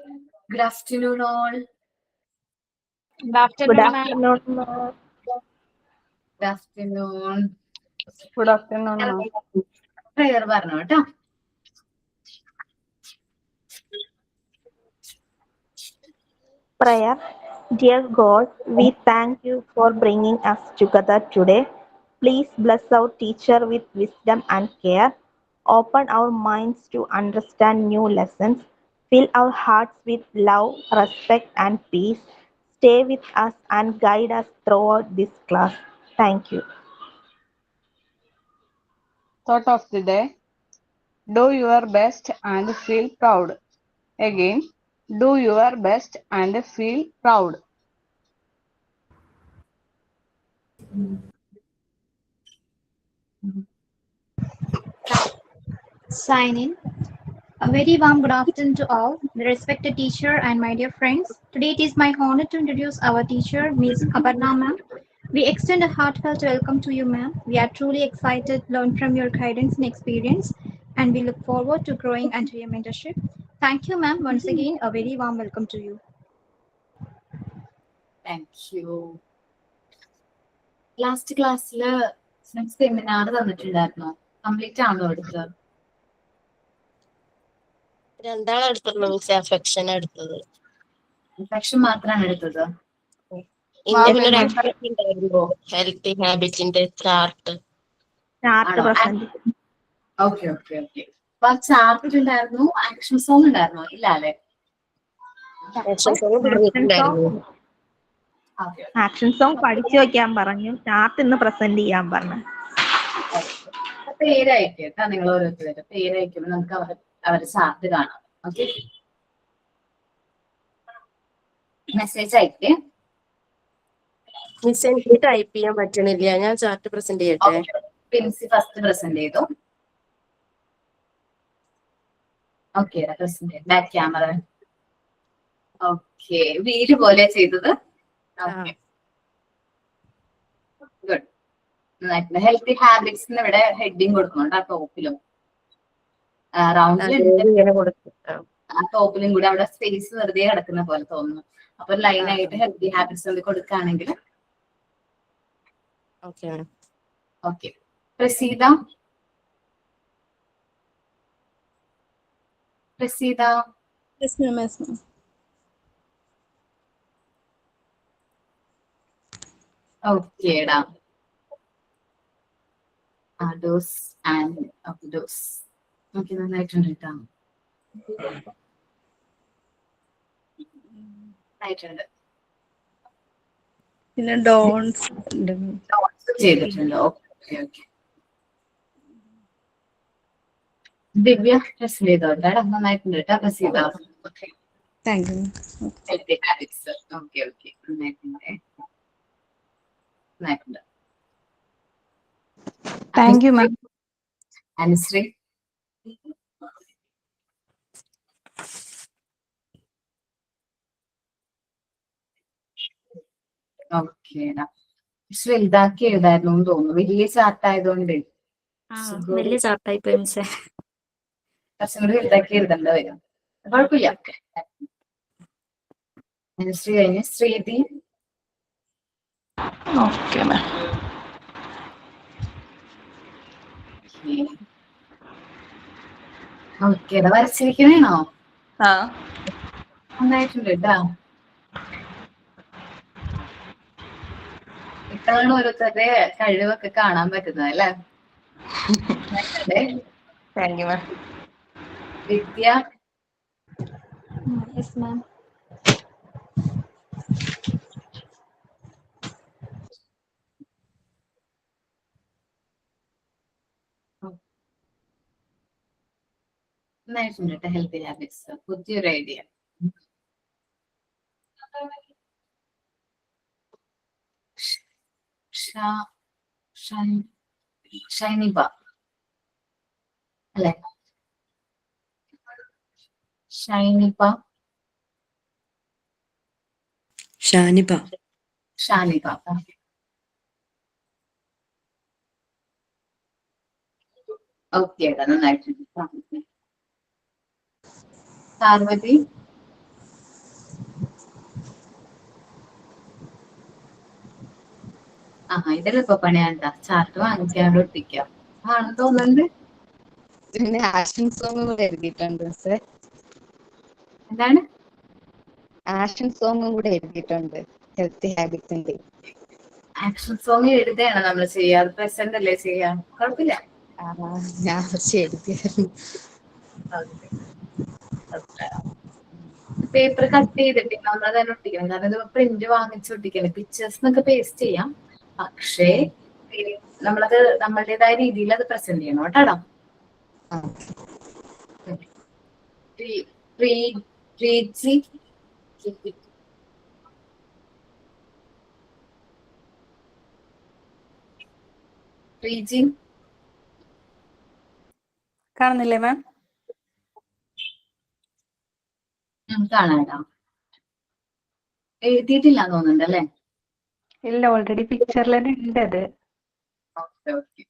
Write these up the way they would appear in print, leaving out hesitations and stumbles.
Good afternoon, all. Good Good afternoon, ma'am. afternoon, ma'am. Good afternoon. Good afternoon, ma'am. Prayer പറഞ്ഞു കേട്ടോ. Prayer. Dear God, we thank you for bringing us together today. Please bless our teacher with wisdom and care. Open our minds to understand new lessons. Fill our hearts with love, respect, and peace. Stay with us and guide us throughout this class. Thank you. Thought of the day: do your best and feel proud. Again, do your best and feel proud. Sign in. A very warm good afternoon to all, the respected teacher and my dear friends. Today it is my honor to introduce our teacher, Ms. Aparna ma'am. We extend a heartfelt welcome to you, ma'am. We are truly excited to learn from your guidance and experience, and we look forward to growing under your mentorship. Thank you, ma'am. Once again, a very warm welcome to you. Thank you. Last ക്ലാസ്സില് seminar തന്നിട്ടുണ്ടായിരുന്നോ? Complete ആണോ എടുത്തത്? രണ്ടാളെ എടുത്തുള്ളൂ miss, affection എടുത്തത്. Infection മാത്രമാണ് എടുത്തത്. ഇന്ന് പിന്നെ ഒരു ആക്ടിവിറ്റി ഉണ്ടായിരുന്നു, ഹെൽത്തി ഹാബിറ്റിന്റെ chart. Chart present. Okay okay okay. അപ്പൊ ആ ചാർട്ട് ഉണ്ടായിരുന്നു, ആക്ഷൻ സോങ് ഉണ്ടായിരുന്നോ? ഇല്ല അല്ലേ? ആക്ഷൻ സോങ് പഠിച്ചു വെക്കാൻ പറഞ്ഞു. ചാർട്ട് ഇന്ന് പ്രസന്റ് ചെയ്യാൻ പറഞ്ഞു. പേരയക്കും കേട്ടോ, നിങ്ങൾ ഓരോരുത്തരും പേരയക്കുമ്പോൾ നമുക്ക് അവരുടെ ചാർട്ട് കാണാം. ഓക്കെ, മെസ്സേജ് അയക്കേ. മിസ്, എനിക്ക് ടൈപ്പ് ചെയ്യാൻ പറ്റണില്ല. ഞാൻ ചാർട്ട് പ്രസന്റ് ചെയ്യട്ടെ. പ്രിൻസി ഫസ്റ്റ് പ്രസന്റ് ചെയ്തു. Okay, present back camera. Okay, വീട് പോലെ ചെയ്തത്. ഗുഡ്. ഹെൽത്തി ഹാബിറ്റ്സ് ഇവിടെ ഹെഡിങ് കൊടുക്കുന്നുണ്ട്. ആ ടോപ്പിലും റൗണ്ടിലും ആ ടോപ്പിലും കൂടെ അവിടെ സ്പേസ് വെറുതെ കിടക്കുന്ന പോലെ തോന്നുന്നു. അപ്പൊ ലൈനായിട്ട് ഹെൽത്തി ഹാബിറ്റ്സ് കൊടുക്കുകയാണെങ്കിൽ ഓക്കെ. പ്രസീത പ്രസീത ഓക്കേടാ. Dose and dose. ഓക്കെ, നന്നായിട്ടുണ്ട് കേട്ടോ. ആയിട്ടുണ്ട്. പിന്നെ ഡോൺസ് ചെയ്തിട്ടുണ്ട്. Okay okay. ദിവ്യ പ്രസന്റ് ചെയ്തോട്ടെ. നന്നായിട്ടുണ്ട് കേട്ടോ Praseetha. Thank you. Healthy habits. Okay okay, നന്നായിട്ടുണ്ട്. നന്നായിട്ടുണ്ട്. താങ്ക് യു മാം. അനുശ്രീ ഓക്കേടാ. വലുതാക്കി എഴുതായിരുന്നു എന്ന് തോന്നുന്നു. വലിയ ചാർട്ട് ആയതുകൊണ്ട് വലിയ ചാർട്ടായി പോയി മിസ്സേ. കുറച്ചും കൂടി വലുതാക്കി എഴുതേണ്ട വരും. കുഴപ്പമില്ല. അനുശ്രീ കഴിഞ്ഞ് ശ്രീതി. Okay ma'am. ഓക്കേടാ, വരച്ചിരിക്കണേണോ? ആ, നന്നായിട്ടുണ്ട് കേട്ടാ. ഇപ്പോഴാണ് ഓരോരുത്തരുടെ കഴിവൊക്കെ കാണാൻ പറ്റുന്നത് അല്ലേ? Thank you ma'am. Vidya. Yes, ma'am. നന്നായിട്ടുണ്ട് കേട്ടോ ഹെൽത്തി ഹാബിറ്റ്സ്. പുതിയൊരു ഐഡിയ. ഷൈനിബ അല്ലെ? ഷാനിബ. ഓക്കെ, നന്നായിട്ടുണ്ട്. പാർവതി. ഇതെല്ലാം ഇപ്പൊ പണിയാണ്ടാ. ചാർട്ട് വാങ്ങിക്കാണ്ട് ഒട്ടിക്കാം ആണെന്ന് തോന്നുന്നുണ്ട്. പിന്നെ ആക്ഷൻ സോങ് കൂടെ എഴുതിയിട്ടുണ്ട് മിസ്സേ. എന്താണ് ആക്ഷൻ സോങ്ങും കൂടെ എഴുതിയിട്ടുണ്ട് ഹെൽത്തി ഹാബിറ്റ്സിന്റെ. ആക്ഷൻ സോങ് എഴുതുകയാണ് നമ്മൾ ചെയ്യാറ്, പ്രസന്റ് അല്ലേ ചെയ്യാ, കുഴപ്പമില്ല. ഞാൻ പക്ഷെ എഴുതിയായിരുന്നു. പേപ്പർ കട്ട് ചെയ്തിട്ട് നമ്മൾ തന്നെ ഒട്ടിക്കണം. കാരണം ഇത് പ്രിന്റ് വാങ്ങിച്ച് ഒട്ടിക്കണം. പിക്ചേഴ്സ് എന്നൊക്കെ പേസ്റ്റ് ചെയ്യാം, പക്ഷേ നമ്മളത് നമ്മളുടേതായ രീതിയിൽ അത് പ്രസന്റ് ചെയ്യണം കേട്ടാടാ. കാണുന്നില്ലേ മാം? കാണാടാ. എഴുതിയിട്ടില്ല തോന്നുന്നുണ്ട് അല്ലേ? ഇല്ല, ഓൾറെഡി പിക്ചറിൽ തന്നെ ഉണ്ട് അത്. Okay okay.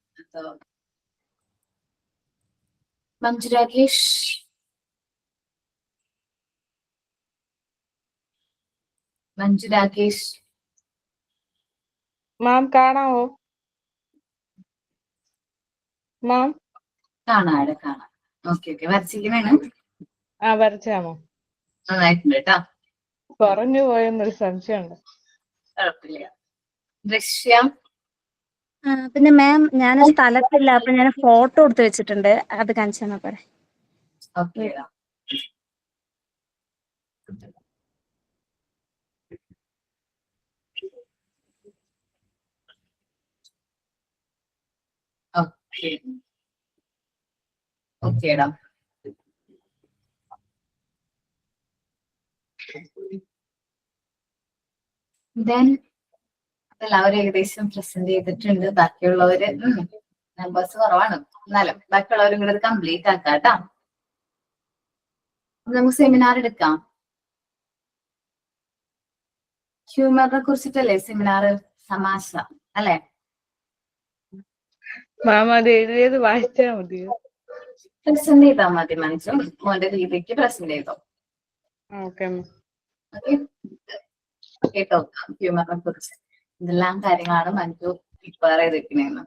Manju Rakesh. Manju Rakesh ma'am കാണാവോ മാം? കാണാടെ കാണാം. Okay okay. വരച്ചിരിക്കണേണ്. വരച്ചാമോ? നന്നായിട്ടുണ്ട് കേട്ടാ. കുറഞ്ഞു പോയെന്നൊരു സംശയമുണ്ട്. കുഴപ്പമില്ല. ദൃശ്യ. പിന്നെ മാം ഞാൻ സ്ഥലത്തില്ല, അപ്പൊ ഞാൻ ഫോട്ടോ എടുത്ത് വെച്ചിട്ടുണ്ട്, അത് കാണിച്ചു തന്നാ പോരെ? ഓക്കെ. ഓക്കെ ഓക്കേടാ. ദെൻ എല്ലാവരും ഏകദേശം പ്രസന്റ് ചെയ്തിട്ടുണ്ട്. ബാക്കിയുള്ളവര് നമ്പേഴ്സ് കുറവാണ്, എന്നാലും ബാക്കിയുള്ളവരും കൂടെ കംപ്ലീറ്റ് ആക്കാം കേട്ടാ. നമുക്ക് സെമിനാർ എടുക്കാം. ഹ്യൂമറിനെ കുറിച്ചിട്ടല്ലേ സെമിനാർ, തമാശ അല്ലെ? മാം അത് എഴുതിയത് വായിച്ചാൽ മതിയോ? പ്രസന്റ് ചെയ്താൽ മതി. മനസ്സും മോന്റെ രീതിക്ക് പ്രസന്റ് ചെയ്തോ. ഓക്കെ കേട്ടോ. ഹ്യൂമറിനെ കുറിച്ച് ഇതെല്ലാം കാര്യങ്ങളാണ് മഞ്ജു പ്രിപ്പയർ ചെയ്തിരിക്കുന്നതെന്ന്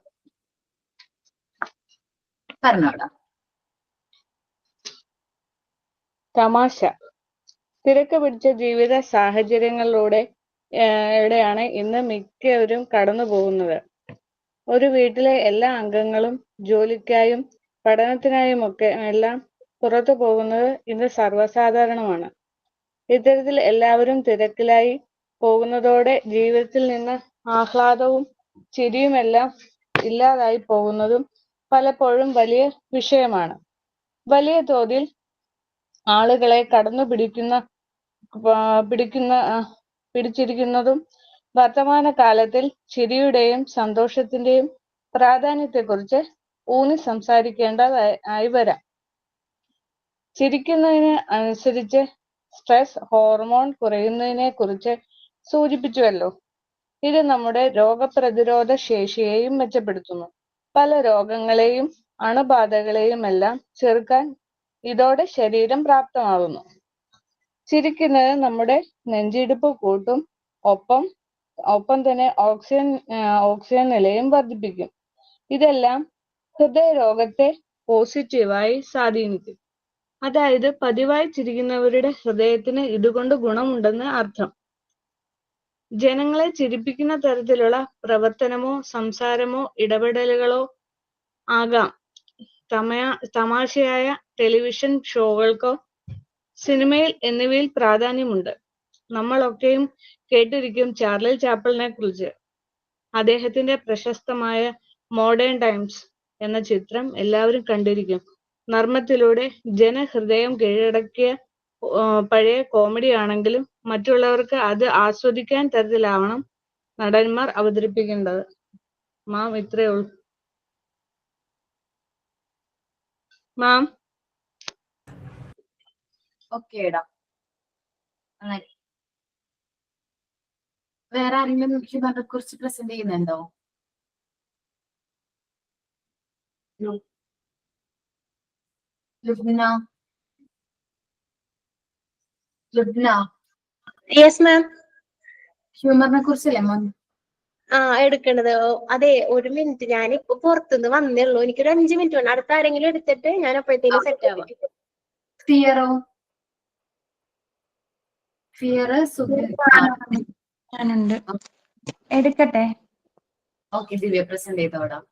പറഞ്ഞോടാ. തമാശ. തിരക്ക് പിടിച്ച ജീവിത സാഹചര്യങ്ങളിലൂടെയാണ് ഇന്ന് മിക്കവരും കടന്നു പോകുന്നത്. ഒരു വീട്ടിലെ എല്ലാ അംഗങ്ങളും ജോലിക്കായും പഠനത്തിനായുമൊക്കെ എല്ലാം പുറത്തു പോകുന്നത് ഇന്ന് സർവ്വസാധാരണമാണ്. ഇത്തരത്തിൽ എല്ലാവരും തിരക്കിലായി പോകുന്നതോടെ ജീവിതത്തിൽ നിന്ന് ആഹ്ലാദവും ചിരിയുമെല്ലാം ഇല്ലാതായി പോകുന്നതും പലപ്പോഴും വലിയ വിഷയമാണ്. വലിയ തോതിൽ ആളുകളെ പിടിച്ചിരിക്കുന്നതും വർത്തമാനകാലത്തിൽ ചിരിയുടെയും സന്തോഷത്തിന്റെയും പ്രാധാന്യത്തെക്കുറിച്ച് ഊന്നി സംസാരിക്കേണ്ടതായി വരാം. ചിരിക്കുന്നതിന് അനുസരിച്ച് സ്ട്രെസ് ഹോർമോൺ കുറയുന്നതിനെ കുറിച്ച് സൂചിപ്പിച്ചുവല്ലോ. ഇത് നമ്മുടെ രോഗപ്രതിരോധ ശേഷിയെയും മെച്ചപ്പെടുത്തുന്നു. പല രോഗങ്ങളെയും അണുബാധകളെയും എല്ലാം ചെറുക്കാൻ ഇതോടെ ശരീരം പ്രാപ്തമാകുന്നു. ചിരിക്കുന്നത് നമ്മുടെ നെഞ്ചിടിപ്പ് കൂട്ടും, ഒപ്പം തന്നെ ഓക്സിജൻ നിലയും വർദ്ധിപ്പിക്കും. ഇതെല്ലാം ഹൃദയരോഗത്തെ പോസിറ്റീവായി സ്വാധീനിക്കും. അതായത് പതിവായി ചിരിക്കുന്നവരുടെ ഹൃദയത്തിന് ഇതുകൊണ്ട് ഗുണമുണ്ടെന്ന് അർത്ഥം. ജനങ്ങളെ ചിരിപ്പിക്കുന്ന തരത്തിലുള്ള പ്രവർത്തനമോ സംസാരമോ ഇടപെടലുകളോ ആകാം തമാശയായ ടെലിവിഷൻ ഷോകൾക്കോ സിനിമയിൽ എന്നിവയിൽ പ്രാധാന്യമുണ്ട്. നമ്മളൊക്കെയും കേട്ടിരിക്കും ചാർലി ചാപ്ലിനെ കുറിച്ച്. അദ്ദേഹത്തിന്റെ പ്രശസ്തമായ മോഡേൺ ടൈംസ് എന്ന ചിത്രം എല്ലാവരും കണ്ടിരിക്കും. നർമ്മത്തിലൂടെ ജനഹൃദയം കീഴടക്കിയ പഴയ കോമഡി ആണെങ്കിലും മറ്റുള്ളവർക്ക് അത് ആസ്വദിക്കാൻ തരത്തിലാവണം നടന്മാർ അവതരിപ്പിക്കേണ്ടത്. മാം ഇത്രയേ ഉള്ളൂ. മാം ഓക്കേടാ. വേറെ ആരെങ്കിലും ഹ്യൂമറിനെ കുറിച്ച് പ്രസന്റ് ചെയ്യുന്നുണ്ടോ? ലുബ്ന. Yes, ma'am. ഹ്യൂമറിനെ കുറിച്ചല്ലേ മോൻ എടുക്കണത്. അതെ, 1 മിനിറ്റ്, ഞാനിപ്പോ പുറത്തുനിന്ന് വന്നേ ഉള്ളൂ. എനിക്കൊരു 5 മിനിറ്റ് വേണം. അടുത്ത ആരെങ്കിലും എടുത്തിട്ട് ഞാൻ അപ്പോഴത്തേനും സെറ്റ് ആവാം. ഫിയറോ? ഫിയർ ഞാനുണ്ട്. എടുക്കട്ടെ. ഓക്കെ, ദിവ്യ പ്രസന്റ് ചെയ്തോടാം.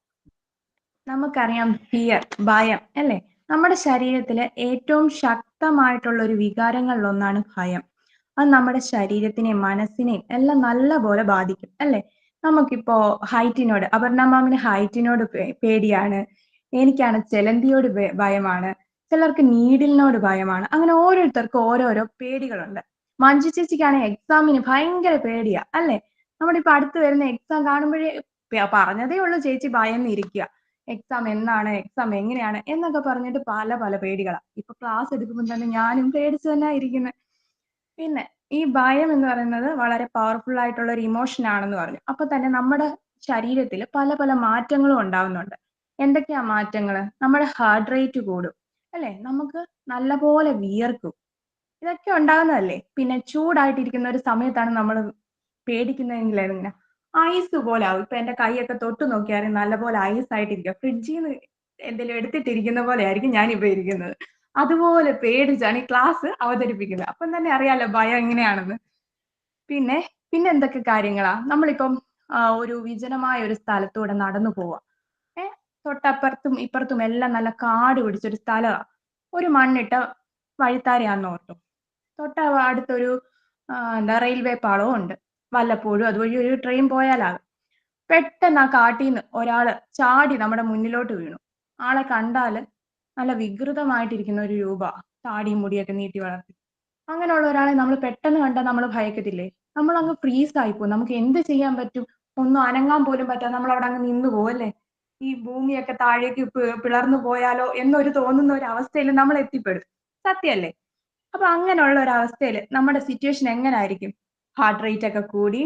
നമുക്കറിയാം ഫിയർ, ഭയം അല്ലേ? നമ്മുടെ ശരീരത്തിലെ ഏറ്റവും ശക്തമായിട്ടുള്ള ഒരു വികാരങ്ങളിൽ ഒന്നാണ് ഭയം. അത് നമ്മുടെ ശരീരത്തിനെയും മനസ്സിനെയും എല്ലാം നല്ല പോലെ ബാധിക്കും അല്ലേ? നമുക്കിപ്പോ ഹൈറ്റിനോട്, അപർണ മാമിന് ഹൈറ്റിനോട് പേടിയാണ്, എനിക്കാണ് ചെലന്തിയോട് ഭയമാണ്, ചിലർക്ക് നീഡിലിനോട് ഭയമാണ്. അങ്ങനെ ഓരോരുത്തർക്കും ഓരോരോ പേടികളുണ്ട്. മഞ്ജു ചേച്ചിക്കാണെങ്കിൽ എക്സാമിന് ഭയങ്കര പേടിയാ അല്ലേ? നമ്മുടെ ഇപ്പൊ അടുത്ത് വരുന്ന എക്സാം കാണുമ്പോഴേ പറഞ്ഞതേ ഉള്ളൂ ചേച്ചി ഭയന്നിരിക്കുക, എക്സാം എന്നാണ്, എക്സാം എങ്ങനെയാണ് എന്നൊക്കെ പറഞ്ഞിട്ട് പല പല പേടികളാ. ഇപ്പൊ ക്ലാസ് എടുക്കുമ്പോൾ തന്നെ ഞാനും പേടിച്ച് തന്നെ ഇരിക്കുന്നത്. പിന്നെ ഈ ഭയം എന്ന് പറയുന്നത് വളരെ പവർഫുൾ ആയിട്ടുള്ള ഒരു ഇമോഷൻ ആണെന്ന് പറഞ്ഞു. അപ്പൊ തന്നെ നമ്മുടെ ശരീരത്തിൽ പല പല മാറ്റങ്ങളും ഉണ്ടാവുന്നുണ്ട്. എന്തൊക്കെയാ മാറ്റങ്ങള്? നമ്മുടെ ഹാർട്ട് റേറ്റ് കൂടും അല്ലെ? നമുക്ക് നല്ലപോലെ വിയർക്കും. ഇതൊക്കെ ഉണ്ടാകുന്നതല്ലേ? പിന്നെ ചൂടായിട്ടിരിക്കുന്ന ഒരു സമയത്താണ് നമ്മൾ പേടിക്കുന്നതെങ്കിൽ എങ്ങനെ ഐസ് പോലെ ആവും. ഇപ്പൊ എന്റെ കൈയൊക്കെ തൊട്ട് നോക്കിയാലും നല്ലപോലെ ഐസ് ആയിട്ടിരിക്കുക. ഫ്രിഡ്ജിൽ നിന്ന് എന്തെങ്കിലും എടുത്തിട്ടിരിക്കുന്ന പോലെ ആയിരിക്കും ഞാനിപ്പോ ഇരിക്കുന്നത്. അതുപോലെ പേടിച്ചാണ് ഈ ക്ലാസ് അവതരിപ്പിക്കുന്നത്. അപ്പം തന്നെ അറിയാലോ ഭയം എങ്ങനെയാണെന്ന്. പിന്നെ പിന്നെ എന്തൊക്കെ കാര്യങ്ങളാ? നമ്മളിപ്പം ഒരു വിജനമായ ഒരു സ്ഥലത്തൂടെ നടന്നു പോവാ. തൊട്ടപ്പുറത്തും ഇപ്പുറത്തും എല്ലാം നല്ല കാട് പിടിച്ചൊരു സ്ഥലമാണ്. ഒരു മണ്ണിട്ട വഴിത്താരയാന്ന് ഓർത്തു. അടുത്തൊരു റെയിൽവേ പാളവും ഉണ്ട്. വല്ലപ്പോഴും അതുവഴി ഒരു ട്രെയിൻ പോയാലാകും. പെട്ടെന്ന് ആ കാട്ടീന്ന് ഒരാള് ചാടി നമ്മുടെ മുന്നിലോട്ട് വീണു. ആളെ കണ്ടാല് നല്ല വികൃതമായിട്ടിരിക്കുന്ന ഒരു രൂപ, താടിയും മുടിയൊക്കെ നീട്ടി വളർത്തി. അങ്ങനെയുള്ള ഒരാളെ നമ്മൾ പെട്ടെന്ന് കണ്ടാൽ നമ്മൾ ഭയക്കത്തില്ലേ? നമ്മൾ അങ്ങ് ഫ്രീസ് ആയിപ്പോവും. നമുക്ക് എന്ത് ചെയ്യാൻ പറ്റും? ഒന്നും അനങ്ങാൻ പോലും പറ്റാതെ നമ്മൾ അവിടെ അങ്ങ് നിന്നു പോകും അല്ലേ? ഈ ഭൂമിയൊക്കെ താഴേക്ക് പിളർന്നു പോയാലോ എന്നൊരു തോന്നുന്ന ഒരു അവസ്ഥയിൽ നമ്മൾ എത്തിപ്പെടും. സത്യല്ലേ? അപ്പൊ അങ്ങനെയുള്ള ഒരു അവസ്ഥയിൽ നമ്മുടെ സിറ്റുവേഷൻ എങ്ങനായിരിക്കും? ഹാർട്ട് റേറ്റ് ഒക്കെ കൂടി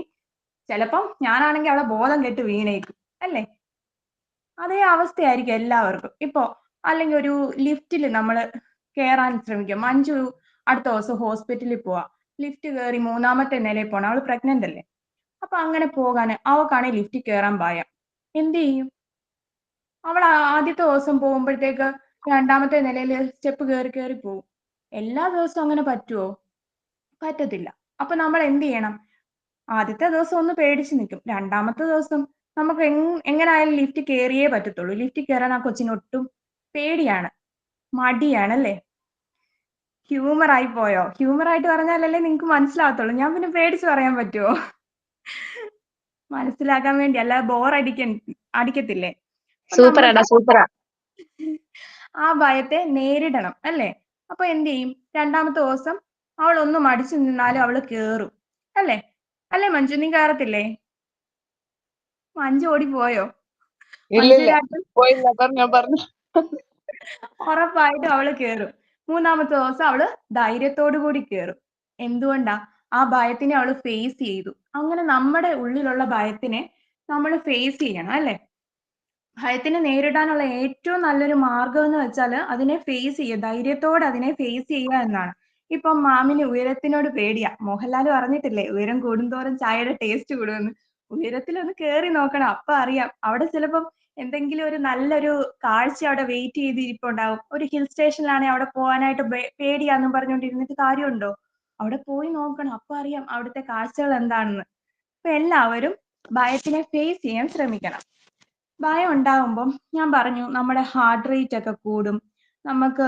ചിലപ്പം ഞാനാണെങ്കിൽ അവിടെ ബോധം കെട്ട് വീണേക്കും അല്ലേ? അതേ അവസ്ഥയായിരിക്കും എല്ലാവർക്കും. ഇപ്പോ അല്ലെങ്കിൽ ഒരു ലിഫ്റ്റിൽ നമ്മൾ കയറാൻ ശ്രമിക്കും. മഞ്ജു അടുത്ത ദിവസം ഹോസ്പിറ്റലിൽ പോവാ. ലിഫ്റ്റ് കയറി 3ാമത്തെ നിലയിൽ പോണം. അവള് പ്രഗ്നന്റ് അല്ലേ? അപ്പൊ അങ്ങനെ പോകാന് അവൾക്കാണെങ്കിൽ ലിഫ്റ്റിൽ കയറാൻ ഭയം. എന്ത് ചെയ്യും? അവൾ ആദ്യത്തെ ദിവസം പോകുമ്പോഴത്തേക്ക് 2ാമത്തെ നിലയിൽ സ്റ്റെപ്പ് കയറി കയറി പോകും. എല്ലാ ദിവസവും അങ്ങനെ പറ്റുമോ? പറ്റത്തില്ല. അപ്പൊ നമ്മൾ എന്ത് ചെയ്യണം? ആദ്യത്തെ ദിവസം ഒന്ന് പേടിച്ച് നിൽക്കും. 2ാമത്തെ ദിവസം നമുക്ക് എങ്ങനായാലും ലിഫ്റ്റ് കയറിയേ പറ്റത്തുള്ളൂ. ലിഫ്റ്റ് കയറാൻ ആ കൊച്ചിന് ഒട്ടും പേടിയാണ്, മടിയാണല്ലേ? ഹ്യൂമർ ആയി പോയോ? ഹ്യൂമർ ആയിട്ട് പറഞ്ഞാലല്ലേ നിങ്ങൾക്ക് മനസ്സിലാവത്തുള്ളൂ. ഞാൻ പിന്നെ പേടിച്ച് പറയാൻ പറ്റുമോ? മനസ്സിലാക്കാൻ വേണ്ടി, അല്ല അടിക്കത്തില്ലേ? സൂപ്പറാടാ, സൂപ്പറാ. ആ ഭയത്തെ നേരിടണം അല്ലേ? അപ്പൊ എന്ത് ചെയ്യും? 2ാമത്തെ ദിവസം അവൾ ഒന്ന് മടിച്ചു നിന്നാലും അവള് കേറും അല്ലേ? അല്ലേ മഞ്ജു, നീ കയറത്തില്ലേ? മഞ്ജു ഓടിപ്പോയോ? ഇല്ലില്ല, പോയില്ല, പറഞ്ഞു. ഉറപ്പായിട്ടും അവള് കേറും. 3ാമത്തെ ദിവസം അവള് ധൈര്യത്തോടു കൂടി കേറും. എന്തുകൊണ്ടാ? ആ ഭയത്തിനെ അവള് ഫേസ് ചെയ്തു. അങ്ങനെ നമ്മുടെ ഉള്ളിലുള്ള ഭയത്തിനെ നമ്മൾ ഫേസ് ചെയ്യണം അല്ലേ? ഭയത്തിനെ നേരിടാനുള്ള ഏറ്റവും നല്ലൊരു മാർഗം എന്ന് വെച്ചാൽ അതിനെ ഫേസ് ചെയ്യുക, ധൈര്യത്തോടെ അതിനെ ഫേസ് ചെയ്യുക എന്നാണ്. ഇപ്പം മാമിന് ഉയരത്തിനോട് പേടിയാ. മോഹൻലാൽ പറഞ്ഞിട്ടില്ലേ, ഉയരം കൂടുന്തോറും ചായയുടെ ടേസ്റ്റ് കൂടുമെന്ന്. ഉയരത്തിലൊന്ന് കേറി നോക്കണം, അപ്പൊ അറിയാം. അവിടെ ചിലപ്പം എന്തെങ്കിലും ഒരു നല്ലൊരു കാഴ്ച അവിടെ വെയിറ്റ് ചെയ്തിരിപ്പുണ്ടാവും. ഒരു ഹിൽ സ്റ്റേഷനിലാണെങ്കിൽ അവിടെ പോകാനായിട്ട് പേടിയാന്നും പറഞ്ഞുകൊണ്ടിരുന്നിട്ട് കാര്യമുണ്ടോ? അവിടെ പോയി നോക്കണം, അപ്പൊ അറിയാം അവിടുത്തെ കാഴ്ചകൾ എന്താണെന്ന്. അപ്പൊ എല്ലാവരും ഭയത്തിനെ ഫേസ് ചെയ്യാൻ ശ്രമിക്കണം. ഭയം ഉണ്ടാകുമ്പം ഞാൻ പറഞ്ഞു നമ്മുടെ ഹാർട്ട് റേറ്റ് ഒക്കെ കൂടും. നമുക്ക്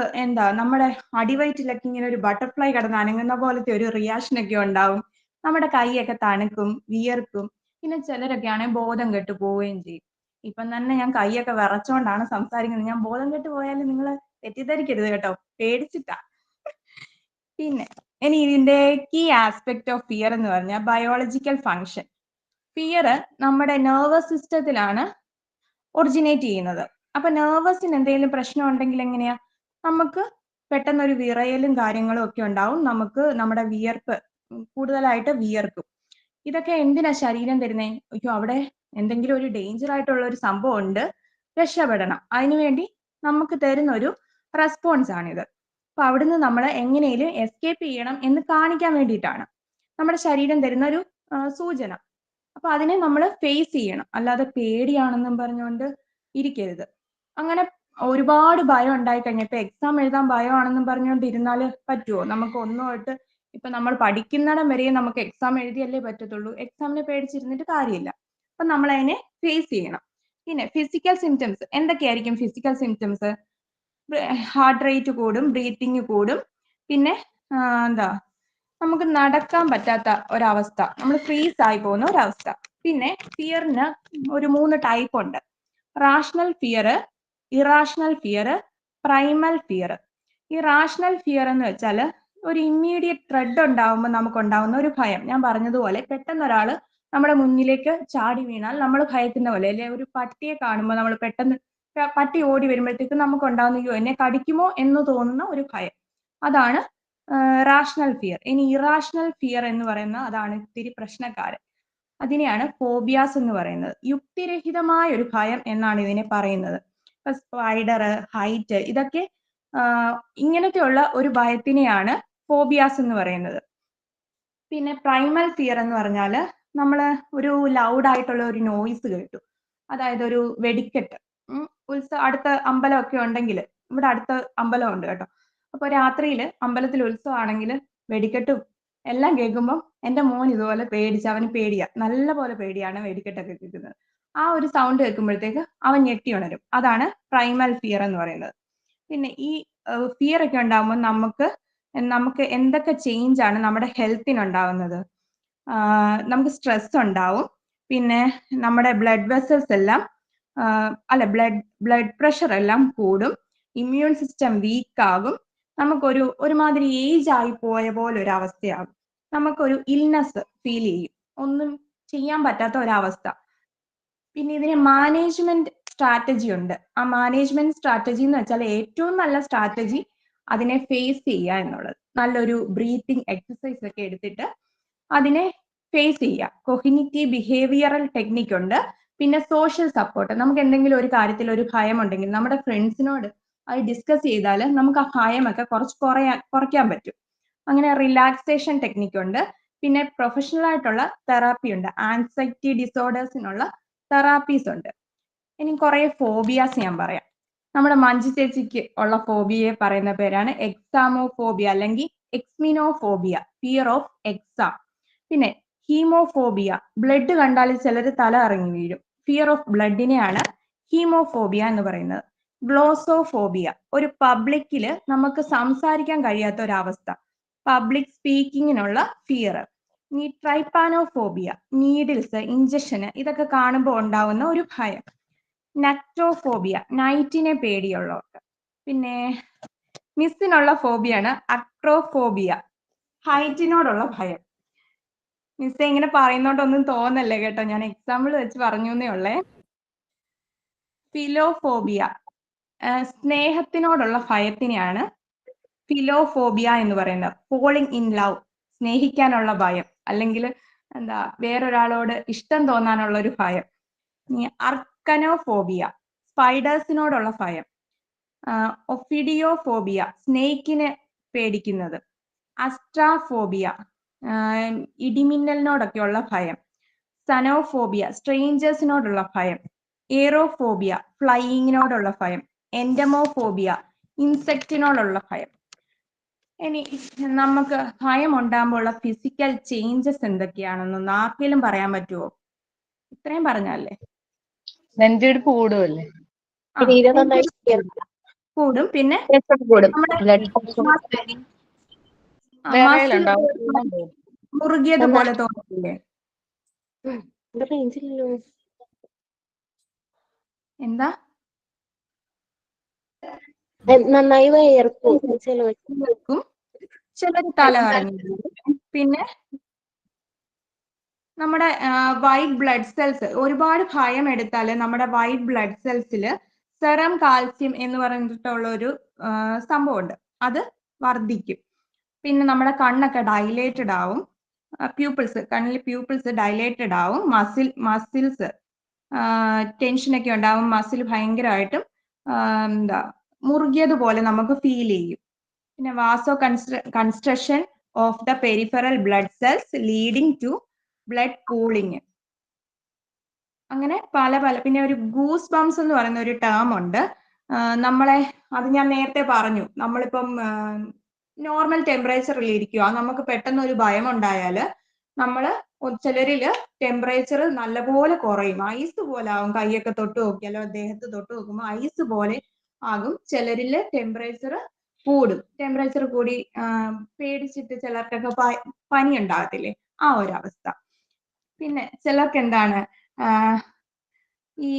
നമ്മുടെ അടിവയറ്റിലൊക്കെ ഇങ്ങനെ ഒരു ബട്ടർഫ്ലൈ കിടന്ന് അനങ്ങുന്ന പോലത്തെ ഒരു റിയാക്ഷൻ ഒക്കെ ഉണ്ടാവും. നമ്മുടെ കൈയൊക്കെ തണുക്കും, വിയർക്കും. പിന്നെ ചിലരൊക്കെ ആണെങ്കിൽ ബോധം കെട്ട് പോവുകയും ചെയ്യും. ഇപ്പം തന്നെ ഞാൻ കൈയൊക്കെ വിറച്ചോണ്ടാണ് സംസാരിക്കുന്നത്. ഞാൻ ബോധം കെട്ട് പോയാലും നിങ്ങൾ തെറ്റിദ്ധരിക്കരുത് കേട്ടോ, പേടിച്ചിട്ടാ. പിന്നെ ഇനി ഇതിന്റെ കീ ആസ്പെക്ട് ഓഫ് ഫിയർ എന്ന് പറഞ്ഞാൽ ബയോളജിക്കൽ ഫങ്ഷൻ. ഫിയർ നമ്മുടെ നെർവസ് സിസ്റ്റത്തിലാണ് ഒറിജിനേറ്റ് ചെയ്യുന്നത്. അപ്പൊ നെർവസിന് എന്തെങ്കിലും പ്രശ്നം ഉണ്ടെങ്കിൽ എങ്ങനെയാ? നമുക്ക് പെട്ടെന്ന് ഒരു വിറയലും കാര്യങ്ങളും ഒക്കെ ഉണ്ടാവും. നമുക്ക് നമ്മുടെ വിയർപ്പ് കൂടുതലായിട്ട് വിയർക്കും. ഇതൊക്കെ എന്തിനാ ശരീരം തരുന്നേ? അയ്യോ, അവിടെ എന്തെങ്കിലും ഒരു ഡേഞ്ചർ ആയിട്ടുള്ള ഒരു സംഭവം ഉണ്ട്, രക്ഷപ്പെടണം. അതിനുവേണ്ടി നമുക്ക് തരുന്ന ഒരു റെസ്പോൺസ് ആണിത്. അപ്പൊ അവിടുന്ന് നമ്മൾ എങ്ങനെയും എസ്കേപ്പ് ചെയ്യണം എന്ന് കാണിക്കാൻ വേണ്ടിയിട്ടാണ് നമ്മുടെ ശരീരം തരുന്ന ഒരു സൂചന. അപ്പൊ അതിനെ നമ്മൾ ഫേസ് ചെയ്യണം, അല്ലാതെ പേടിയാണെന്നും പറഞ്ഞുകൊണ്ട് ഇരിക്കരുത്. അങ്ങനെ ഒരുപാട് ഭയം ഉണ്ടായി കഴിഞ്ഞാൽ ഇപ്പൊ എക്സാം എഴുതാൻ ഭയമാണെന്നും പറഞ്ഞുകൊണ്ട് ഇരുന്നാല് പറ്റുമോ? നമുക്ക് ഒന്നുമായിട്ട് ഇപ്പൊ നമ്മൾ പഠിക്കുന്നിടം വരെയും നമുക്ക് എക്സാം എഴുതിയല്ലേ പറ്റത്തുള്ളൂ. എക്സാമിനെ പേടിച്ചിരുന്നിട്ട് കാര്യമില്ല. അപ്പൊ നമ്മൾ അതിനെ ഫേസ് ചെയ്യണം. പിന്നെ ഫിസിക്കൽ സിംറ്റംസ് എന്തൊക്കെയായിരിക്കും? ഫിസിക്കൽ സിംറ്റംസ് ഹാർട്ട് റേറ്റ് കൂടും, ബ്രീത്തിങ് കൂടും, പിന്നെ എന്താ നമുക്ക് നടക്കാൻ പറ്റാത്ത ഒരവസ്ഥ, നമ്മൾ ഫ്രീസ് ആയി പോകുന്ന ഒരവസ്ഥ. പിന്നെ ഫിയറിന് ഒരു 3 ടൈപ്പ് ഉണ്ട്: rational fear, irrational fear, Primal fear. ഈ റാഷണൽ ഫിയർ എന്ന് വെച്ചാൽ ഒരു ഇമ്മീഡിയറ്റ് ത്രെഡ് ഉണ്ടാവുമ്പോൾ നമുക്ക് ഉണ്ടാവുന്ന ഒരു ഭയം. ഞാൻ പറഞ്ഞതുപോലെ പെട്ടെന്ന് ഒരാൾ നമ്മുടെ മുന്നിലേക്ക് ചാടി വീണാൽ നമ്മൾ ഭയക്കുന്ന പോലെ, അല്ലെ ഒരു പട്ടിയെ കാണുമ്പോൾ നമ്മൾ പെട്ടെന്ന് പട്ടി ഓടി വരുമ്പോഴത്തേക്ക് നമുക്ക് ഉണ്ടാവുന്ന എന്നെ കടിക്കുമോ എന്ന് തോന്നുന്ന ഒരു ഭയം, അതാണ് റാഷണൽ ഫിയർ. ഇനി ഇറാഷണൽ ഫിയർ എന്ന് പറയുന്ന അതാണ് ഇത്തിരി പ്രശ്നക്കാരൻ. അതിനെയാണ് ഫോബിയാസ് എന്ന് പറയുന്നത്. യുക്തിരഹിതമായ ഒരു ഭയം എന്നാണ് ഇതിനെ പറയുന്നത്. ഇപ്പൊ സ്പൈഡർ, ഹൈറ്റ്, ഇതൊക്കെ ഇങ്ങനത്തെയുള്ള ഒരു ഭയത്തിനെയാണ് ഫോബിയാസ് എന്ന് പറയുന്നത്. പിന്നെ പ്രൈമൽ ഫിയർ എന്ന് പറഞ്ഞാൽ നമ്മൾ ഒരു ലൗഡ് ആയിട്ടുള്ള ഒരു നോയിസ് കേട്ടു, അതായത് ഒരു വെടിക്കെട്ട്, അടുത്ത അമ്പലമൊക്കെ ഉണ്ടെങ്കിൽ, ഇവിടെ അടുത്ത അമ്പലം ഉണ്ട് കേട്ടോ, അപ്പൊ രാത്രിയിൽ അമ്പലത്തിൽ ഉത്സവമാണെങ്കിൽ വെടിക്കെട്ടും എല്ലാം കേൾക്കുമ്പോൾ എൻ്റെ മോൻ ഇതുപോലെ പേടിച്ച്, അവന് പേടിയാ, നല്ല പോലെ പേടിയാണ് വെടിക്കെട്ടൊക്കെ കേൾക്കുന്നത്. ആ ഒരു സൗണ്ട് കേൾക്കുമ്പോഴത്തേക്ക് അവൻ ഞെട്ടി ഉണരും. അതാണ് പ്രൈമൽ ഫിയർ എന്ന് പറയുന്നത്. പിന്നെ ഈ ഫിയർ ഒക്കെ ഉണ്ടാകുമ്പോൾ നമുക്ക് എന്തൊക്കെ ചേഞ്ച് ആണ് നമ്മുടെ ഹെൽത്തിന് ഉണ്ടാവുന്നത്? നമുക്ക് സ്ട്രെസ് ഉണ്ടാവും, പിന്നെ നമ്മുടെ ബ്ലഡ് വെസൽസ് എല്ലാം ബ്ലഡ് പ്രഷർ എല്ലാം കൂടും, ഇമ്മ്യൂൺ സിസ്റ്റം വീക്ക് ആകും, നമുക്കൊരു ഒരുമാതിരി ഏജ് ആയി പോയ പോലെ ഒരു അവസ്ഥയാകും, നമുക്കൊരു ഇൽനെസ് ഫീൽ ചെയ്യും, ഒന്നും ചെയ്യാൻ പറ്റാത്ത ഒരവസ്ഥ. പിന്നെ ഇതിന് മാനേജ്മെന്റ് സ്ട്രാറ്റജി ഉണ്ട്. ആ മാനേജ്മെന്റ് സ്ട്രാറ്റജി എന്ന് വെച്ചാൽ ഏറ്റവും നല്ല സ്ട്രാറ്റജി അതിനെ ഫേസ് ചെയ്യുക എന്നുള്ളത്. നല്ലൊരു ബ്രീത്തിങ് എക്സസൈസ് ഒക്കെ എടുത്തിട്ട് അതിനെ ഫേസ് ചെയ്യുക. കൊഗ്നിറ്റീവ് ബിഹേവിയറൽ ടെക്നിക് ഉണ്ട്. പിന്നെ സോഷ്യൽ സപ്പോർട്ട്. നമുക്ക് എന്തെങ്കിലും ഒരു കാര്യത്തിൽ ഒരു ഭയം ഉണ്ടെങ്കിൽ നമ്മുടെ ഫ്രണ്ട്സിനോട് അത് ഡിസ്കസ് ചെയ്താൽ നമുക്ക് ആ ഭയമൊക്കെ കുറയ്ക്കാൻ പറ്റും. അങ്ങനെ റിലാക്സേഷൻ ടെക്നിക് ഉണ്ട്. പിന്നെ പ്രൊഫഷണൽ ആയിട്ടുള്ള തെറാപ്പി ഉണ്ട്. ആൻസൈറ്റി ഡിസോർഡേഴ്സിനുള്ള തെറാപ്പീസ് ഉണ്ട്. ഇനി കുറെ ഫോബിയാസ് ഞാൻ പറയാം. നമ്മുടെ മഞ്ജു ചേച്ചിക്ക് ഉള്ള ഫോബിയെ പറയുന്ന പേരാണ് എക്സാമോഫോബിയ അല്ലെങ്കിൽ എക്സ്മിനോഫോബിയ, ഫിയർ ഓഫ് എക്സാം. പിന്നെ ഹീമോഫോബിയ, ബ്ലഡ് കണ്ടാൽ ചിലർ തല ഇറങ്ങി വീഴും, ഫിയർ ഓഫ് ബ്ലഡിനെയാണ് ഹീമോഫോബിയ എന്ന് പറയുന്നത്. ഗ്ലോസോഫോബിയ, ഒരു പബ്ലിക്കിൽ നമുക്ക് സംസാരിക്കാൻ കഴിയാത്ത ഒരവസ്ഥ, പബ്ലിക് സ്പീക്കിങ്ങിനുള്ള ഫിയർ. ഇനി ട്രൈപ്പാനോഫോബിയ, നീഡിൽസ്, ഇഞ്ചക്ഷന് ഇതൊക്കെ കാണുമ്പോൾ ഉണ്ടാവുന്ന ഒരു ഭയം. നക്ടോഫോബിയ, നൈറ്റിനെ പേടിയുള്ളവർക്ക്. പിന്നെ മിസ്സിനുള്ള ഫോബിയാണ് അക്ട്രോഫോബിയ, ഹൈറ്റിനോടുള്ള ഭയം. മിസ് ഇങ്ങനെ പറയുന്നോണ്ടൊന്നും തോന്നല്ലേ കേട്ടോ, ഞാൻ എക്സാമ്പിൾ വെച്ച് പറഞ്ഞു എന്നേ ഉള്ളേ. ഫിലോഫോബിയ, സ്നേഹത്തിനോടുള്ള ഭയത്തിനെയാണ് ഫിലോഫോബിയ എന്ന് പറയുന്നത്. ഫോളിങ് ഇൻ ലവ്, സ്നേഹിക്കാനുള്ള ഭയം, അല്ലെങ്കിൽ എന്താ വേറൊരാളോട് ഇഷ്ടം തോന്നാനുള്ള ഒരു ഭയം. അർക്കനോഫോബിയ, സ്പൈഡേഴ്സിനോടുള്ള ഭയം. ഒഫിഡിയോഫോബിയ, സ്നേക്കിനെ പേടിക്കുന്നത്. അസ്ട്രാഫോബിയ, ഇടിമിന്നലിനോടൊക്കെയുള്ള ഭയം. സനോഫോബിയ, സ്ട്രേഞ്ചേഴ്സിനോടുള്ള ഭയം. എയറോഫോബിയ, ഫ്ലൈയിങ്ങിനോടുള്ള ഭയം. എൻഡമോഫോബിയ, ഇൻസെക്റ്റിനോടുള്ള ഭയം. ഇനി നമുക്ക് ഭയം ഉണ്ടാകുമ്പോൾ ഉള്ള ഫിസിക്കൽ ചേഞ്ചസ് എന്തൊക്കെയാണെന്ന് ആർക്കെങ്കിലും പറയാൻ പറ്റുമോ? ഇത്രയും പറഞ്ഞല്ലേ? നെഞ്ചിടിപ്പ് കൂടുമല്ലേ? ശരീരം നന്നായി കൂടും. പിന്നെ കൂടും. നമ്മുടെ വിറയലുണ്ടാവും. മുറുകിയത് പോലെ തോന്നില്ലേ? റേഞ്ചില്ലല്ലോ. എന്താ? നന്നായി വയർക്കും ചിലർക്കും, ചിലർ തല കറങ്ങി. പിന്നെ നമ്മുടെ വൈറ്റ് ബ്ലഡ് സെൽസ്, ഒരുപാട് ഭയം എടുത്താൽ നമ്മുടെ വൈറ്റ് ബ്ലഡ് സെൽസിൽ സെറം കാൽസ്യം എന്ന് പറഞ്ഞിട്ടുള്ള ഒരു സംഭവമുണ്ട്, അത് വർദ്ധിക്കും. പിന്നെ നമ്മുടെ കണ്ണൊക്കെ ഡൈലേറ്റഡ് ആവും, കണ്ണിൽ പ്യൂപ്പിൾസ് ഡൈലേറ്റഡ് ആവും, മസിൽസ് ടെൻഷനൊക്കെ ഉണ്ടാവും, മസിൽ ഭയങ്കരമായിട്ടും എന്താ മുറുകിയതുപോലെ നമുക്ക് ഫീൽ ചെയ്യും. പിന്നെ vasoconstriction of the peripheral blood cells leading to blood cooling. അങ്ങനെ പല പല പിന്നെ ഒരു ഗൂസ് ബംസ് എന്ന് പറയുന്ന ഒരു ടേം ഉണ്ട്. നമ്മളെ അത് ഞാൻ നേരത്തെ പറഞ്ഞു. നമ്മളിപ്പം നോർമൽ ടെമ്പറേച്ചറിൽ ഇരിക്കുക, നമുക്ക് പെട്ടെന്ന് ഒരു ഭയം ഉണ്ടായാൽ നമ്മള് ചിലരില് ടെമ്പറേച്ചർ നല്ലപോലെ കുറയും, ഐസ് പോലെ ആകും. കൈയൊക്കെ തൊട്ട് നോക്കിയാലോ ദേഹത്ത് തൊട്ട് നോക്കുമ്പോൾ ഐസ് പോലെ ആകും. ചിലരില് ടെമ്പറേച്ചർ കൂടും. ടെമ്പറേച്ചർ കൂടി പേടിച്ചിട്ട് ചിലർക്കൊക്കെ പനി ഉണ്ടാകത്തില്ലേ, ആ ഒരു അവസ്ഥ. പിന്നെ ചിലർക്ക് എന്താണ് ഈ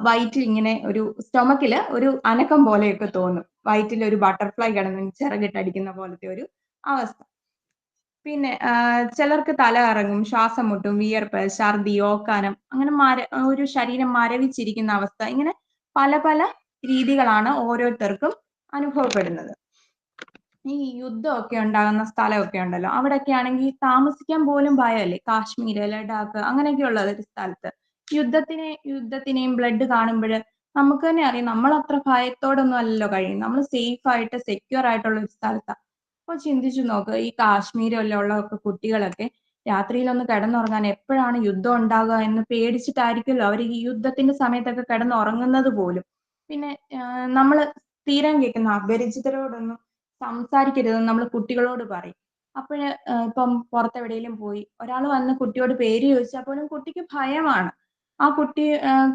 വയറ്റിൽ ഇങ്ങനെ ഒരു സ്റ്റൊമക്കില് ഒരു അനക്കം പോലെയൊക്കെ തോന്നും. വയറ്റിൽ ഒരു ബട്ടർഫ്ലൈ കിടന്ന് ചിറകിട്ടടിക്കുന്ന പോലത്തെ ഒരു അവസ്ഥ. പിന്നെ ചിലർക്ക് തല കറങ്ങും, ശ്വാസം മുട്ടും, വിയർപ്പ്, ഛർദി, ഓക്കാനം, അങ്ങനെ ഒരു ശരീരം മരവിച്ചിരിക്കുന്ന അവസ്ഥ. ഇങ്ങനെ പല പല രീതികളാണ് ഓരോരുത്തർക്കും അനുഭവപ്പെടുന്നത്. ഈ യുദ്ധമൊക്കെ ഉണ്ടാകുന്ന സ്ഥലമൊക്കെ ഉണ്ടല്ലോ, അവിടെയൊക്കെ ആണെങ്കിൽ താമസിക്കാൻ പോലും ഭയമല്ലേ. കാശ്മീര്, ലഡാക്ക് അങ്ങനെയൊക്കെയുള്ള ഒരു സ്ഥലത്ത് യുദ്ധത്തിനെയും ബ്ലഡ് കാണുമ്പോൾ നമുക്ക് തന്നെ അറിയാം നമ്മൾ അത്ര ഭയത്തോടൊന്നും അല്ലല്ലോ കഴിയും. നമ്മൾ സേഫ് ആയിട്ട് സെക്യൂർ ആയിട്ടുള്ള ഒരു സ്ഥലത്താണ്. അപ്പൊ ചിന്തിച്ചു നോക്ക്, ഈ കാശ്മീരിലുള്ള കുട്ടികളൊക്കെ രാത്രിയിലൊന്ന് കിടന്നുറങ്ങാൻ എപ്പോഴാണ് യുദ്ധം ഉണ്ടാകുക എന്ന് പേടിച്ചിട്ടായിരിക്കുമല്ലോ അവർ ഈ യുദ്ധത്തിന്റെ സമയത്തൊക്കെ കിടന്നുറങ്ങുന്നത് പോലും. പിന്നെ നമ്മൾ തീരം കേൾക്കുന്ന അപരിചിതരോടൊന്നും സംസാരിക്കരുതെന്ന് നമ്മൾ കുട്ടികളോട് പറയും. അപ്പോഴ് ഇപ്പം പുറത്തെവിടെയെങ്കിലും പോയി ഒരാൾ വന്ന് കുട്ടിയോട് പേര് ചോദിച്ചാൽ പോലും കുട്ടിക്ക് ഭയമാണ്. ആ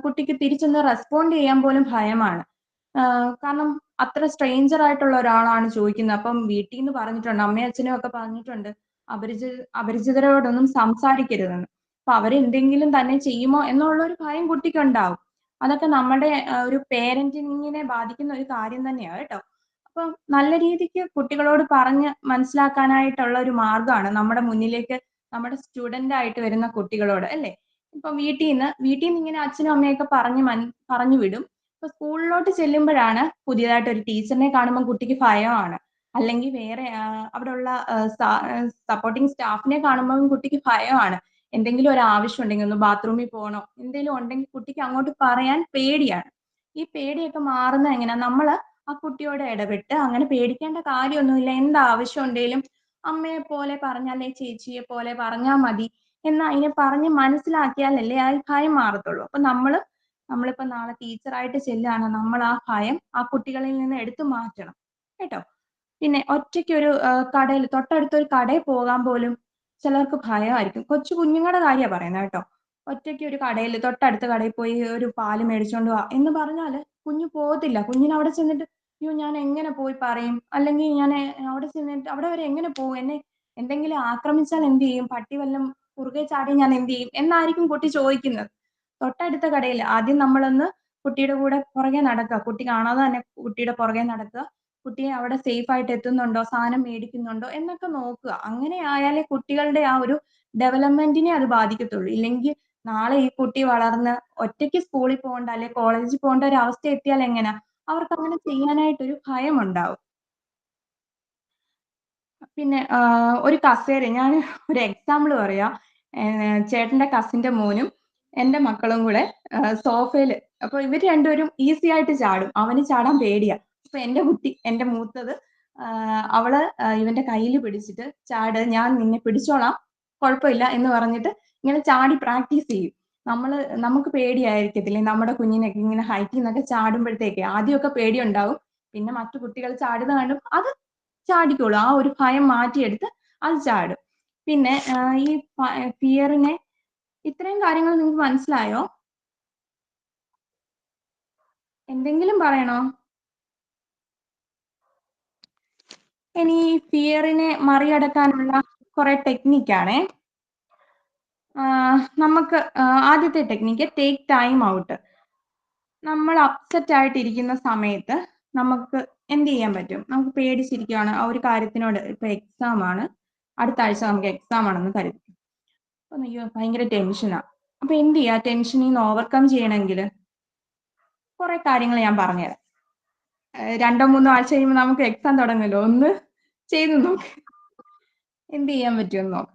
കുട്ടിക്ക് തിരിച്ചൊന്ന് റെസ്പോണ്ട് ചെയ്യാൻ പോലും ഭയമാണ്. കാരണം അത്ര സ്ട്രേഞ്ചർ ആയിട്ടുള്ള ഒരാളാണ് ചോദിക്കുന്നത്. അപ്പം വീട്ടിൽ നിന്ന് പറഞ്ഞിട്ടുണ്ട്, അമ്മയും അച്ഛനും ഒക്കെ പറഞ്ഞിട്ടുണ്ട് അപരിചിതരോടൊന്നും സംസാരിക്കരുതെന്ന്. അപ്പൊ അവരെന്തെങ്കിലും തന്നെ ചെയ്യുമോ എന്നുള്ള ഒരു ഭയം കുട്ടിക്കുണ്ടാവും. അതൊക്കെ നമ്മുടെ ഒരു പേരന്റിങ്ങിനെ ബാധിക്കുന്ന ഒരു കാര്യം തന്നെയാണ് കേട്ടോ. അപ്പൊ നല്ല രീതിക്ക് കുട്ടികളോട് പറഞ്ഞ് മനസ്സിലാക്കാനായിട്ടുള്ള ഒരു മാർഗമാണ് നമ്മുടെ മുന്നിലേക്ക് നമ്മുടെ സ്റ്റുഡന്റ് ആയിട്ട് വരുന്ന കുട്ടികളോട്, അല്ലേ? ഇപ്പൊ വീട്ടിൽ നിന്ന് ഇങ്ങനെ അച്ഛനും അമ്മയൊക്കെ പറഞ്ഞു വിടും. ഇപ്പൊ സ്കൂളിലോട്ട് ചെല്ലുമ്പോഴാണ് പുതിയതായിട്ട് ഒരു ടീച്ചറിനെ കാണുമ്പോൾ കുട്ടിക്ക് ഭയമാണ്. അല്ലെങ്കിൽ വേറെ അവിടെയുള്ള സപ്പോർട്ടിങ് സ്റ്റാഫിനെ കാണുമ്പോൾ കുട്ടിക്ക് ഭയമാണ്. എന്തെങ്കിലും ഒരു ആവശ്യം ഉണ്ടെങ്കിൽ, ഒന്ന് ബാത്റൂമിൽ പോകണോ എന്തെങ്കിലും ഉണ്ടെങ്കിൽ കുട്ടിക്ക് അങ്ങോട്ട് പറയാൻ പേടിയാണ്. ഈ പേടിയൊക്കെ മാറുന്ന എങ്ങനെയാ? നമ്മള് ആ കുട്ടിയോട് ഇടപെട്ട് അങ്ങനെ പേടിക്കേണ്ട കാര്യമൊന്നുമില്ല, എന്താവശ്യം ഉണ്ടെങ്കിലും അമ്മയെ പോലെ പറഞ്ഞാലേ ചേച്ചിയെ പോലെ പറഞ്ഞാൽ മതി എന്ന് അതിനെ പറഞ്ഞ് മനസ്സിലാക്കിയാലല്ലേ ആ ഭയം മാറത്തുള്ളൂ. അപ്പൊ നമ്മളിപ്പോ നാളെ ടീച്ചറായിട്ട് ചെല്ലുകയാണ്, നമ്മൾ ആ ഭയം ആ കുട്ടികളിൽ നിന്ന് എടുത്തു മാറ്റണം കേട്ടോ. പിന്നെ ഒറ്റയ്ക്ക് ഒരു കടയിൽ, തൊട്ടടുത്തൊരു കടയിൽ പോകാൻ പോലും ചിലർക്ക് ഭയമായിരിക്കും. കൊച്ചു കുഞ്ഞുങ്ങളുടെ കാര്യമാണ് പറയുന്നത് കേട്ടോ. ഒറ്റയ്ക്ക് ഒരു കടയിൽ, തൊട്ടടുത്ത കടയിൽ പോയി ഒരു പാല് മേടിച്ചോണ്ട് വാ എന്ന് പറഞ്ഞാല് കുഞ്ഞു പോകത്തില്ല. കുഞ്ഞിന് അവിടെ ചെന്നിട്ട് അയ്യോ ഞാൻ എങ്ങനെ പോയി പറയും, അല്ലെങ്കിൽ ഞാൻ അവിടെ ചെന്നിട്ട് അവിടെ വരെ എങ്ങനെ പോകും, എന്നെ എന്തെങ്കിലും ആക്രമിച്ചാൽ എന്ത് ചെയ്യും, പട്ടി വല്ലതും കുറുകെ ചാടി ഞാൻ എന്ത് ചെയ്യും എന്നായിരിക്കും കുട്ടി ചോദിക്കുന്നത്. തൊട്ടടുത്ത കടയിൽ ആദ്യം നമ്മളൊന്ന് കുട്ടിയുടെ കൂടെ പുറകെ നടക്കുക, കുട്ടി കാണാതെ തന്നെ കുട്ടിയുടെ പുറകെ നടക്കുക, കുട്ടിയെ അവിടെ സേഫ് ആയിട്ട് എത്തുന്നുണ്ടോ, സാധനം മേടിക്കുന്നുണ്ടോ എന്നൊക്കെ നോക്കുക. അങ്ങനെ ആയാലേ കുട്ടികളുടെ ആ ഒരു ഡെവലപ്മെന്റിനെ അത് ബാധിക്കത്തുള്ളൂ. ഇല്ലെങ്കിൽ നാളെ ഈ കുട്ടി വളർന്ന് ഒറ്റയ്ക്ക് സ്കൂളിൽ പോകേണ്ട അല്ലെ കോളേജിൽ പോകേണ്ട ഒരു അവസ്ഥ എത്തിയാൽ എങ്ങനെയാ? അവർക്ക് അങ്ങനെ ചെയ്യാനായിട്ടൊരു ഭയം ഉണ്ടാവും. പിന്നെ ഒരു കസേര, ഞാൻ ഒരു എക്സാമ്പിൾ പറയാം. ചേട്ടന്റെ കസിന്റെ മോനും എന്റെ മക്കളും കൂടെ സോഫയില്, അപ്പൊ ഇവര് രണ്ടുപേരും ഈസി ആയിട്ട് ചാടും, അവന് ചാടാൻ പേടിയാ. അപ്പൊ എന്റെ മൂത്തത് അവള് ഇവന്റെ കയ്യിൽ പിടിച്ചിട്ട് ചാട്, ഞാൻ നിന്നെ പിടിച്ചോളാം കുഴപ്പമില്ല എന്ന് പറഞ്ഞിട്ട് ഇങ്ങനെ ചാടി പ്രാക്ടീസ് ചെയ്യും. നമുക്ക് പേടിയായിരിക്കത്തില്ലേ നമ്മുടെ കുഞ്ഞിനൊക്കെ ഇങ്ങനെ ഹൈറ്റിൽ നിന്നൊക്കെ ചാടുമ്പോഴത്തേക്ക്? ആദ്യമൊക്കെ പേടി ഉണ്ടാവും, പിന്നെ മറ്റു കുട്ടികൾ ചാടുന്ന കണ്ടും അത് ചാടിക്കോളും. ആ ഒരു ഭയം മാറ്റിയെടുത്ത് അത് ചാടും. പിന്നെ ഈ ഫിയറിനെ, ഇത്രയും കാര്യങ്ങൾ നിങ്ങൾക്ക് മനസ്സിലായോ? എന്തെങ്കിലും പറയണോ? ഇനി ഫിയറിനെ മറികടക്കാനുള്ള കുറെ ടെക്നിക്കാണേ. നമുക്ക് ആദ്യത്തെ ടെക്നിക്ക് ടേക്ക് ടൈം ഔട്ട്. നമ്മൾ അപ്സെറ്റ് ആയിട്ടിരിക്കുന്ന സമയത്ത് നമുക്ക് എന്ത് ചെയ്യാൻ പറ്റും? നമുക്ക് പേടിച്ചിരിക്കുകയാണ് ആ ഒരു കാര്യത്തിനോട്. ഇപ്പൊ എക്സാം ആണ്, അടുത്ത ആഴ്ച നമുക്ക് എക്സാം ആണെന്ന് കരുതി, അപ്പൊ അയ്യോ ഭയങ്കര ടെൻഷനാ. അപ്പൊ എന്ത് ചെയ്യാ? ടെൻഷനിൽ നിന്ന് ഓവർകം ചെയ്യണമെങ്കിൽ കുറെ കാര്യങ്ങൾ ഞാൻ പറഞ്ഞുതരാം. 2-3 ആഴ്ച കഴിയുമ്പോൾ നമുക്ക് എക്സാം തുടങ്ങുമല്ലോ, ഒന്ന് ചെയ്തു നോക്ക്, എന്ത് ചെയ്യാൻ പറ്റുമെന്ന് നോക്കാം.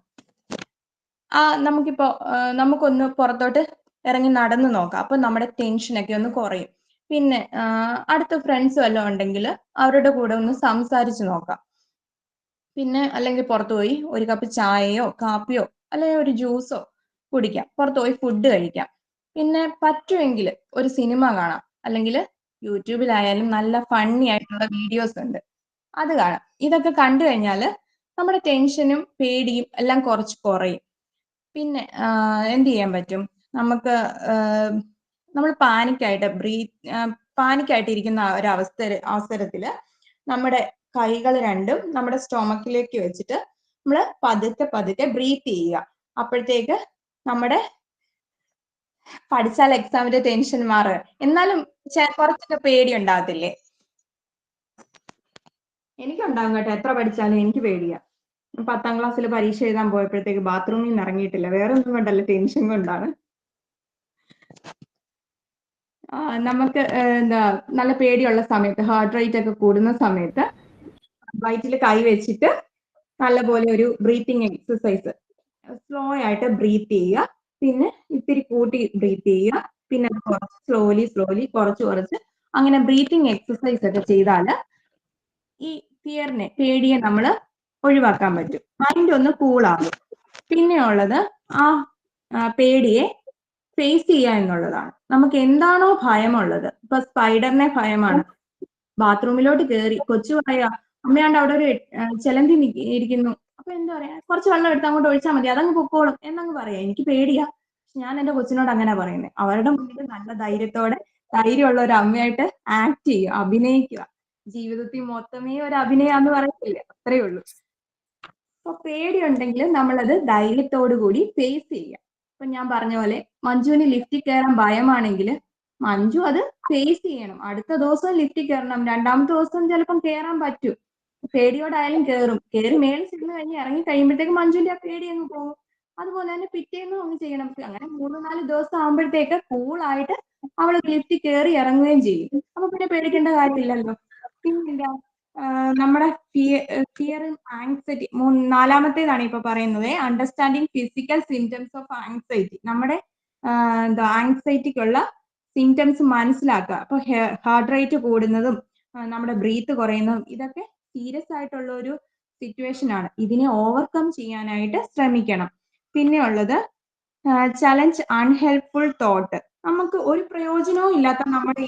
നമുക്കിപ്പോ നമുക്കൊന്ന് പുറത്തോട്ട് ഇറങ്ങി നടന്നു നോക്കാം. അപ്പൊ നമ്മുടെ ടെൻഷനൊക്കെ ഒന്ന് കുറയും. പിന്നെ അടുത്ത ഫ്രണ്ട്സ് വല്ലതും ഉണ്ടെങ്കിൽ അവരുടെ കൂടെ ഒന്ന് സംസാരിച്ച് നോക്കാം. പിന്നെ അല്ലെങ്കിൽ പുറത്തു പോയി ഒരു കപ്പ് ചായയോ കാപ്പിയോ അല്ലെങ്കിൽ ഒരു ജ്യൂസോ കുടിക്കാം, പുറത്തു പോയി ഫുഡ് കഴിക്കാം. പിന്നെ പറ്റുമെങ്കിൽ ഒരു സിനിമ കാണാം, അല്ലെങ്കിൽ യൂട്യൂബിലായാലും നല്ല ഫണ്ണി ആയിട്ടുള്ള വീഡിയോസ് ഉണ്ട്, അത് കാണാം. ഇതൊക്കെ കണ്ടു കഴിഞ്ഞാൽ നമ്മുടെ ടെൻഷനും പേടിയും എല്ലാം കുറച്ച് കുറയും. പിന്നെ എന്ത് ചെയ്യാൻ പറ്റും, നമുക്ക് നമ്മൾ പാനിക്കായിട്ട് ഇരിക്കുന്ന അവസരത്തിൽ നമ്മുടെ കൈകൾ രണ്ടും നമ്മുടെ സ്റ്റൊമക്കിലേക്ക് വെച്ചിട്ട് നമ്മൾ പതുക്കെ പതുക്കെ ബ്രീത്ത് ചെയ്യുക. അപ്പോഴത്തേക്ക് നമ്മുടെ പഠിച്ചാൽ എക്സാമിന്റെ ടെൻഷൻ മാറുക. എന്നാലും കുറച്ചൊക്കെ പേടി ഉണ്ടാകത്തില്ലേ? എനിക്കുണ്ടാകും കേട്ടോ, എത്ര പഠിച്ചാലും എനിക്ക് പേടിയാ. 10ാം ക്ലാസ്സിൽ പരീക്ഷ എഴുതാൻ പോയപ്പോഴത്തേക്ക് ബാത്റൂമിൽ നിന്ന് ഇറങ്ങിയിട്ടില്ല, വേറെ ഒന്നും കൊണ്ടല്ല, ടെൻഷൻ കൊണ്ടാണ്. നമുക്ക് എന്താ നല്ല പേടിയുള്ള സമയത്ത്, ഹാർട്ട് റേറ്റ് ഒക്കെ കൂടുന്ന സമയത്ത് വയറ്റിൽ കൈ വെച്ചിട്ട് നല്ലപോലെ ഒരു ബ്രീത്തിങ് എക്സസൈസ്, സ്ലോ ആയിട്ട് ബ്രീത്ത് ചെയ്യുക, പിന്നെ ഇത്തിരി കൂട്ടി ബ്രീത്ത് ചെയ്യുക, പിന്നെ സ്ലോലി കുറച്ച് അങ്ങനെ ബ്രീത്തിങ് എക്സസൈസ് ഒക്കെ ചെയ്താൽ ഈ പേടിയെ നമ്മൾ ഒഴിവാക്കാൻ പറ്റും. മൈൻഡ് ഒന്ന് കൂളാകും. പിന്നെ ഉള്ളത് ആ പേടിയെ ഫേസ് ചെയ്യുക എന്നുള്ളതാണ്. നമുക്ക് എന്താണോ ഭയമുള്ളത്, ഇപ്പൊ സ്പൈഡറിനെ ഭയമാണ്, ബാത്റൂമിലോട്ട് കയറി കൊച്ചു പറയാ അമ്മയാണ്ട് അവിടെ ഒരു ചെലന്തി ഇരിക്കുന്നു, അപ്പൊ എന്താ പറയാ, കുറച്ച് വെള്ളം എടുത്ത് അങ്ങോട്ട് ഒഴിച്ചാൽ മതി, അതങ്ങ് പൊക്കോളും എന്നങ്ങ് പറയാം. എനിക്ക് പേടിയാ, ഞാൻ എന്റെ കൊച്ചിനോട് അങ്ങനെ പറയുന്നത്. അവരുടെ മുന്നിൽ നല്ല ധൈര്യമുള്ള ഒരു അമ്മയായിട്ട് ആക്ട് ചെയ്യുക, അഭിനയിക്കുക. ജീവിതത്തിൽ മൊത്തമേ ഒരു അഭിനയാന്ന് പറയത്തില്ലേ, അത്രയേ ഉള്ളൂ. അപ്പൊ പേടിയുണ്ടെങ്കിൽ നമ്മളത് ധൈര്യത്തോടു കൂടി ഫേസ് ചെയ്യുക. ഇപ്പൊ ഞാൻ പറഞ്ഞ പോലെ മഞ്ജുവിന് ലിഫ്റ്റിൽ കയറാൻ ഭയമാണെങ്കിൽ മഞ്ജു അത് ഫേസ് ചെയ്യണം. അടുത്ത ദിവസം ലിഫ്റ്റിൽ കയറണം, 2ാമത്തെ ദിവസം ചിലപ്പം കയറാൻ പറ്റും, പേടിയോടായാലും കയറി മേളിൽ ചെന്ന് കഴിഞ്ഞ് ഇറങ്ങി കഴിയുമ്പോഴത്തേക്ക് മഞ്ജുവിന്റെ ആ പേടി അങ്ങ് പോകും. അതുപോലെ തന്നെ പിറ്റേന്നും അങ്ങ് ചെയ്യണം. അങ്ങനെ 3-4 ദിവസം ആകുമ്പോഴത്തേക്ക് കൂളായിട്ട് അവൾ ലിഫ്റ്റിൽ കയറി ഇറങ്ങുകയും ചെയ്യും. അപ്പൊ പിന്നെ പേടിക്കേണ്ട കാര്യമില്ലല്ലോ. പിന്നെന്താ, നമ്മുടെ ഫിയർ ആങ്സൈറ്റി 4ാമത്തേതാണ് ഇപ്പൊ പറയുന്നത്, understanding physical symptoms of anxiety. നമ്മുടെ ആങ്സൈറ്റിക്കുള്ള സിംറ്റംസ് മനസ്സിലാക്കുക. അപ്പൊ ഹാർട്ട് റേറ്റ് കൂടുന്നതും നമ്മുടെ ബ്രീത്ത് കുറയുന്നതും ഇതൊക്കെ സീരിയസ് ആയിട്ടുള്ള ഒരു സിറ്റുവേഷൻ ആണ്. ഇതിനെ ഓവർകം ചെയ്യാനായിട്ട് ശ്രമിക്കണം. പിന്നെ ഉള്ളത് ചലഞ്ച് അൺഹെൽപ്ഫുൾ തോട്ട്. നമുക്ക് ഒരു പ്രയോജനവും ഇല്ലാത്ത നമ്മുടെ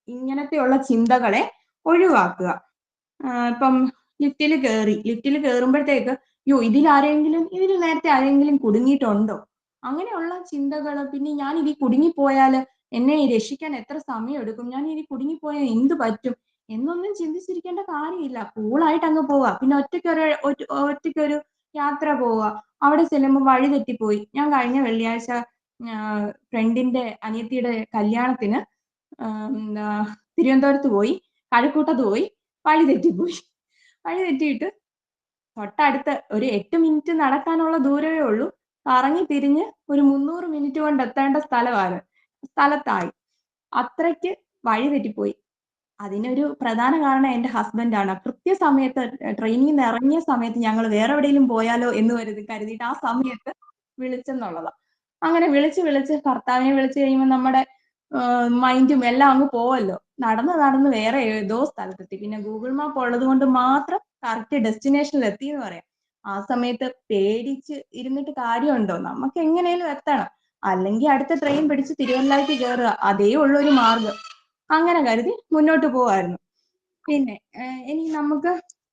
ഇങ്ങനത്തെയുള്ള ചിന്തകളെ ഒഴിവാക്കുക. ഇപ്പം ലിഫ്റ്റിൽ കയറുമ്പോഴത്തേക്ക് ഇതിൽ നേരത്തെ ആരെങ്കിലും കുടുങ്ങിയിട്ടുണ്ടോ, അങ്ങനെയുള്ള ചിന്തകൾ. പിന്നെ ഞാൻ ഇതിൽ കുടുങ്ങിപ്പോയാൽ എന്നെ രക്ഷിക്കാൻ എത്ര സമയം എടുക്കും, ഞാൻ ഇതിൽ കുടുങ്ങിപ്പോയാൽ എന്ത് പറ്റും എന്നൊന്നും ചിന്തിച്ചിരിക്കേണ്ട കാര്യമില്ല. കൂളായിട്ട് അങ്ങ് പോവുക. പിന്നെ ഒറ്റയ്ക്കൊരു യാത്ര പോവുക. അവിടെ ചെല്ലുമ്പോൾ വഴി തെറ്റിപ്പോയി. ഞാൻ കഴിഞ്ഞ വെള്ളിയാഴ്ച ഫ്രണ്ടിന്റെ അനിയത്തിയുടെ കല്യാണത്തിന് തിരുവനന്തപുരത്ത് പോയി, കഴക്കൂട്ടത്ത് പോയി, വഴി തെറ്റിയിട്ട് തൊട്ടടുത്ത് ഒരു 8 മിനിറ്റ് നടക്കാനുള്ള ദൂരമേ ഉള്ളൂ. കറങ്ങി തിരിഞ്ഞ് ഒരു 300 മിനിറ്റ് കൊണ്ട് എത്തേണ്ട സ്ഥലത്തായി. അത്രയ്ക്ക് വഴി തെറ്റിപ്പോയി. അതിനൊരു പ്രധാന കാരണം എന്റെ ഹസ്ബൻഡാണ്. കൃത്യസമയത്ത് ട്രെയിനിൽ നിന്ന് ഇറങ്ങിയ സമയത്ത് ഞങ്ങൾ വേറെ എവിടെയെങ്കിലും പോയാലോ എന്ന് കരുതിയിട്ട് ആ സമയത്ത് വിളിച്ചെന്നുള്ളതാ. അങ്ങനെ വിളിച്ച് ഭർത്താവിനെ വിളിച്ചു കഴിയുമ്പോൾ നമ്മുടെ മൈൻഡും എല്ലാം അങ്ങ് പോവല്ലോ. നടന്ന് വേറെ ഏതോ സ്ഥലത്തെത്തി. പിന്നെ ഗൂഗിൾ മാപ്പ് ഉള്ളത് കൊണ്ട് മാത്രം കറക്റ്റ് ഡെസ്റ്റിനേഷനിൽ എത്തി എന്ന് പറയാം. ആ സമയത്ത് പേടിച്ച് ഇരുന്നിട്ട് കാര്യമുണ്ടോ, നമുക്ക് എങ്ങനെയും എത്തണം. അല്ലെങ്കിൽ അടുത്ത ട്രെയിൻ പിടിച്ച് തിരുവല്ലയ്ക്ക് കയറുക, അതേ ഉള്ളൊരു മാർഗം. അങ്ങനെ കരുതി മുന്നോട്ട് പോവായിരുന്നു. പിന്നെ ഇനി നമുക്ക്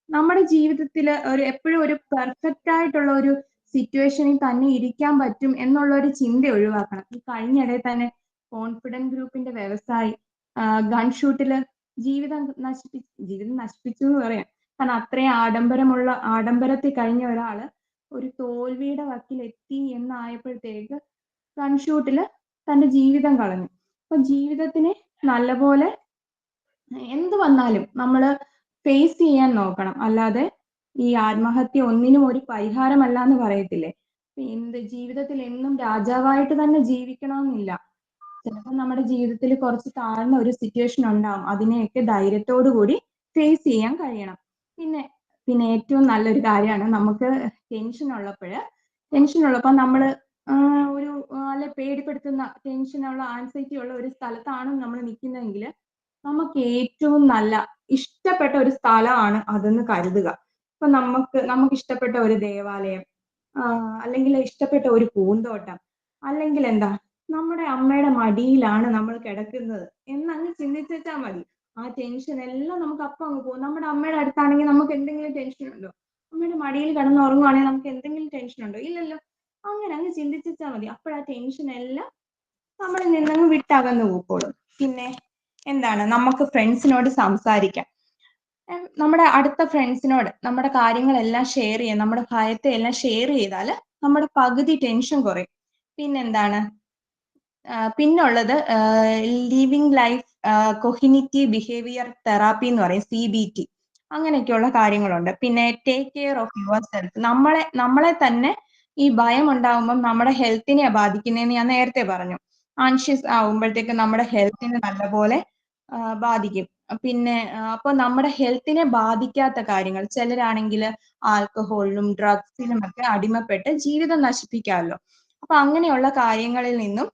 നമ്മുടെ ജീവിതത്തിൽ എപ്പോഴും ഒരു പെർഫെക്റ്റ് ആയിട്ടുള്ള ഒരു സിറ്റുവേഷനിൽ തന്നെ ഇരിക്കാൻ പറ്റും എന്നുള്ള ഒരു ചിന്ത ഒഴിവാക്കണം. ഈ കഴിഞ്ഞിടെ തന്നെ കോൺഫിഡൻസ് ഗ്രൂപ്പിന്റെ വ്യവസായി ഗൺഷൂട്ടില് ജീവിതം നശിപ്പിച്ചു എന്ന് പറയാം. കാരണം അത്രയും ആഡംബരത്തിൽ കഴിഞ്ഞ ഒരാള് ഒരു തോൽവിയുടെ വക്കിലെത്തി എന്നായപ്പോഴത്തേക്ക് ഗൺഷൂട്ടില് തന്റെ ജീവിതം കളഞ്ഞു. അപ്പൊ ജീവിതത്തിനെ നല്ലപോലെ എന്ത് വന്നാലും നമ്മൾ ഫേസ് ചെയ്യാൻ നോക്കണം. അല്ലാതെ ഈ ആത്മഹത്യ ഒന്നിനും ഒരു പരിഹാരമല്ല എന്ന് പറയത്തില്ലേ. ജീവിതത്തിൽ എന്നും രാജാവായിട്ട് തന്നെ ജീവിക്കണമെന്നില്ല. ചിലപ്പോൾ നമ്മുടെ ജീവിതത്തിൽ കുറച്ച് താഴ്ന്ന ഒരു സിറ്റുവേഷൻ ഉണ്ടാവും. അതിനെയൊക്കെ ധൈര്യത്തോടു കൂടി ഫേസ് ചെയ്യാൻ കഴിയണം. പിന്നെ ഏറ്റവും നല്ലൊരു കാര്യമാണ്, നമുക്ക് ടെൻഷൻ ഉള്ളപ്പോൾ നമ്മൾ ഒരു അല്ലെ പേടിപ്പെടുത്തുന്ന ടെൻഷനുള്ള ആൻസൈറ്റി ഉള്ള ഒരു സ്ഥലത്താണ് നമ്മൾ നിൽക്കുന്നതെങ്കിൽ നമുക്ക് ഏറ്റവും നല്ല ഇഷ്ടപ്പെട്ട ഒരു സ്ഥലമാണ് അതെന്ന് കരുതുക. ഇപ്പൊ നമുക്ക് ഇഷ്ടപ്പെട്ട ഒരു ദേവാലയം, അല്ലെങ്കിൽ ഇഷ്ടപ്പെട്ട ഒരു പൂന്തോട്ടം, അല്ലെങ്കിൽ നമ്മുടെ അമ്മയുടെ മടിയിലാണ് നമ്മൾ കിടക്കുന്നത് എന്നങ്ങ് ചിന്തിച്ചാൽ മതി. ആ ടെൻഷൻ എല്ലാം നമുക്ക് അപ്പം അങ്ങ് പോകും. നമ്മുടെ അമ്മയുടെ അടുത്താണെങ്കിൽ നമുക്ക് എന്തെങ്കിലും ടെൻഷൻ ഉണ്ടോ? അമ്മയുടെ മടിയിൽ കിടന്ന് ഉറങ്ങുവാണെങ്കിൽ നമുക്ക് എന്തെങ്കിലും ടെൻഷൻ ഉണ്ടോ? ഇല്ലല്ലോ. അങ്ങനെ അങ്ങ് ചിന്തിച്ചാൽ മതി. അപ്പോഴാ ടെൻഷൻ എല്ലാം നമ്മളിൽ നിന്നങ്ങ് വിട്ടകന്നു പോയിക്കോളും. പിന്നെ എന്താണ്, നമുക്ക് ഫ്രണ്ട്സിനോട് സംസാരിക്കാം. നമ്മുടെ അടുത്ത ഫ്രണ്ട്സിനോട് നമ്മുടെ കാര്യങ്ങളെല്ലാം ഷെയർ ചെയ്യാം. നമ്മുടെ ഭയത്തെ എല്ലാം ഷെയർ ചെയ്താൽ നമ്മുടെ പകുതി ടെൻഷൻ കുറയും. പിന്നെന്താണ്, പിന്നുള്ളത് ലിവിങ് ലൈഫ് കൊഹിനിറ്റീവ് ബിഹേവിയർ തെറാപ്പി എന്ന് പറയും, CBT. അങ്ങനെയൊക്കെയുള്ള കാര്യങ്ങളുണ്ട്. പിന്നെ take care of your self. നമ്മളെ തന്നെ ഈ ഭയം ഉണ്ടാകുമ്പോൾ നമ്മുടെ ഹെൽത്തിനെ ബാധിക്കുന്നതെന്ന് ഞാൻ നേരത്തെ പറഞ്ഞു. ആൻഷ്യസ് ആവുമ്പോഴത്തേക്ക് നമ്മുടെ ഹെൽത്തിനെ നല്ലപോലെ ബാധിക്കും. പിന്നെ അപ്പൊ നമ്മുടെ ഹെൽത്തിനെ ബാധിക്കാത്ത കാര്യങ്ങൾ, ചിലരാണെങ്കിൽ ആൽക്കഹോളിനും ഡ്രഗ്സിനും ഒക്കെ അടിമപ്പെട്ട് ജീവിതം നശിപ്പിക്കാമല്ലോ. അപ്പൊ അങ്ങനെയുള്ള കാര്യങ്ങളിൽ നിന്നും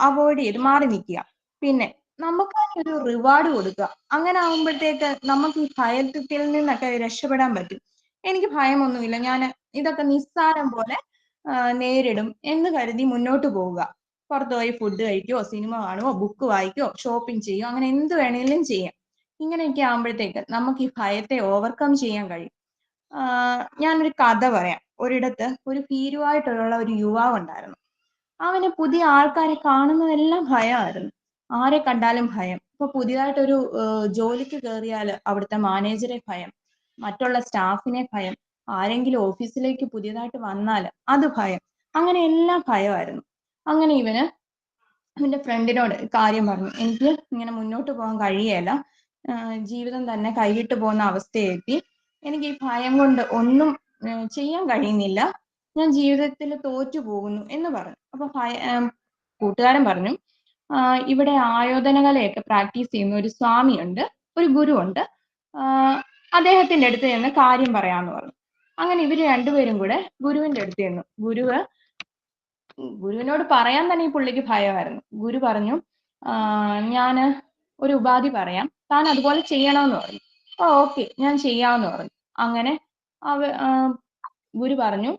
അവോയ്ഡ് ചെയ്ത് മാറി നിൽക്കുക. പിന്നെ നമുക്ക് ഒരു റിവാർഡ് കൊടുക്കുക. അങ്ങനെ ആകുമ്പോഴത്തേക്ക് നമുക്ക് ഈ ഭയത്തിൽ നിന്നൊക്കെ രക്ഷപ്പെടാൻ പറ്റും. എനിക്ക് ഭയമൊന്നുമില്ല, ഞാൻ ഇതൊക്കെ നിസ്സാരം പോലെ നേരിടും എന്ന് കരുതി മുന്നോട്ട് പോവുക. പുറത്തുപോയി ഫുഡ് കഴിക്കുകയോ സിനിമ കാണുകയോ ബുക്ക് വായിക്കുകയോ ഷോപ്പിംഗ് ചെയ്യുകയോ അങ്ങനെ എന്ത് വേണേലും ചെയ്യാം. ഇങ്ങനെയൊക്കെ ആകുമ്പോഴത്തേക്ക് നമുക്ക് ഈ ഭയത്തെ ഓവർകം ചെയ്യാൻ കഴിയും. ഞാനൊരു കഥ പറയാം. ഒരിടത്ത് ഒരു ഭീരുവായിട്ടുള്ള ഒരു യുവാവ് ഉണ്ടായിരുന്നു. അവന് പുതിയ ആൾക്കാരെ കാണുന്നതെല്ലാം ഭയമായിരുന്നു. ആരെ കണ്ടാലും ഭയം. ഇപ്പൊ പുതിയതായിട്ടൊരു ജോലിക്ക് കയറിയാൽ അവിടുത്തെ മാനേജറെ ഭയം, മറ്റുള്ള സ്റ്റാഫിനെ ഭയം, ആരെങ്കിലും ഓഫീസിലേക്ക് പുതിയതായിട്ട് വന്നാൽ അത് ഭയം. അങ്ങനെ എല്ലാം ഭയമായിരുന്നു. അങ്ങനെ അവന്റെ ഫ്രണ്ടിനോട് കാര്യം പറഞ്ഞു. എനിക്ക് ഇങ്ങനെ മുന്നോട്ട് പോകാൻ കഴിയേല, ജീവിതം തന്നെ കൈവിട്ട് പോകുന്ന അവസ്ഥയെത്തി. എനിക്ക് ഈ ഭയം കൊണ്ട് ഒന്നും ചെയ്യാൻ കഴിയുന്നില്ല, ഞാൻ ജീവിതത്തിൽ തോറ്റു പോകുന്നു എന്ന് പറഞ്ഞു. അപ്പൊ കൂട്ടുകാരൻ പറഞ്ഞു, ഇവിടെ ആയോധനകലയൊക്കെ പ്രാക്ടീസ് ചെയ്യുന്ന ഒരു സ്വാമിയുണ്ട്, ഒരു ഗുരുവുണ്ട്, അദ്ദേഹത്തിന്റെ അടുത്ത് ചെന്ന് കാര്യം പറയാന്ന് പറഞ്ഞു. അങ്ങനെ ഇവര് രണ്ടുപേരും കൂടെ ഗുരുവിന്റെ അടുത്ത് ചെന്നു. ഗുരുവിനോട് പറയാൻ തന്നെ ഈ പുള്ളിക്ക് ഭയമായിരുന്നു. ഗുരു പറഞ്ഞു, ഞാന് ഒരു ഉപാധി പറയാം, താൻ അതുപോലെ ചെയ്യണമെന്ന് പറഞ്ഞു. ഓക്കെ, ഞാൻ ചെയ്യാമെന്ന് പറഞ്ഞു. അങ്ങനെ ഗുരു പറഞ്ഞു,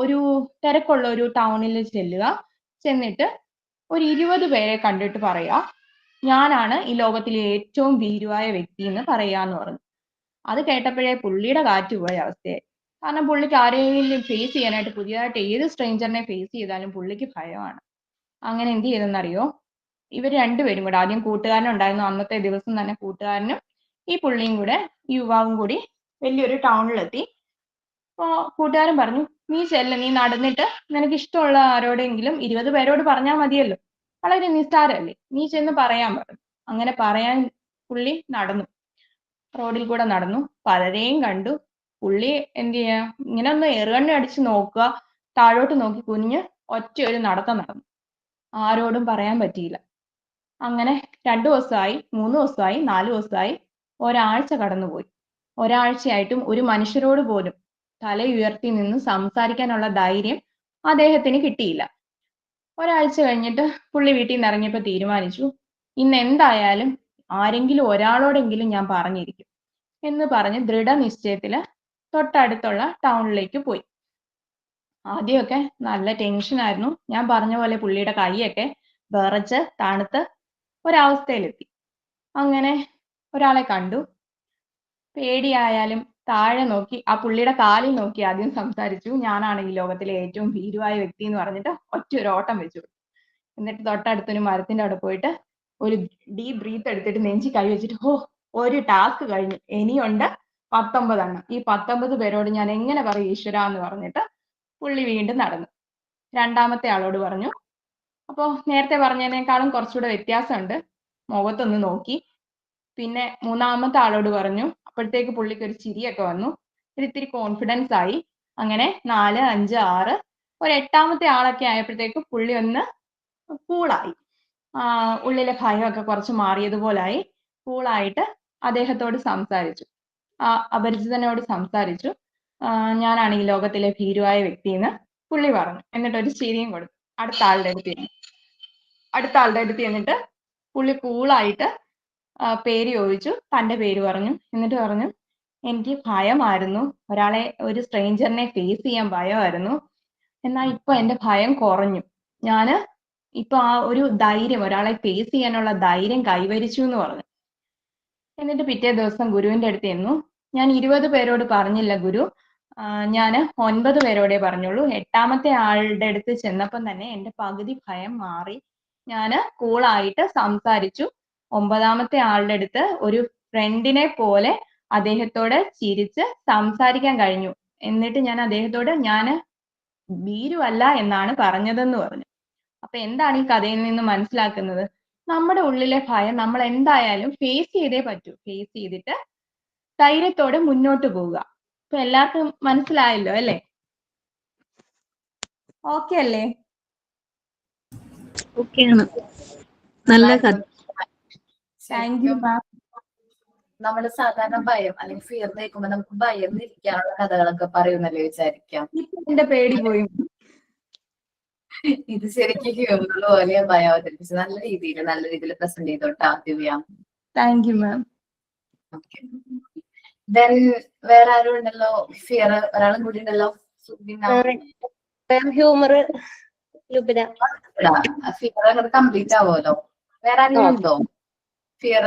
ഒരു തിരക്കുള്ള ഒരു ടൗണിൽ ചെല്ലുക, ചെന്നിട്ട് ഒരു 20 പേരെ കണ്ടിട്ട് പറയാ, ഞാനാണ് ഈ ലോകത്തിലെ ഏറ്റവും ഭീരുവായ വ്യക്തി എന്ന് പറയാന്ന് പറഞ്ഞു. അത് കേട്ടപ്പോഴേ പുള്ളിയുടെ കാറ്റുപോയ അവസ്ഥയായി. കാരണം പുള്ളിക്ക് ആരെങ്കിലും ഫേസ് ചെയ്യാനായിട്ട്, പുതിയതായിട്ട് ഏത് സ്ട്രേഞ്ചറിനെ ഫേസ് ചെയ്താലും പുള്ളിക്ക് ഭയമാണ്. അങ്ങനെ എന്ത് ചെയ്തെന്നറിയോ, ഇവർ രണ്ടുപേരും കൂടെ, ആദ്യം കൂട്ടുകാരനുണ്ടായിരുന്നു, അന്നത്തെ ദിവസം തന്നെ കൂട്ടുകാരനും ഈ പുള്ളിയും കൂടെ, ഈ യുവാവും കൂടി വലിയൊരു ടൗണിലെത്തി. അപ്പോ കൂട്ടുകാരൻ പറഞ്ഞു, നീ ചെല്ല്, നീ നടന്നിട്ട് നിനക്ക് ഇഷ്ടമുള്ള ആരോടെങ്കിലും 20 പേരോട് പറഞ്ഞാൽ മതിയല്ലോ, വളരെ നിസ്സാരമല്ലേ, നീ ചെന്ന് പറയാൻ പറഞ്ഞു. അങ്ങനെ പറയാൻ പുള്ളി നടന്നു, റോഡിൽ കൂടെ നടന്നു, പലരെയും കണ്ടു. പുള്ളി എന്ത് ചെയ്യാ, ഇങ്ങനെ ഒന്ന് എറുകണ്ണ അടിച്ച് നോക്കുക, താഴോട്ട് നോക്കി കുനിഞ്ഞ് ഒറ്റ ഒരു നടത്തം നടന്നു. ആരോടും പറയാൻ പറ്റിയില്ല. അങ്ങനെ 2 ദിവസമായി, 3 ദിവസമായി, 4 ദിവസമായി, ഒരാഴ്ച കടന്നുപോയി. ഒരാഴ്ചയായിട്ടും ഒരു മനുഷ്യരോട് പോലും തല ഉയർത്തി നിന്ന് സംസാരിക്കാനുള്ള ധൈര്യം അദ്ദേഹത്തിന് കിട്ടിയില്ല. ഒരാഴ്ച കഴിഞ്ഞിട്ട് പുള്ളി വീട്ടിൽ നിന്ന് ഇറങ്ങിയപ്പോൾ തീരുമാനിച്ചു, ഇന്ന് എന്തായാലും ആരെങ്കിലും ഒരാളോടെങ്കിലും ഞാൻ പറഞ്ഞിരിക്കും എന്ന് പറഞ്ഞ് ദൃഢനിശ്ചയത്തില് തൊട്ടടുത്തുള്ള ടൗണിലേക്ക് പോയി. ആദ്യമൊക്കെ നല്ല ടെൻഷനായിരുന്നു. ഞാൻ പറഞ്ഞ പോലെ പുള്ളിയുടെ കൈയൊക്കെ വിറച്ച് തണുത്ത് ഒരവസ്ഥയിലെത്തി. അങ്ങനെ ഒരാളെ കണ്ടു. പേടിയായാലും താഴെ നോക്കി ആ പുള്ളിയുടെ കാലിൽ നോക്കി ആദ്യം സംസാരിച്ചു. ഞാനാണ് ഈ ലോകത്തിലെ ഏറ്റവും ഭീരുവായ വ്യക്തി എന്ന് പറഞ്ഞിട്ട് ഒറ്റ ഒരു ഓട്ടം വെച്ചു. എന്നിട്ട് തൊട്ടടുത്തൊരു മരത്തിന്റെ അവിടെ പോയിട്ട് ഒരു ഡീപ് ബ്രീത്ത് എടുത്തിട്ട് നെഞ്ചി കൈ വെച്ചിട്ട്, ഒരു ടാസ്ക് കഴിഞ്ഞു, ഇനിയുണ്ട് 19 എണ്ണം. ഈ 19 പേരോട് ഞാൻ എങ്ങനെ പറയും ഈശ്വര എന്ന് പറഞ്ഞിട്ട് പുള്ളി വീണ്ടും നടന്നു. രണ്ടാമത്തെ ആളോട് പറഞ്ഞു. അപ്പോ നേരത്തെ പറഞ്ഞതിനേക്കാളും കുറച്ചുകൂടെ വ്യത്യാസമുണ്ട്, മുഖത്തൊന്ന് നോക്കി. പിന്നെ മൂന്നാമത്തെ ആളോട് പറഞ്ഞു. അപ്പോഴത്തേക്ക് പുള്ളിക്ക് ഒരു ചിരിയൊക്കെ വന്നു, ഇത്തിരി കോൺഫിഡൻസ് ആയി. അങ്ങനെ 4, 5, 6, ഒരു 8ാമത്തെ ആളൊക്കെ ആയപ്പോഴത്തേക്ക് പുള്ളി ഒന്ന് കൂളായി. ഉള്ളിലെ ഭയമൊക്കെ കുറച്ച് മാറിയതുപോലായി. കൂളായിട്ട് അദ്ദേഹത്തോട് സംസാരിച്ചു, അപരിചിതനോട് സംസാരിച്ചു. ഞാനാണ് ഈ ലോകത്തിലെ ഭീരുവായ വ്യക്തി എന്ന് പുള്ളി പറഞ്ഞു. എന്നിട്ട് ഒരു ചിരിയും കൊടുത്തു. അടുത്ത ആളുടെ അടുത്ത് ചെന്നിട്ട് പുള്ളി കൂളായിട്ട് പേര് ചോദിച്ചു, തന്റെ പേര് പറഞ്ഞു. എന്നിട്ട് പറഞ്ഞു, എനിക്ക് ഭയമായിരുന്നു, ഒരു സ്ട്രേഞ്ചറിനെ ഫേസ് ചെയ്യാൻ ഭയമായിരുന്നു, എന്നാൽ ഇപ്പൊ എന്റെ ഭയം കുറഞ്ഞു, ഞാന് ഇപ്പൊ ആ ഒരു ധൈര്യം, ഒരാളെ ഫേസ് ചെയ്യാനുള്ള ധൈര്യം കൈവരിച്ചു എന്ന് പറഞ്ഞു. എന്നിട്ട് പിറ്റേ ദിവസം ഗുരുവിന്റെ അടുത്ത് ചെന്നു. ഞാൻ 20 പേരോട് പറഞ്ഞില്ല ഗുരു, ഞാൻ 9 പേരോടെ പറഞ്ഞുള്ളൂ. 8ാമത്തെ ആളുടെ അടുത്ത് ചെന്നപ്പം തന്നെ എന്റെ പകുതി ഭയം മാറി. ഞാൻ കൂളായിട്ട് സംസാരിച്ചു. 9ാമത്തെ ആളുടെ അടുത്ത് ഒരു ഫ്രണ്ടിനെ പോലെ അദ്ദേഹത്തോട് ചിരിച്ച് സംസാരിക്കാൻ കഴിഞ്ഞു. എന്നിട്ട് ഞാൻ അദ്ദേഹത്തോട് ഞാൻ ഭീരുവല്ല എന്നാണ് പറഞ്ഞതെന്ന് പറഞ്ഞു. അപ്പൊ എന്താണ് ഈ കഥയിൽ നിന്ന് മനസ്സിലാക്കുന്നത്? നമ്മുടെ ഉള്ളിലെ ഭയം നമ്മൾ എന്തായാലും ഫേസ് ചെയ്തേ പറ്റൂ. ഫേസ് ചെയ്തിട്ട് ധൈര്യത്തോടെ മുന്നോട്ട് പോവുക. ഇപ്പൊ എല്ലാവർക്കും മനസ്സിലായല്ലോ അല്ലേ? ഓക്കെ അല്ലേ? ഓക്കെയാണ്. നല്ല കഥ. താങ്ക് യു മാം. നമ്മള് സാധാരണ ഭയം അല്ലെങ്കിൽ ഫിയർ കേൾക്കുമ്പോ നമുക്ക് ഭയന്നിരിക്കാനുള്ള കഥകളൊക്കെ പറയുന്നല്ലേ വിചാരിക്കാം. എന്റെ പേടി പോയി. ഇത് ശരിക്കും ഹ്യൂമർ പോലെ ഭയം അവതരിപ്പിച്ച് നല്ല രീതിയിൽ പ്രസന്റ് ചെയ്തോട്ടാ Divya. Thank you ma'am. Okay. Then വേറെ ആരും ഉണ്ടല്ലോ? ഫിയർ ഒരാളും കൂടി ഉണ്ടല്ലോ. ഹ്യൂമർ ലുബിന. ഫിയർ അങ്ങനെ കംപ്ലീറ്റ് ആവുമല്ലോ. വേറെ ആരെങ്കിലും ഉണ്ടോ ഫിയർ?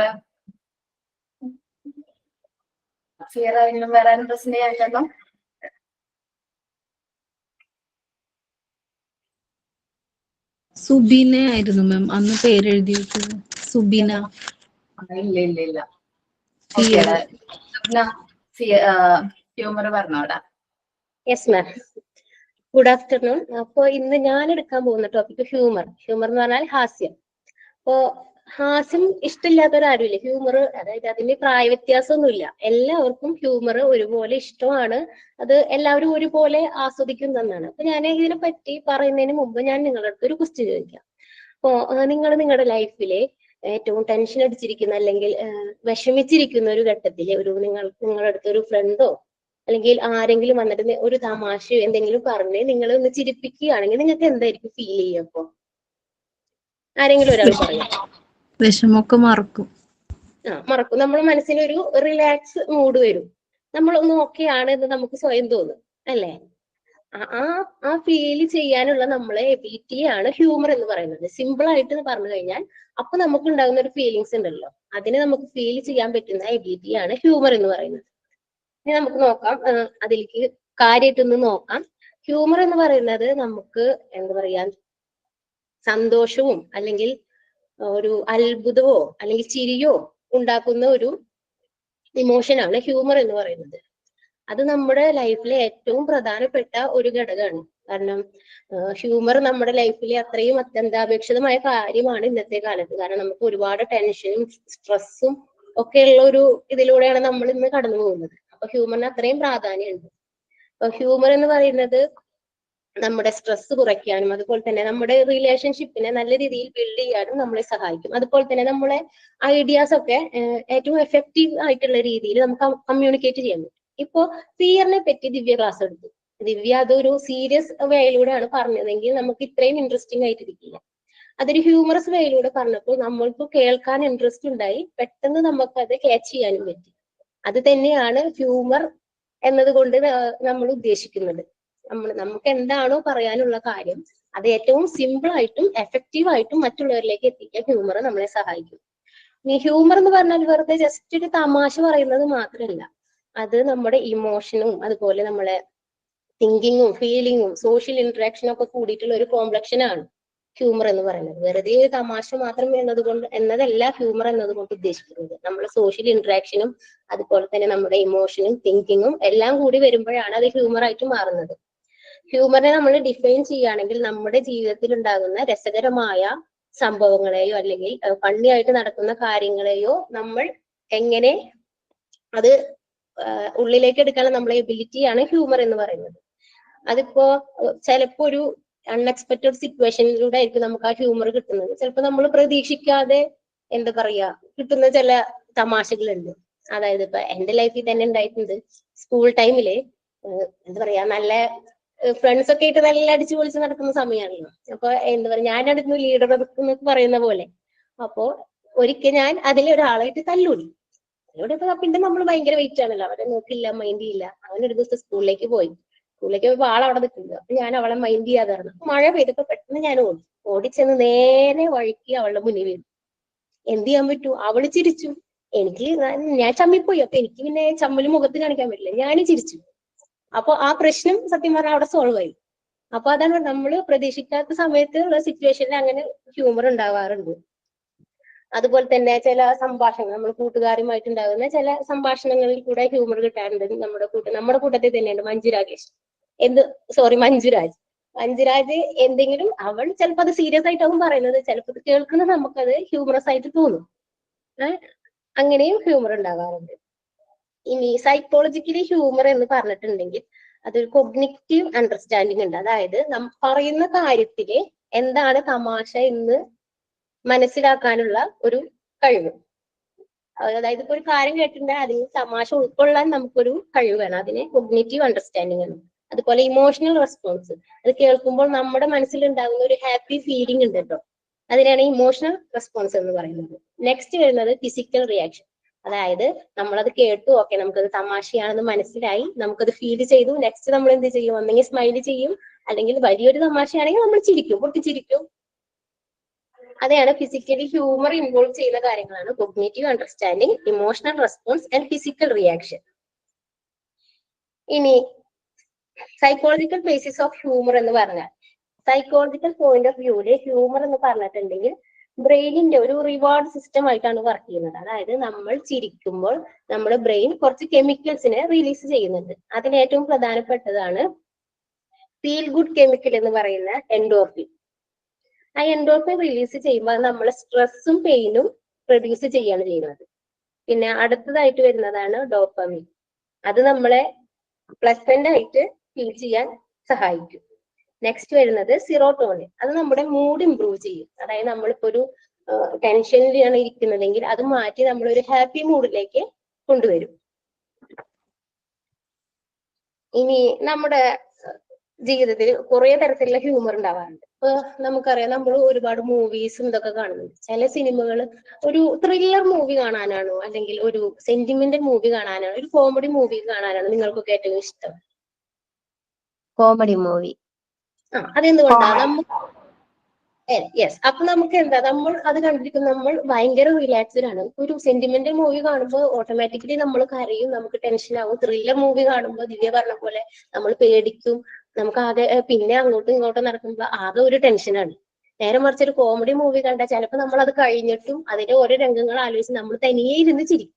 ഫിയർ ആരെങ്കിലും വേറെ ആരും പ്രസന്റ് ചെയ്യാനുണ്ടല്ലോ? സുബിന ആയിരുന്നു മാം അന്ന് പേരെഴുതി വെച്ചത്. സുബിന. ഇല്ല. ഹ്യൂമർ പറഞ്ഞോടാ. Yes ma'am. Good afternoon. അപ്പൊ ഇന്ന് ഞാൻ എടുക്കാൻ പോകുന്ന ടോപ്പിക് ഹ്യൂമർ. ഹ്യൂമർ എന്ന് പറഞ്ഞാൽ ഹാസ്യം. അപ്പോ ഹാസ്യം ഇഷ്ടമില്ലാത്തവരാരുമില്ല. ഹ്യൂമർ, അതായത് അതിന് പ്രായ വ്യത്യാസമൊന്നുമില്ല. എല്ലാവർക്കും ഹ്യൂമർ ഒരുപോലെ ഇഷ്ടമാണ്. അത് എല്ലാവരും ഒരുപോലെ ആസ്വദിക്കുന്നതാണ്. അപ്പൊ ഞാൻ ഇതിനെ പറ്റി പറയുന്നതിന് മുമ്പ് ഞാൻ നിങ്ങളുടെ അടുത്ത് ഒരു ക്വസ്റ്റ്യൻ ചോദിക്കാം. അപ്പോ നിങ്ങൾ നിങ്ങളുടെ ലൈഫിലെ ഏറ്റവും ടെൻഷൻ അടിച്ചിരിക്കുന്ന അല്ലെങ്കിൽ വിഷമിച്ചിരിക്കുന്ന ഒരു ഘട്ടത്തില് നിങ്ങളുടെ അടുത്ത് ഒരു ഫ്രണ്ടോ അല്ലെങ്കിൽ ആരെങ്കിലും വന്നിട്ട് ഒരു തമാശയോ എന്തെങ്കിലും പറഞ്ഞ് നിങ്ങളെ ഒന്ന് ചിരിപ്പിക്കുകയാണെങ്കിൽ നിങ്ങൾക്ക് എന്തായിരിക്കും ഫീൽ ചെയ്യുക? അപ്പൊ ആരെങ്കിലും ഒരാൾ പറയാം. വിഷമൊക്കെ മറക്കും. മറക്കും. നമ്മുടെ മനസ്സിനൊരു റിലാക്സ് മൂഡ് വരും. നമ്മൾ ഒന്ന് ഓക്കെ ആണ് എന്ന് നമുക്ക് സ്വയം തോന്നും അല്ലേ? ആ ഫീൽ ചെയ്യാനുള്ള നമ്മളെ എബിലിറ്റിയാണ് ഹ്യൂമർ എന്ന് പറയുന്നത്. സിമ്പിൾ ആയിട്ട് പറഞ്ഞു കഴിഞ്ഞാൽ അപ്പൊ നമുക്ക് ഉണ്ടാകുന്ന ഒരു ഫീലിങ്സ് ഉണ്ടല്ലോ, അതിനെ നമുക്ക് ഫീൽ ചെയ്യാൻ പറ്റുന്ന എബിലിറ്റിയാണ് ഹ്യൂമർ എന്ന് പറയുന്നത്. ഇനി നമുക്ക് നോക്കാം, അതിലേക്ക് കാര്യമായിട്ടൊന്ന് നോക്കാം. ഹ്യൂമർ എന്ന് പറയുന്നത് നമുക്ക് എന്താ പറയാ, സന്തോഷവും അല്ലെങ്കിൽ ഒരു അത്ഭുതമോ അല്ലെങ്കിൽ ചിരിയോ ഉണ്ടാക്കുന്ന ഒരു ഇമോഷനാണ് ഹ്യൂമർ എന്ന് പറയുന്നത്. അത് നമ്മുടെ ലൈഫിലെ ഏറ്റവും പ്രധാനപ്പെട്ട ഒരു ഘടകമാണ്. കാരണം ഹ്യൂമർ നമ്മുടെ ലൈഫിലെ അത്രയും അത്യന്താപേക്ഷിതമായ കാര്യമാണ് ഇന്നത്തെ കാലത്ത്. കാരണം നമുക്ക് ഒരുപാട് ടെൻഷനും സ്ട്രെസ്സും ഒക്കെ ഉള്ള ഒരു ഇതിലൂടെയാണ് നമ്മൾ ഇന്ന് കടന്നു പോകുന്നത്. അപ്പൊ ഹ്യൂമറിന് അത്രയും പ്രാധാന്യമുണ്ട്. അപ്പൊ ഹ്യൂമർ എന്ന് പറയുന്നത് നമ്മുടെ സ്ട്രെസ് കുറയ്ക്കാനും അതുപോലെ തന്നെ നമ്മുടെ റിലേഷൻഷിപ്പിനെ നല്ല രീതിയിൽ ബിൽഡ് ചെയ്യാനും നമ്മളെ സഹായിക്കും. അതുപോലെ തന്നെ നമ്മളെ ഐഡിയാസ് ഒക്കെ ഏറ്റവും എഫക്റ്റീവ് ആയിട്ടുള്ള രീതിയിൽ നമുക്ക് കമ്മ്യൂണിക്കേറ്റ് ചെയ്യാൻ പറ്റും. ഇപ്പോ ഫിയറിനെ പറ്റി ദിവ്യ ക്ലാസ് എടുത്തു. ദിവ്യ അതൊരു സീരിയസ് വേയിലൂടെയാണ് പറഞ്ഞതെങ്കിൽ നമുക്ക് ഇത്രയും ഇൻട്രസ്റ്റിംഗ് ആയിട്ടിരിക്കില്ല. അതൊരു ഹ്യൂമറസ് വേയിലൂടെ പറഞ്ഞപ്പോൾ നമ്മൾക്ക് കേൾക്കാൻ ഇൻട്രസ്റ്റ് ഉണ്ടായി, പെട്ടെന്ന് നമുക്കത് ക്യാച്ച് ചെയ്യാനും പറ്റി. അത് തന്നെയാണ് ഹ്യൂമർ എന്നതുകൊണ്ട് നമ്മൾ ഉദ്ദേശിക്കുന്നത്. നമുക്ക് എന്താണോ പറയാനുള്ള കാര്യം അത് ഏറ്റവും സിമ്പിൾ ആയിട്ടും എഫക്റ്റീവ് ആയിട്ടും മറ്റുള്ളവരിലേക്ക് എത്തിക്കാൻ ഹ്യൂമർ നമ്മളെ സഹായിക്കും. ഈ ഹ്യൂമർ എന്ന് പറഞ്ഞാൽ വെറുതെ ജസ്റ്റ് ഒരു തമാശ പറയുന്നത് മാത്രമല്ല, അത് നമ്മുടെ ഇമോഷനും അതുപോലെ നമ്മളെ തിങ്കിങ്ങും ഫീലിങ്ങും സോഷ്യൽ ഇന്ററാക്ഷനും ഒക്കെ കൂടിയിട്ടുള്ള ഒരു കോംപ്ലക്ഷൻ ആണ് ഹ്യൂമർ എന്ന് പറയുന്നത്. വെറുതെ തമാശ മാത്രം എന്നതല്ല ഹ്യൂമർ എന്നതുകൊണ്ട് ഉദ്ദേശിക്കുന്നത്. നമ്മുടെ സോഷ്യൽ ഇന്ററാക്ഷനും അതുപോലെ തന്നെ നമ്മുടെ ഇമോഷനും തിങ്കിങ്ങും എല്ലാം കൂടി വരുമ്പോഴാണ് അത് ഹ്യൂമർ ആയിട്ട് മാറുന്നത്. ഹ്യൂമറിനെ നമ്മൾ ഡിഫൈൻ ചെയ്യുകയാണെങ്കിൽ നമ്മുടെ ജീവിതത്തിൽ ഉണ്ടാകുന്ന രസകരമായ സംഭവങ്ങളെയോ അല്ലെങ്കിൽ ഫണ്ണിയായിട്ട് നടക്കുന്ന കാര്യങ്ങളെയോ നമ്മൾ എങ്ങനെ അത് ഉള്ളിലേക്ക് എടുക്കാനുള്ള നമ്മളെ എബിലിറ്റിയാണ് ഹ്യൂമർ എന്ന് പറയുന്നത്. അതിപ്പോ ചിലപ്പോ ഒരു അൺഎക്സ്പെക്ടഡ് സിറ്റുവേഷനിലൂടെ ആയിരിക്കും നമുക്ക് ആ ഹ്യൂമർ കിട്ടുന്നത്. ചിലപ്പോൾ നമ്മൾ പ്രതീക്ഷിക്കാതെ എന്താ പറയാ കിട്ടുന്ന ചില തമാശകളുണ്ട്. അതായത് ഇപ്പൊ എന്റെ ലൈഫിൽ തന്നെ ഉണ്ടായിട്ടുണ്ട്. സ്കൂൾ ടൈമില് എന്താ പറയാ നല്ല ഫ്രണ്ട്സ് ഒക്കെ ആയിട്ട് നല്ല അടിച്ചു പൊളിച്ച് നടക്കുന്ന സമയമാണല്ലോ. അപ്പൊ എന്താ പറയാ ഞാനായിരുന്നു ലീഡർ എന്നൊക്കെ പറയുന്ന പോലെ. അപ്പോ ഒരിക്കൽ ഞാൻ അതിലൊരാളായിട്ട് തല്ലൂടി. പിന്നെ നമ്മൾ ഭയങ്കര വെയിറ്റ് ആണല്ലോ, അവരെ നോക്കില്ല മൈൻഡ് ചെയ്യില്ല. അവനൊരു ദിവസം സ്കൂളിലേക്ക് പോയപ്പോ ആൾ അവിടെ നിൽക്കുന്നത്. അപ്പൊ ഞാൻ അവളെ മൈൻഡ് ചെയ്യാതായിരുന്നു. മഴ പെയ്തപ്പോ പെട്ടെന്ന് ഞാൻ ഓടി. ഓടിച്ചെന്ന് നേരെ വഴിക്ക് അവളുടെ മുന്നിൽ വീണു. എന്ത് ചെയ്യാൻ പറ്റൂ? അവള് ചിരിച്ചു. ഞാൻ ചമ്മിപ്പോയി. അപ്പൊ എനിക്ക് പിന്നെ ചമ്മല് മുഖത്ത് കാണിക്കാൻ പറ്റില്ല, ഞാൻ ചിരിച്ചു. അപ്പൊ ആ പ്രശ്നം സത്യം പറഞ്ഞാൽ അവിടെ സോൾവ് ആയി. അപ്പൊ അതാണ് നമ്മൾ പ്രതീക്ഷിക്കാത്ത സമയത്ത് ഉള്ള സിറ്റുവേഷനിൽ അങ്ങനെ ഹ്യൂമർ ഉണ്ടാവാറുണ്ട്. അതുപോലെ തന്നെ ചില സംഭാഷണങ്ങൾ, നമ്മൾ കൂട്ടുകാരുമായിട്ടുണ്ടാകുന്ന ചില സംഭാഷണങ്ങളിൽ കൂടെ ഹ്യൂമർ കിട്ടാറുണ്ട്. നമ്മുടെ കൂട്ടത്തിൽ തന്നെയുണ്ട് മഞ്ജുരാജ്. മഞ്ജുരാജ് എന്തെങ്കിലും, അവൾ ചിലപ്പോൾ അത് സീരിയസ് ആയിട്ടാവും പറയുന്നത്, ചിലപ്പോൾ കേൾക്കുന്ന നമുക്കത് ഹ്യൂമറസ് ആയിട്ട് തോന്നും. അങ്ങനെയും ഹ്യൂമർ ഉണ്ടാകാറുണ്ട്. ഇനി സൈക്കോളജിക്കലി ഹ്യൂമർ എന്ന് പറഞ്ഞിട്ടുണ്ടെങ്കിൽ അതൊരു കൊഗ്നിറ്റീവ് അണ്ടർസ്റ്റാൻഡിങ് ഉണ്ട്. അതായത് പറയുന്ന കാര്യത്തില് എന്താണ് തമാശ എന്ന് മനസ്സിലാക്കാനുള്ള ഒരു കഴിവ്. അതായത് ഇപ്പൊ ഒരു കാര്യം കേട്ടിട്ടുണ്ടെങ്കിൽ അതിന് തമാശ ഉൾക്കൊള്ളാൻ നമുക്കൊരു കഴിവ് വേണം. അതിന് കൊഗ്നിറ്റീവ് അണ്ടർസ്റ്റാൻഡിങ് ആണ്. അതുപോലെ ഇമോഷണൽ റെസ്പോൺസ്, അത് കേൾക്കുമ്പോൾ നമ്മുടെ മനസ്സിലുണ്ടാകുന്ന ഒരു ഹാപ്പി ഫീലിംഗ് ഉണ്ട് കേട്ടോ, അതിനാണ് ഇമോഷണൽ റെസ്പോൺസ് എന്ന് പറയുന്നത്. നെക്സ്റ്റ് വരുന്നത് ഫിസിക്കൽ റിയാക്ഷൻ. അതായത് നമ്മളത് കേട്ടു, ഓക്കെ, നമുക്കത് തമാശയാണെന്ന് മനസ്സിലായി, നമുക്കത് ഫീൽ ചെയ്തു. നെക്സ്റ്റ് നമ്മൾ എന്ത് ചെയ്യും? ഒന്നെങ്കിൽ സ്മൈൽ ചെയ്യും, അല്ലെങ്കിൽ വലിയൊരു തമാശയാണെങ്കിൽ നമ്മൾ ചിരിക്കും, പൊട്ടിച്ചിരിക്കും. അതെയാണ് ഫിസിക്കലി ഹ്യൂമർ ഇൻവോൾവ് ചെയ്യുന്ന കാര്യങ്ങളാണ് cognitive understanding, emotional response and physical reaction. ഇനി സൈക്കോളജിക്കൽ ബേസിസ് ഓഫ് ഹ്യൂമർ എന്ന് പറഞ്ഞാൽ, സൈക്കോളജിക്കൽ പോയിന്റ് ഓഫ് വ്യൂവില് ഹ്യൂമർ എന്ന് പറഞ്ഞിട്ടുണ്ടെങ്കിൽ ബ്രെയിനിന്റെ ഒരു റിവാർഡ് സിസ്റ്റം ആയിട്ടാണ് വർക്ക് ചെയ്യുന്നത്. അതായത് നമ്മൾ ചിരിക്കുമ്പോൾ നമ്മുടെ ബ്രെയിൻ കുറച്ച് കെമിക്കൽസിനെ റിലീസ് ചെയ്യുന്നുണ്ട്. അതിന് ഏറ്റവും പ്രധാനപ്പെട്ടതാണ് ഫീൽ ഗുഡ് കെമിക്കൽ എന്ന് പറയുന്ന എൻഡോർഫിൻ. ആ എൻഡോർഫിൻ റിലീസ് ചെയ്യുമ്പോൾ നമ്മളെ സ്ട്രെസ്സും പെയിനും പ്രൊഡ്യൂസ് ചെയ്യാണ് ചെയ്യുന്നത്. പിന്നെ അടുത്തതായിട്ട് വരുന്നതാണ് ഡോപ്പമിൻ. അത് നമ്മളെ പ്ലസന്റ് ആയിട്ട് ഫീൽ ചെയ്യാൻ സഹായിക്കും. നെക്സ്റ്റ് വരുന്നത് സിറോട്ടോണിൻ. അത് നമ്മുടെ മൂഡ് ഇംപ്രൂവ് ചെയ്യും. അതായത് നമ്മളിപ്പോ ഒരു ടെൻഷനിലാണ് ഇരിക്കുന്നതെങ്കിൽ അത് മാറ്റി നമ്മൾ ഒരു ഹാപ്പി മൂഡിലേക്ക് കൊണ്ടുവരും. ഇനി നമ്മുടെ ജീവിതത്തിൽ കുറെ തരത്തിലുള്ള ഹ്യൂമർ ഉണ്ടാവാറുണ്ട്. ഇപ്പൊ നമുക്കറിയാം, നമ്മൾ ഒരുപാട് മൂവീസും ഇതൊക്കെ കാണുന്നുണ്ട്. ചില സിനിമകൾ ഒരു ത്രില്ലർ മൂവി കാണാനാണോ, അല്ലെങ്കിൽ ഒരു സെന്റിമെന്റൽ മൂവി കാണാനാണോ, ഒരു കോമഡി മൂവി കാണാനാണോ നിങ്ങൾക്കൊക്കെ ഏറ്റവും ഇഷ്ടം? Comedy movie. അതെന്തുകൊണ്ടാണ്? യെസ്. അപ്പൊ നമുക്ക് എന്താ, നമ്മൾ അത് കണ്ടിരിക്കുന്ന നമ്മൾ ഭയങ്കര റിലാക്സ്ഡ് ആണ്. ഒരു സെന്റിമെന്റൽ മൂവി കാണുമ്പോൾ ഓട്ടോമാറ്റിക്കലി നമ്മൾ കരയും, നമുക്ക് ടെൻഷൻ ആവും. ത്രില്ലർ മൂവി കാണുമ്പോൾ ദിവ്യ പറഞ്ഞ പോലെ നമ്മൾ പേടിക്കും, നമുക്ക് ആകെ പിന്നെ അങ്ങോട്ടും ഇങ്ങോട്ടും നടക്കുമ്പോൾ ആകെ ഒരു ടെൻഷനാണ്. നേരെ മറിച്ച് ഒരു കോമഡി മൂവി കണ്ടാൽ ചിലപ്പോൾ നമ്മൾ അത് കഴിഞ്ഞിട്ടും അതിന്റെ ഓരോ രംഗങ്ങൾ ആലോചിച്ച് നമ്മൾ തനിയെ ഇരുന്ന് ചിരിക്കും.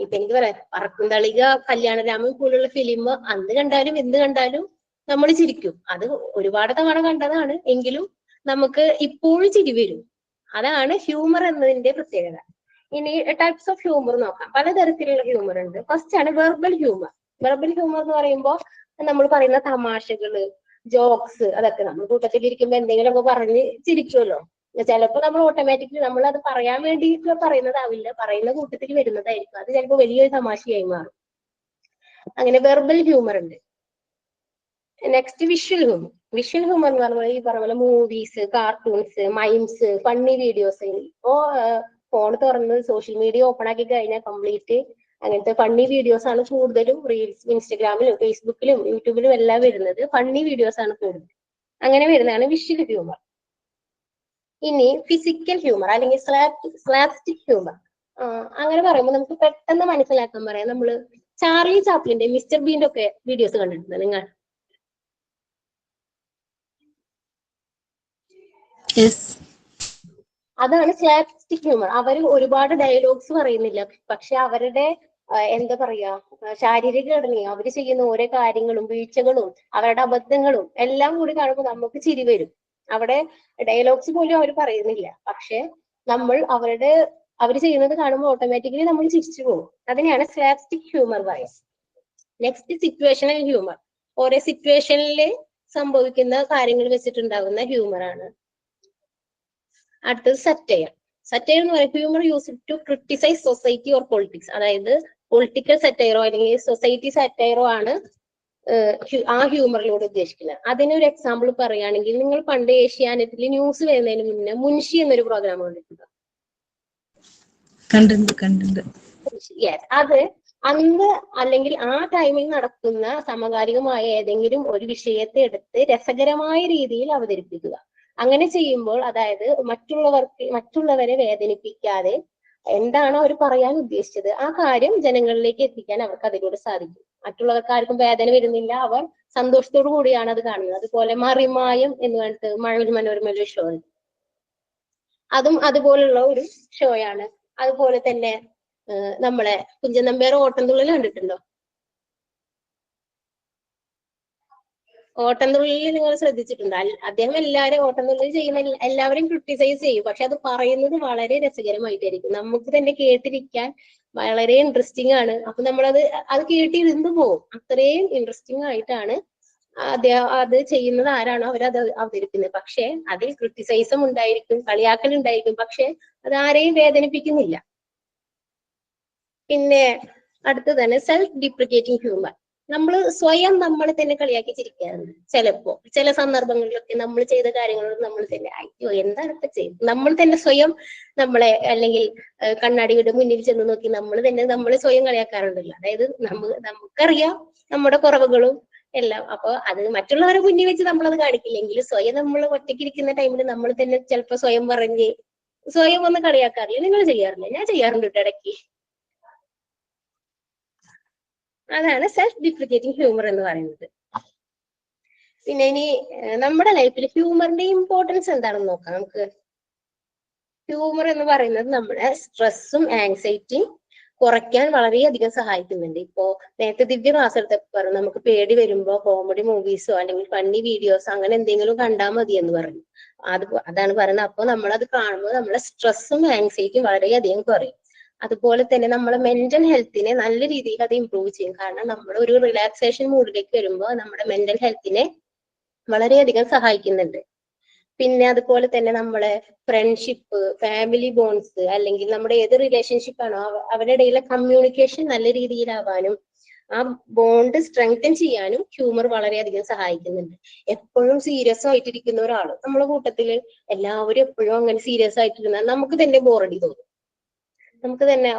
ഇപ്പൊ എനിക്ക് പറയാം, പറക്കും തളിക, കല്യാണരാമൻ പോലുള്ള ഫിലിം അന്ന് കണ്ടാലും എന്ത് കണ്ടാലും നമ്മൾ ചിരിക്കും. അത് ഒരുപാട് തവണ കണ്ടതാണ്, എങ്കിലും നമുക്ക് ഇപ്പോഴും ചിരി വരും. അതാണ് ഹ്യൂമർ എന്നതിന്റെ പ്രത്യേകത. ഇനി ടൈപ്സ് ഓഫ് ഹ്യൂമർ നോക്കാം. പലതരത്തിലുള്ള ഹ്യൂമർ ഉണ്ട്. ഫസ്റ്റ് ആണ് വെർബൽ ഹ്യൂമർ. വെർബൽ ഹ്യൂമർ എന്ന് പറയുമ്പോൾ നമ്മൾ പറയുന്ന തമാശകള്, ജോക്സ്, അതൊക്കെ നമ്മൾ കൂട്ടത്തിലിരിക്കുമ്പോൾ എന്തെങ്കിലുമൊക്കെ പറഞ്ഞ് ചിരിക്കുമല്ലോ. ചിലപ്പോൾ നമ്മൾ ഓട്ടോമാറ്റിക്കലി നമ്മൾ അത് പറയാൻ വേണ്ടിയിട്ട് പറയുന്നതാവില്ല, പറയുന്ന കൂട്ടത്തിൽ വരുന്നതായിരിക്കും. അത് ചിലപ്പോൾ വലിയൊരു തമാശയായി മാറും. അങ്ങനെ വെർബൽ ഹ്യൂമർ ഉണ്ട്. Next visual humour. Visual humour എന്ന് പറഞ്ഞാൽ ഈ പറഞ്ഞ പോലെ മൂവീസ്, കാർട്ടൂൺസ്, മൈംസ്, ഫണ്ണി വീഡിയോസ്. ഇപ്പോ ഫോൺ തുറന്ന് സോഷ്യൽ മീഡിയ ഓപ്പൺ ആക്കി കഴിഞ്ഞാൽ കംപ്ലീറ്റ് അങ്ങനത്തെ ഫണ്ണി വീഡിയോസ് ആണ് കൂടുതലും. റീൽസ് ഇൻസ്റ്റഗ്രാമിലും ഫേസ്ബുക്കിലും യൂട്യൂബിലും എല്ലാം വരുന്നത് ഫണ്ണി വീഡിയോസ് ആണ് കൂടുതൽ. അങ്ങനെ വരുന്നതാണ് വിഷ്വൽ ഹ്യൂമർ. ഇനി ഫിസിക്കൽ ഹ്യൂമർ അല്ലെങ്കിൽ സ്ലാപ്സ്റ്റിക് ഹ്യൂമർ. അങ്ങനെ പറയുമ്പോൾ നമുക്ക് പെട്ടെന്ന് മനസ്സിലാക്കാൻ പറയാം. നമ്മള് ചാർലി ചാപ്ലിന്റെ, മിസ്റ്റർ ബീന്റെ ഒക്കെ വീഡിയോസ് കണ്ടിട്ടുണ്ട് നിങ്ങൾ? അതാണ് സ്ലാപ്സ്റ്റിക് ഹ്യൂമർ. അവർ ഒരുപാട് ഡയലോഗ്സ് പറയുന്നില്ല, പക്ഷെ അവരുടെ എന്താ പറയാ, ശാരീരിക ഘടനയും അവർ ചെയ്യുന്ന ഓരോ കാര്യങ്ങളും വീഴ്ചകളും അവരുടെ അബദ്ധങ്ങളും എല്ലാം കൂടി കാണുമ്പോൾ നമുക്ക് ചിരി വരും. അവിടെ ഡയലോഗ്സ് പോലും അവർ പറയുന്നില്ല, പക്ഷെ നമ്മൾ അവർ ചെയ്യുന്നത് കാണുമ്പോൾ ഓട്ടോമാറ്റിക്കലി നമ്മൾ ചിരിച്ചു പോകും. അതിനെയാണ് സ്ലാപ്സ്റ്റിക് ഹ്യൂമർ പറയുന്നത്. Next situational humour. ഓരോ സിറ്റുവേഷനിൽ സംഭവിക്കുന്ന കാര്യങ്ങൾ വെച്ചിട്ടുണ്ടാകുന്ന ഹ്യൂമർ ആണ്. അടുത്തത് സറ്റയർ. സറ്റയർ എന്ന് പറയുന്നത് humour use to criticise society or politics. അതായത് പൊളിറ്റിക്കൽ സറ്റയറോ അല്ലെങ്കിൽ സൊസൈറ്റി സറ്റയറോ ആണ് ആ ഹ്യൂമറിലൂടെ ഉദ്ദേശിക്കുന്നത്. അതിനൊരു എക്സാമ്പിൾ പറയുകയാണെങ്കിൽ, നിങ്ങൾ പണ്ട് ഏഷ്യാനെറ്റിൽ ന്യൂസ് വരുന്നതിന് മുന്നേ മുൻഷി എന്നൊരു പ്രോഗ്രാം കണ്ടിട്ടുണ്ടോ? അത് അന്ന് അല്ലെങ്കിൽ ആ ടൈമിൽ നടക്കുന്ന സമകാലികമായ ഏതെങ്കിലും ഒരു വിഷയത്തെ എടുത്ത് രസകരമായ രീതിയിൽ അവതരിപ്പിക്കുക. അങ്ങനെ ചെയ്യുമ്പോൾ അതായത് മറ്റുള്ളവരെ വേദനിപ്പിക്കാതെ എന്താണോ അവർ പറയാൻ ഉദ്ദേശിച്ചത് ആ കാര്യം ജനങ്ങളിലേക്ക് എത്തിക്കാൻ അവർക്ക് അതിലൂടെ സാധിക്കും. മറ്റുള്ളവർക്ക് ആർക്കും വേദന വരുന്നില്ല, അവർ സന്തോഷത്തോടു കൂടിയാണ് അത് കാണുന്നത്. അതുപോലെ മറിമായം എന്ന് പറഞ്ഞിട്ട് മഴവിൽ മനോരമയിലെ ഷോ, അതും അതുപോലുള്ള ഒരു ഷോയാണ്. അതുപോലെ തന്നെ നമ്മളെ കുഞ്ചൻ നമ്പ്യാർ ഓട്ടംതുള്ളൽ കണ്ടിട്ടുണ്ടോ? ഓട്ടംതുള്ളിൽ നിങ്ങൾ ശ്രദ്ധിച്ചിട്ടുണ്ടോ? അദ്ദേഹം എല്ലാവരും ഓട്ടംതുള്ളൽ ചെയ്യുന്ന എല്ലാവരും ക്രിട്ടിസൈസ് ചെയ്യും, പക്ഷെ അത് പറയുന്നത് വളരെ രസകരമായിട്ടായിരിക്കും. നമുക്ക് തന്നെ കേട്ടിരിക്കാൻ വളരെ ഇൻട്രസ്റ്റിംഗ് ആണ്. അപ്പൊ നമ്മളത് കേട്ടിരുന്നു പോകും. അത്രയും ഇൻട്രസ്റ്റിംഗ് ആയിട്ടാണ് അദ്ദേഹം അത് ചെയ്യുന്നത്. ആരാണോ അവരത് അവതരിപ്പിക്കുന്നത്. പക്ഷെ അതിൽ ക്രിട്ടിസൈസം ഉണ്ടായിരിക്കും, കളിയാക്കൽ ഉണ്ടായിരിക്കും, പക്ഷെ അത് ആരെയും വേദനിപ്പിക്കുന്നില്ല. പിന്നെ അടുത്ത് തന്നെ സെൽഫ് ഡിപ്രിക്കേറ്റിംഗ് ഹ്യൂമർ. നമ്മൾ സ്വയം നമ്മളെ തന്നെ കളിയാക്കി ചിരിക്കാറുണ്ട്. ചിലപ്പോ ചില സന്ദർഭങ്ങളിലൊക്കെ നമ്മൾ ചെയ്ത കാര്യങ്ങളോട് നമ്മൾ തന്നെ അയ്യോ എന്താണ് ഇപ്പൊ ചെയ്യുന്നത്, നമ്മൾ തന്നെ സ്വയം നമ്മളെ, അല്ലെങ്കിൽ കണ്ണാടിയുടെ മുന്നിൽ ചെന്ന് നോക്കി നമ്മൾ സ്വയം കളിയാക്കാറുണ്ടല്ലോ. അതായത് നമുക്കറിയാം നമ്മുടെ കുറവുകളും എല്ലാം. അപ്പൊ അത് മറ്റുള്ളവരെ മുന്നിൽ വെച്ച് നമ്മളത് കാണിക്കില്ലെങ്കിൽ സ്വയം നമ്മൾ ഒറ്റയ്ക്കിരിക്കുന്ന ടൈമിൽ നമ്മൾ തന്നെ ചിലപ്പോ സ്വയം പറഞ്ഞ് സ്വയം ഒന്ന് കളിയാക്കാറില്ല? നിങ്ങൾ ചെയ്യാറില്ല? ഞാൻ ചെയ്യാറുണ്ട് കേട്ടോ ഇടയ്ക്ക്. അതാണ് സെൽഫ് ഡിപ്രിക്കേറ്റിംഗ് ഹ്യൂമർ എന്ന് പറയുന്നത്. പിന്നെ ഇനി നമ്മുടെ ലൈഫിൽ ഹ്യൂമറിന്റെ ഇമ്പോർട്ടൻസ് എന്താണെന്ന് നോക്കാം നമുക്ക്. ഹ്യൂമർ എന്ന് പറയുന്നത് നമ്മുടെ സ്ട്രെസ്സും ആങ്സൈറ്റിയും കുറയ്ക്കാൻ വളരെയധികം സഹായിക്കുന്നുണ്ട്. ഇപ്പോ നേരത്തെ ദിവ്യ ക്ലാസ് എടുത്തപ്പോൾ പറഞ്ഞു നമുക്ക് പേടി വരുമ്പോ കോമഡി മൂവീസോ അല്ലെങ്കിൽ ഫണ്ണി വീഡിയോസോ അങ്ങനെ എന്തെങ്കിലും കണ്ടാൽ മതി എന്ന് പറഞ്ഞു. അതാണ് പറയുന്നത്. അപ്പൊ നമ്മളത് കാണുമ്പോൾ നമ്മുടെ സ്ട്രെസ്സും ആങ്സൈറ്റിയും വളരെയധികം കുറയും. അതുപോലെ തന്നെ നമ്മളെ മെന്റൽ ഹെൽത്തിനെ നല്ല രീതിയിൽ അത് ഇമ്പ്രൂവ് ചെയ്യും. കാരണം നമ്മൾ ഒരു റിലാക്സേഷൻ മൂഡിലേക്ക് വരുമ്പോൾ നമ്മുടെ മെന്റൽ ഹെൽത്തിനെ വളരെയധികം സഹായിക്കുന്നുണ്ട്. പിന്നെ അതുപോലെ തന്നെ നമ്മളെ ഫ്രണ്ട്ഷിപ്പ്, ഫാമിലി ബോൺസ്, അല്ലെങ്കിൽ നമ്മുടെ ഏത് റിലേഷൻഷിപ്പ് ആണോ അവരുടെ ഇടയിലെ കമ്മ്യൂണിക്കേഷൻ നല്ല രീതിയിലാവാനും ആ ബോണ്ട് സ്ട്രെങ്തൻ ചെയ്യാനും ഹ്യൂമർ വളരെയധികം സഹായിക്കുന്നുണ്ട്. എപ്പോഴും സീരിയസ് ആയിട്ടിരിക്കുന്ന ഒരാള് നമ്മുടെ കൂട്ടത്തില് എല്ലാവരും എപ്പോഴും അങ്ങനെ സീരിയസ് ആയിട്ടിരുന്നാൽ നമുക്ക് തന്നെ ബോറടി തോന്നും. നമുക്ക് തന്നെ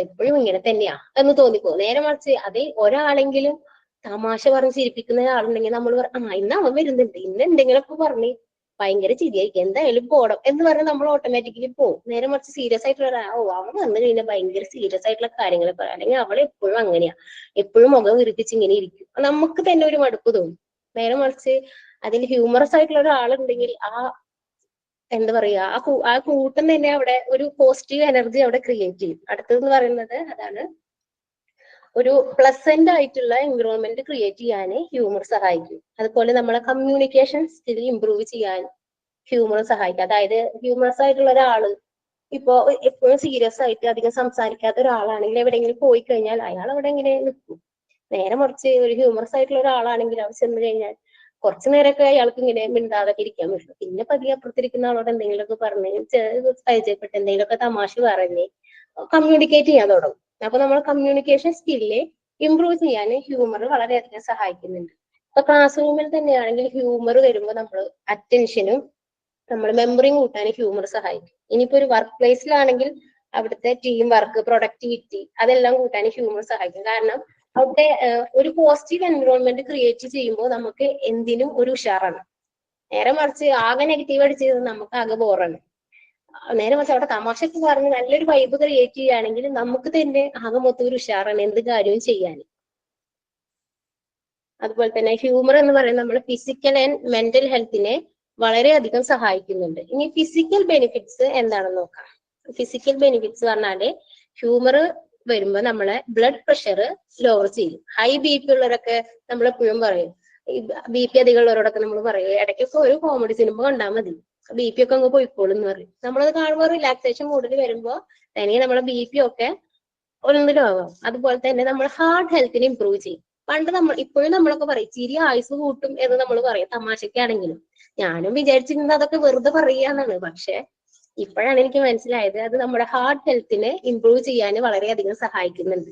എപ്പോഴും ഇങ്ങനെ തന്നെയാ എന്ന് തോന്നിപ്പോ. നേരെ മറിച്ച് അതിൽ ഒരാളെങ്കിലും തമാശ പറഞ്ഞ് ചിരിപ്പിക്കുന്ന ഒരാളുണ്ടെങ്കിൽ നമ്മൾ ഇന്ന് അവൻ വരുന്നുണ്ട്, ഇന്ന് എന്തെങ്കിലുമൊക്കെ പറഞ്ഞ് ഭയങ്കര ചിരിയായിരിക്കും, എന്തായാലും പോണം എന്ന് പറഞ്ഞ് നമ്മൾ ഓട്ടോമാറ്റിക്കലി പോകും. നേരെ മറിച്ച് സീരിയസ് ആയിട്ടുള്ള അവൻ വന്നു കഴിഞ്ഞാൽ ഭയങ്കര സീരിയസ് ആയിട്ടുള്ള കാര്യങ്ങൾ പറയാം, അല്ലെങ്കിൽ അവൾ എപ്പോഴും അങ്ങനെയാ, എപ്പോഴും മുഖം വിരിപ്പിച്ച് ഇങ്ങനെ ഇരിക്കും, നമുക്ക് തന്നെ ഒരു മടുപ്പ് തോന്നും. നേരെ മറിച്ച് അതിൽ ഹ്യൂമറസ് ആയിട്ടുള്ള ഒരാളുണ്ടെങ്കിൽ എന്താ പറയാ ആ കൂട്ടം തന്നെ അവിടെ ഒരു പോസിറ്റീവ് എനർജി അവിടെ ക്രിയേറ്റ് ചെയ്യും. അടുത്തതെന്ന് പറയുന്നത് അതാണ്, ഒരു പ്ലസന്റ് ആയിട്ടുള്ള എൻവിറോൺമെന്റ് ക്രിയേറ്റ് ചെയ്യാൻ ഹ്യൂമർ സഹായിക്കും. അതുപോലെ നമ്മളെ കമ്മ്യൂണിക്കേഷൻ സ്കിൽ ഇംപ്രൂവ് ചെയ്യാൻ ഹ്യൂമർ സഹായിക്കും. അതായത് ഹ്യൂമറസ് ആയിട്ടുള്ള ഒരാള് ഇപ്പോ എപ്പോഴും സീരിയസ് ആയിട്ട് അധികം സംസാരിക്കാത്ത ഒരാളാണെങ്കിൽ എവിടെയെങ്കിലും പോയി കഴിഞ്ഞാൽ അയാൾ അവിടെ ഇങ്ങനെ നിൽക്കും. നേരെ മറിച്ച് ഒരു ഹ്യൂമറസ് ആയിട്ടുള്ള ഒരാളാണെങ്കിൽ അവർ ചെന്ന് കഴിഞ്ഞാൽ കുറച്ചു നേരമൊക്കെ അയാൾക്ക് ഇങ്ങനെ മിണ്ടാതൊക്കെ ഇരിക്കാൻ പറ്റും. പിന്നെ പതിയെ അപ്പുറത്തിരിക്കുന്ന ആളോട് എന്തെങ്കിലുമൊക്കെ പറഞ്ഞ് പരിചയപ്പെട്ട് എന്തെങ്കിലുമൊക്കെ തമാശ പറഞ്ഞ് കമ്മ്യൂണിക്കേറ്റ് ചെയ്യാൻ തുടങ്ങും. അപ്പൊ നമ്മൾ കമ്മ്യൂണിക്കേഷൻ സ്കില്ല് ഇംപ്രൂവ് ചെയ്യാൻ ഹ്യൂമർ വളരെയധികം സഹായിക്കുന്നുണ്ട്. ഇപ്പൊ ക്ലാസ് റൂമിൽ തന്നെയാണെങ്കിൽ ഹ്യൂമർ വരുമ്പോൾ നമ്മൾ അറ്റൻഷനും നമ്മൾ മെമ്മറിയും കൂട്ടാൻ ഹ്യൂമർ സഹായിക്കും. ഇനിയിപ്പോ ഒരു വർക്ക് പ്ലേസിലാണെങ്കിൽ അവിടുത്തെ ടീം വർക്ക്, പ്രൊഡക്ടിവിറ്റി അതെല്ലാം കൂട്ടാൻ ഹ്യൂമർ സഹായിക്കും. കാരണം അവിടെ ഒരു പോസിറ്റീവ് എൻവിറോൺമെന്റ് ക്രിയേറ്റ് ചെയ്യുമ്പോൾ നമുക്ക് എന്തിനും ഒരു ഉഷാറാണ്. നേരെ മറിച്ച് ആകെ നെഗറ്റീവ് അടിച്ച് നമുക്ക് ആകെ ബോറാണ്. നേരെ മറിച്ച് അവിടെ തമാശക്ക് പറഞ്ഞ് നല്ലൊരു വൈബ് ക്രിയേറ്റ് ചെയ്യുകയാണെങ്കിൽ നമുക്ക് തന്നെ ആകെ മൊത്തം ഒരു ഉഷാറാണ് എന്ത് കാര്യവും ചെയ്യാൻ. അതുപോലെ തന്നെ ഹ്യൂമർ എന്ന് പറയുന്നത് നമ്മുടെ ഫിസിക്കൽ ആൻഡ് മെന്റൽ ഹെൽത്തിനെ വളരെയധികം സഹായിക്കുന്നുണ്ട്. ഇനി ഫിസിക്കൽ ബെനിഫിറ്റ്സ് എന്താണെന്ന് നോക്കാം. ഫിസിക്കൽ ബെനിഫിറ്റ്സ് പറഞ്ഞാല് ഹ്യൂമർ വരുമ്പോൾ നമ്മളെ ബ്ലഡ് പ്രഷർ ലോവർ ചെയ്യും. ഹൈ ബി പി ഉള്ളവരൊക്കെ നമ്മൾ എപ്പോഴും പറയും, ഈ ബി പി അധികം ഉള്ളവരോടൊക്കെ നമ്മൾ പറയും ഇടയ്ക്കൊക്കെ ഒരു കോമഡി സിനിമ കണ്ടാൽ മതി, ബി പി ഒക്കെ അങ്ങ് പോയിക്കോളും എന്ന് പറയും. നമ്മളത് കാണുമ്പോൾ റിലാക്സേഷൻ മൂഡിൽ വരുമ്പോൾ തനിയെ നമ്മുടെ ബി പി ഒക്കെ ഒന്നിലാവാം. അതുപോലെ തന്നെ നമ്മൾ ഹാർട്ട് ഹെൽത്തിനെ ഇമ്പ്രൂവ് ചെയ്യും. ഇപ്പോഴും നമ്മളൊക്കെ പറയും ചിരി ആയുസ് കൂട്ടും എന്ന് നമ്മൾ പറയും തമാശക്കാണെങ്കിലും. ഞാനും വിചാരിച്ചിരുന്നത് അതൊക്കെ വെറുതെ പറയാന്നാണ്. പക്ഷെ ഇപ്പോഴാണ് എനിക്ക് മനസ്സിലായത് അത് നമ്മുടെ ഹാർട്ട് ഹെൽത്തിനെ ഇമ്പ്രൂവ് ചെയ്യാൻ വളരെയധികം സഹായിക്കുന്നുണ്ട്.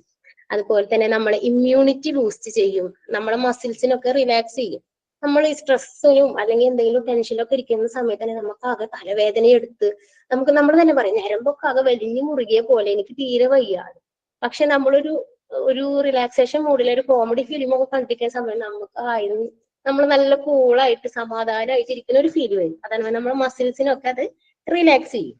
അതുപോലെ തന്നെ നമ്മളെ ഇമ്മ്യൂണിറ്റി ബൂസ്റ്റ് ചെയ്യും, നമ്മളെ മസിൽസിനൊക്കെ റിലാക്സ് ചെയ്യും. നമ്മൾ ഈ സ്ട്രെസ്സിനും അല്ലെങ്കിൽ എന്തെങ്കിലും ടെൻഷനിലൊക്കെ ഇരിക്കുന്ന സമയത്ത് തന്നെ നമുക്ക് ആകെ തലവേദന എടുത്ത് നമ്മൾ തന്നെ പറയും ഞരമ്പൊക്കെ ആകെ വലിഞ്ഞു മുറുകിയ പോലെ എനിക്ക് തീരെ വയ്യാണ്. പക്ഷെ നമ്മളൊരു റിലാക്സേഷൻ മൂഡിൽ ഒരു കോമഡി ഫിലിമൊക്കെ കണ്ടിരിക്കുന്ന സമയം നമ്മൾ നല്ല കൂളായിട്ട് സമാധാനമായിട്ട് ഇരിക്കുന്ന ഒരു ഫീൽ വരും. അതാണ് നമ്മുടെ മസിൽസിനൊക്കെ അത് റിലാക്സ് ചെയ്യും.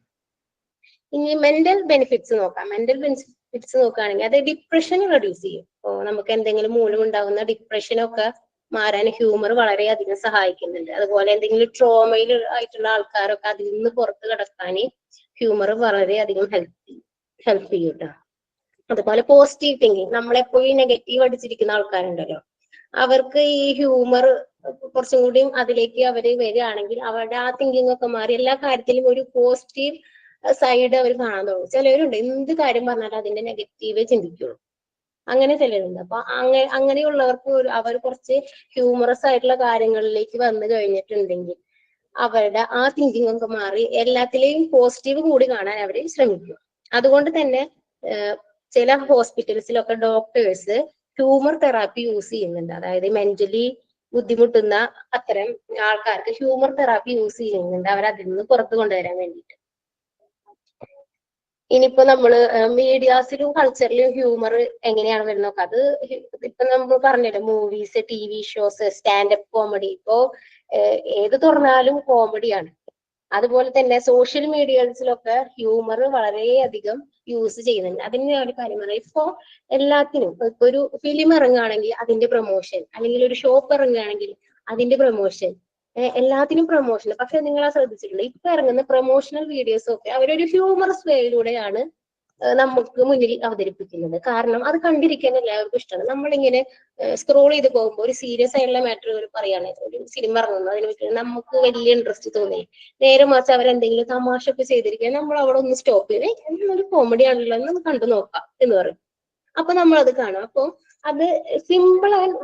ഇനി മെന്റൽ ബെനിഫിറ്റ്സ് നോക്കാം. മെന്റൽ ബെനിഫിറ്റ്സ് നോക്കുകയാണെങ്കിൽ അത് ഡിപ്രഷൻ റെഡ്യൂസ് ചെയ്യും. ഇപ്പോൾ നമുക്ക് എന്തെങ്കിലും മൂലം ഉണ്ടാകുന്ന ഡിപ്രഷനൊക്കെ മാറാൻ ഹ്യൂമർ വളരെയധികം സഹായിക്കുന്നുണ്ട്. അതുപോലെ എന്തെങ്കിലും ട്രോമയിൽ ആയിട്ടുള്ള ആൾക്കാരൊക്കെ അതിൽ നിന്ന് പുറത്ത് കിടക്കാൻ ഹ്യൂമർ വളരെയധികം ഹെൽപ്പ് ചെയ്യും കേട്ടോ. അതുപോലെ പോസിറ്റീവ് തിങ്കിങ്, നമ്മളെപ്പോഴും നെഗറ്റീവ് അടിച്ചിരിക്കുന്ന ആൾക്കാരുണ്ടല്ലോ, അവർക്ക് ഈ ഹ്യൂമർ കുറച്ചും കൂടി അതിലേക്ക് അവര് വരികയാണെങ്കിൽ അവരുടെ ആ തിങ്കിങ് ഒക്കെ മാറി എല്ലാ കാര്യത്തിലും ഒരു പോസിറ്റീവ് സൈഡ് അവർ കാണാൻ തുടങ്ങും. ചിലവരുണ്ട് എന്ത് കാര്യം പറഞ്ഞാലും അതിന്റെ നെഗറ്റീവേ ചിന്തിക്കുള്ളൂ, അങ്ങനെ ചിലരുണ്ട്. അപ്പൊ അങ്ങനെയുള്ളവർക്ക് അവർ കുറച്ച് ഹ്യൂമറസ് ആയിട്ടുള്ള കാര്യങ്ങളിലേക്ക് വന്നു കഴിഞ്ഞിട്ടുണ്ടെങ്കിൽ അവരുടെ ആ തിങ്കിങ് ഒക്കെ മാറി എല്ലാത്തിലെയും പോസിറ്റീവ് കൂടി കാണാൻ അവർ ശ്രമിക്കും. അതുകൊണ്ട് തന്നെ ചില ഹോസ്പിറ്റൽസിലൊക്കെ ഡോക്ടേഴ്സ് ഹ്യൂമർ തെറാപ്പി യൂസ് ചെയ്യുന്നുണ്ട്. അതായത് മെന്റലി ബുദ്ധിമുട്ടുന്ന അത്തരം ആൾക്കാർക്ക് ഹ്യൂമർ തെറാപ്പി യൂസ് ചെയ്യുന്നുണ്ട്, അവരതിൽ നിന്ന് പുറത്തു കൊണ്ടുവരാൻ വേണ്ടിയിട്ട്. ഇനിയിപ്പോ നമ്മള് മീഡിയാസിലും കൾച്ചറിലും ഹ്യൂമർ എങ്ങനെയാണ് വരുന്നത് നോക്കാം. അത് ഇപ്പൊ നമ്മൾ പറഞ്ഞല്ലോ, movies, TV shows, standup comedy. ഇപ്പോ ഏത് തുറന്നാലും കോമഡിയാണ്. അതുപോലെ തന്നെ സോഷ്യൽ മീഡിയസിലൊക്കെ ഹ്യൂമർ വളരെയധികം യൂസ് ചെയ്യുന്നുണ്ട്. അതിന് ഒരു കാര്യം പറയാം, ഇപ്പോ എല്ലാത്തിനും ഇപ്പൊ ഒരു ഫിലിം ഇറങ്ങുകയാണെങ്കിൽ അതിന്റെ പ്രൊമോഷൻ, അല്ലെങ്കിൽ ഒരു ഷോപ്പ് ഇറങ്ങുകയാണെങ്കിൽ അതിന്റെ പ്രൊമോഷൻ, എല്ലാത്തിനും പ്രൊമോഷൻ. പക്ഷെ നിങ്ങൾ ശ്രദ്ധിച്ചിട്ടുണ്ട്, ഇപ്പൊ ഇറങ്ങുന്ന പ്രൊമോഷണൽ വീഡിയോസ് ഒക്കെ അവരൊരു ഹ്യൂമറസ് വേയിലൂടെയാണ് നമുക്ക് മുന്നിൽ അവതരിപ്പിക്കുന്നത്. കാരണം അത് കണ്ടിരിക്കാൻ എല്ലാവർക്കും ഇഷ്ടമാണ്. നമ്മളിങ്ങനെ സ്ക്രോൾ ചെയ്ത് പോകുമ്പോൾ ഒരു സീരിയസ് ആയിട്ടുള്ള മാറ്ററുകൾ പറയാണ്, ഒരു സിനിമ ഇറങ്ങുന്നു, അതിനെ പറ്റി നമുക്ക് വലിയ ഇൻട്രസ്റ്റ് തോന്നി. നേരെ മറിച്ച് അവരെന്തെങ്കിലും തമാശ ഒക്കെ ചെയ്തിരിക്കാൻ നമ്മൾ അവിടെ ഒന്ന് സ്റ്റോപ്പ് ചെയ്ത് എന്നൊരു കോമഡി ആണല്ലോ എന്ന് കണ്ടു നോക്കാം എന്ന് പറയും. അപ്പൊ നമ്മൾ അത് കാണും. അപ്പൊ അത് സിമ്പിൾ ആൻഡ്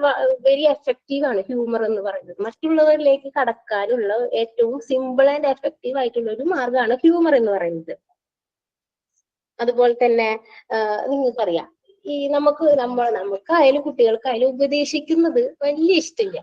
വെരി എഫക്റ്റീവ് ആണ് ഹ്യൂമർ എന്ന് പറയുന്നത്. മറ്റുള്ളവരിലേക്ക് കടക്കാനുള്ള ഏറ്റവും സിമ്പിൾ ആൻഡ് എഫക്റ്റീവ് ആയിട്ടുള്ള ഒരു മാർഗമാണ് ഹ്യൂമർ എന്ന് പറയുന്നത്. അതുപോലെ തന്നെ നിങ്ങൾക്കറിയാം, ഈ നമുക്കായാലും കുട്ടികൾക്കായാലും ഉപദേശിക്കുന്നത് വലിയ ഇഷ്ടമില്ല.